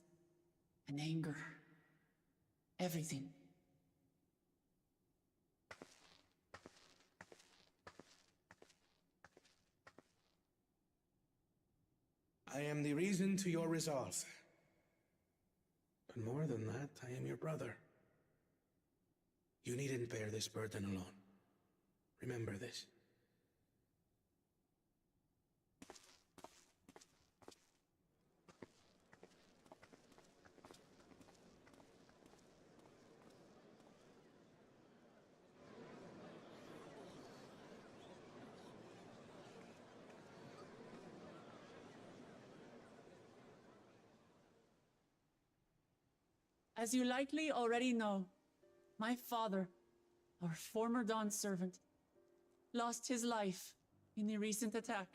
and anger. Everything. I am the reason to your resolve. But more than that, I am your brother. You needn't bear this burden alone. Remember this. As you likely already know, my father, our former Dawn servant, lost his life in the recent attack.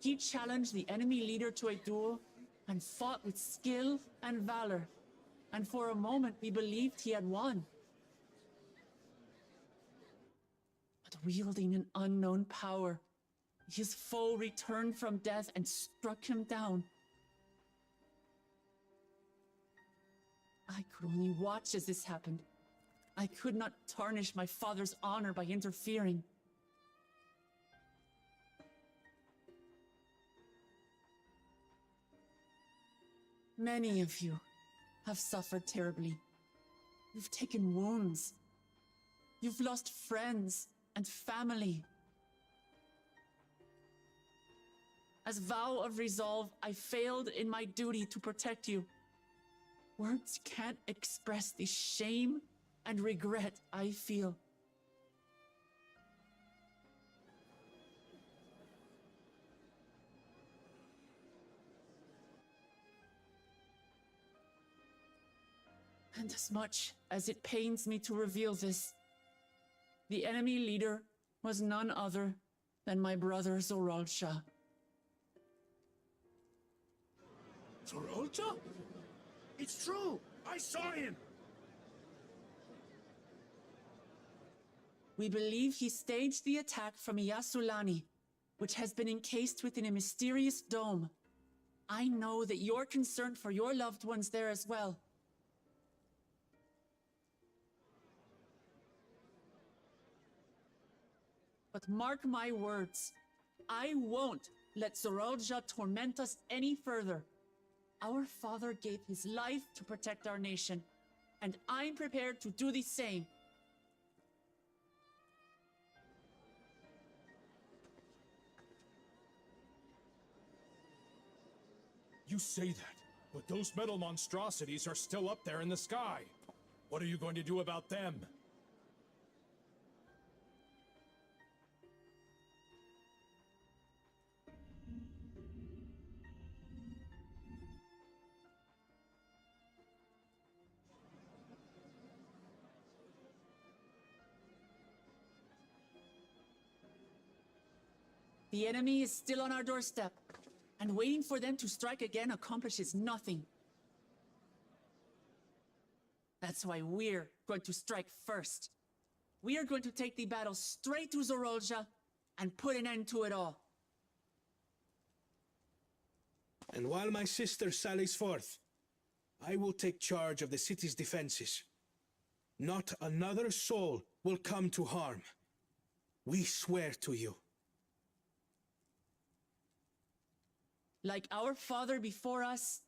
He challenged the enemy leader to a duel and fought with skill and valor, and for a moment we believed he had won. But wielding an unknown power, his foe returned from death and struck him down. I could only watch as this happened. I could not tarnish my father's honor by interfering. Many of you have suffered terribly. You've taken wounds. You've lost friends and family. As vow of resolve, I failed in my duty to protect you. Words can't express the shame and regret I feel. And as much as it pains me to reveal this, the enemy leader was none other than my brother Zoral Shah. Zoral? It's true! I saw him! We believe he staged the attack from Yasulani, which has been encased within a mysterious dome. I know that you're concerned for your loved ones there as well. But mark my words, I won't let Zoral torment us any further. Our father gave his life to protect our nation, and I'm prepared to do the same. You say that, but those metal monstrosities are still up there in the sky. What are you going to do about them? The enemy is still on our doorstep, and waiting for them to strike again accomplishes nothing. That's why we're going to strike first. We are going to take the battle straight to Zoral and put an end to it all. And while my sister sallies forth, I will take charge of the city's defenses. Not another soul will come to harm. We swear to you. Like our father before us,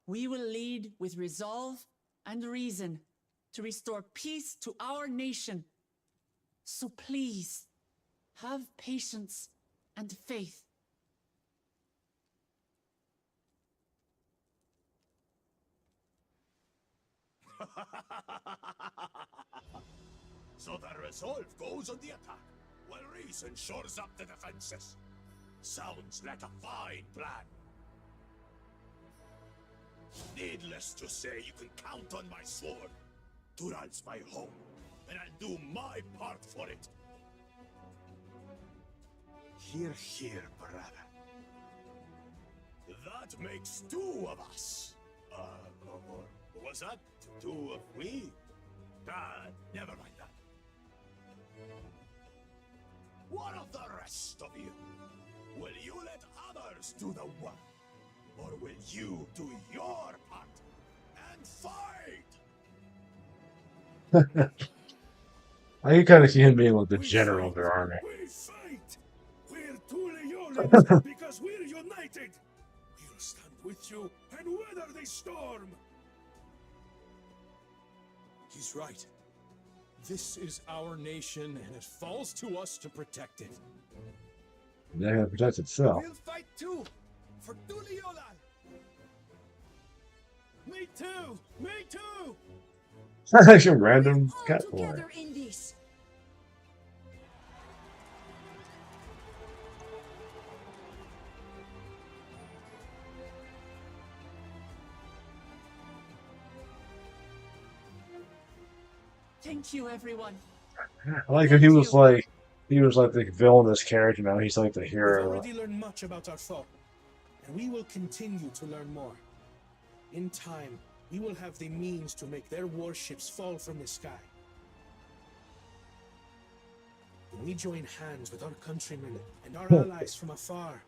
we will lead with resolve and reason to restore peace to our nation. So please, have patience and faith. So the resolve goes on the attack, while reason shores up the defenses. Sounds like a fine plan. Needless to say, you can count on my sword. Tural's my home, and I'll do my part for it. Hear, hear, brother. That makes two of us. Or was that two of we? Never mind that. What of the rest of you? Will you let others do the work? Or will you do your part and fight? I can kind of see him being like the general of their army. We fight! We're two Leolans because we're united! We'll stand with you and weather the storm! He's right. This is our nation and it falls to us to protect it. They're gonna protect itself. We'll fight too! For Tuliolan! Me too! Me too! Some random cat boy. Together in this. Thank you, everyone. I like how he was like the villainous character. Now he's like the We've hero. already learned much about our foe, and we will continue to learn more. In time, we will have the means to make their warships fall from the sky. When we join hands with our countrymen and our allies from afar,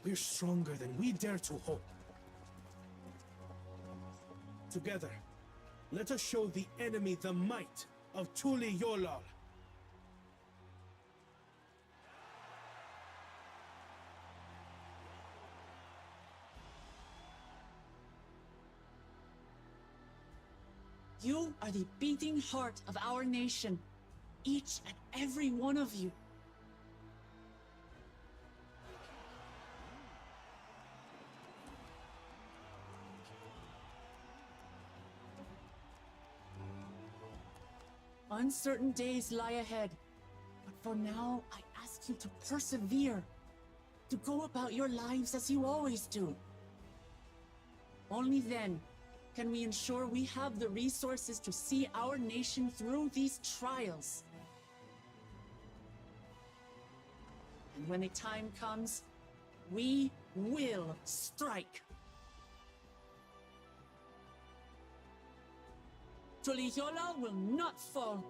we're stronger than we dare to hope. Together, let us show the enemy the might of Tuli Yolal. You are the beating heart of our nation. Each and every one of you. Uncertain days lie ahead, but for now, I ask you to persevere, to go about your lives as you always do. Only then can we ensure we have the resources to see our nation through these trials. And when the time comes, we will strike. Tuliyola will not fall.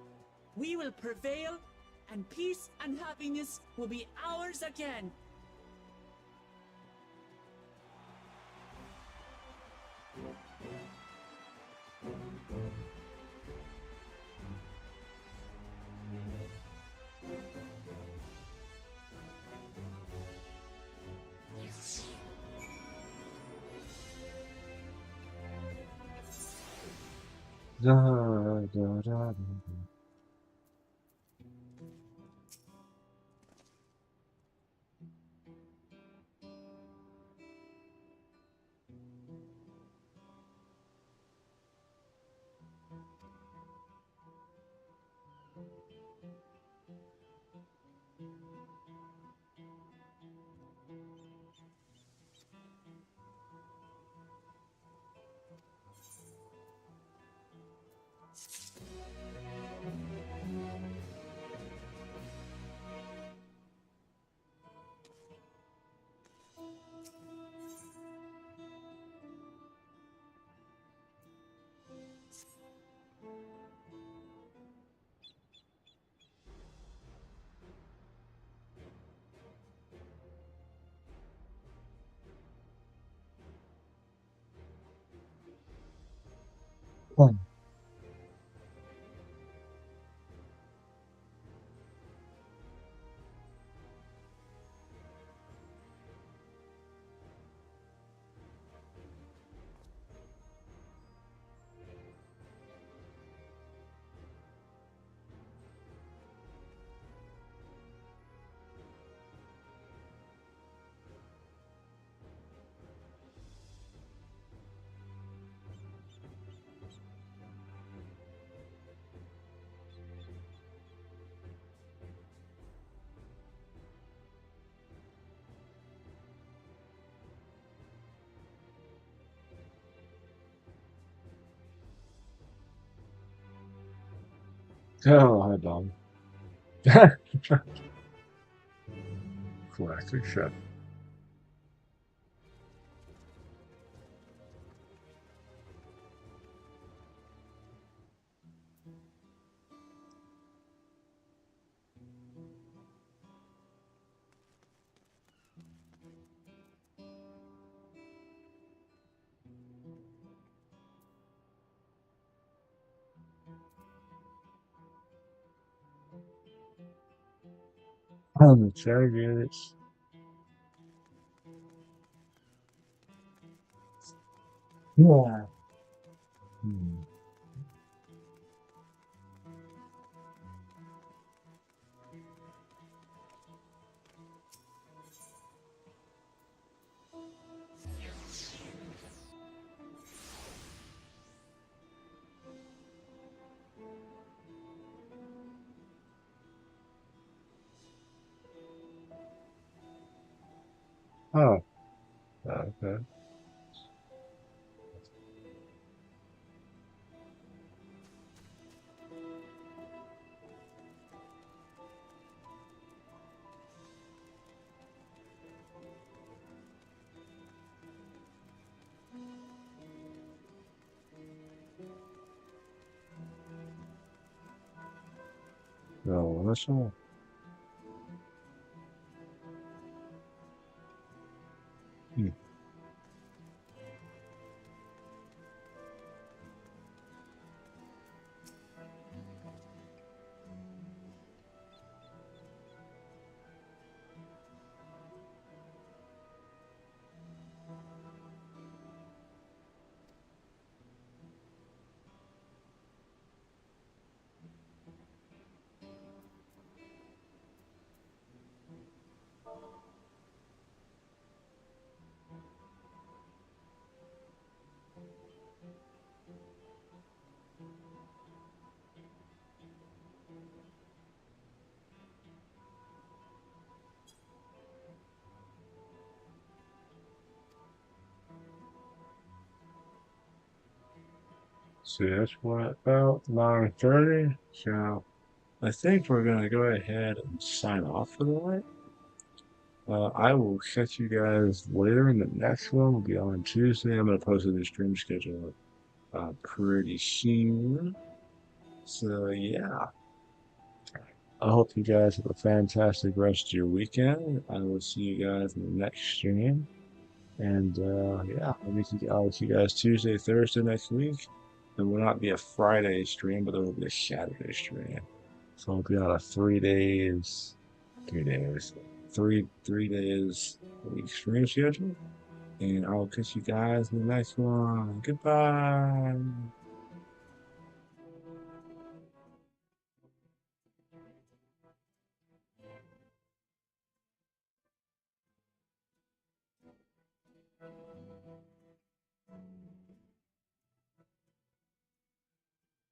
We will prevail, and peace and happiness will be ours again. Da, da, da, da. Fun. Oh, hi, Dom. Classic shot. The targets. Yeah. Oh, okay. That's all. Hmm. So that's what about 9:30. So I think we're gonna go ahead and sign off for the night. I will catch you guys later in the next one. We'll be on Tuesday. I'm gonna post a new stream schedule pretty soon. So yeah, I hope you guys have a fantastic rest of your weekend. I will see you guys in the next stream. And yeah, I'll see you guys Tuesday, Thursday next week. There will not be a Friday stream, but there will be a Saturday stream. So I'll be on a 3 days, 3 days, 3 days a week stream schedule. And I'll catch you guys in the next one. Goodbye.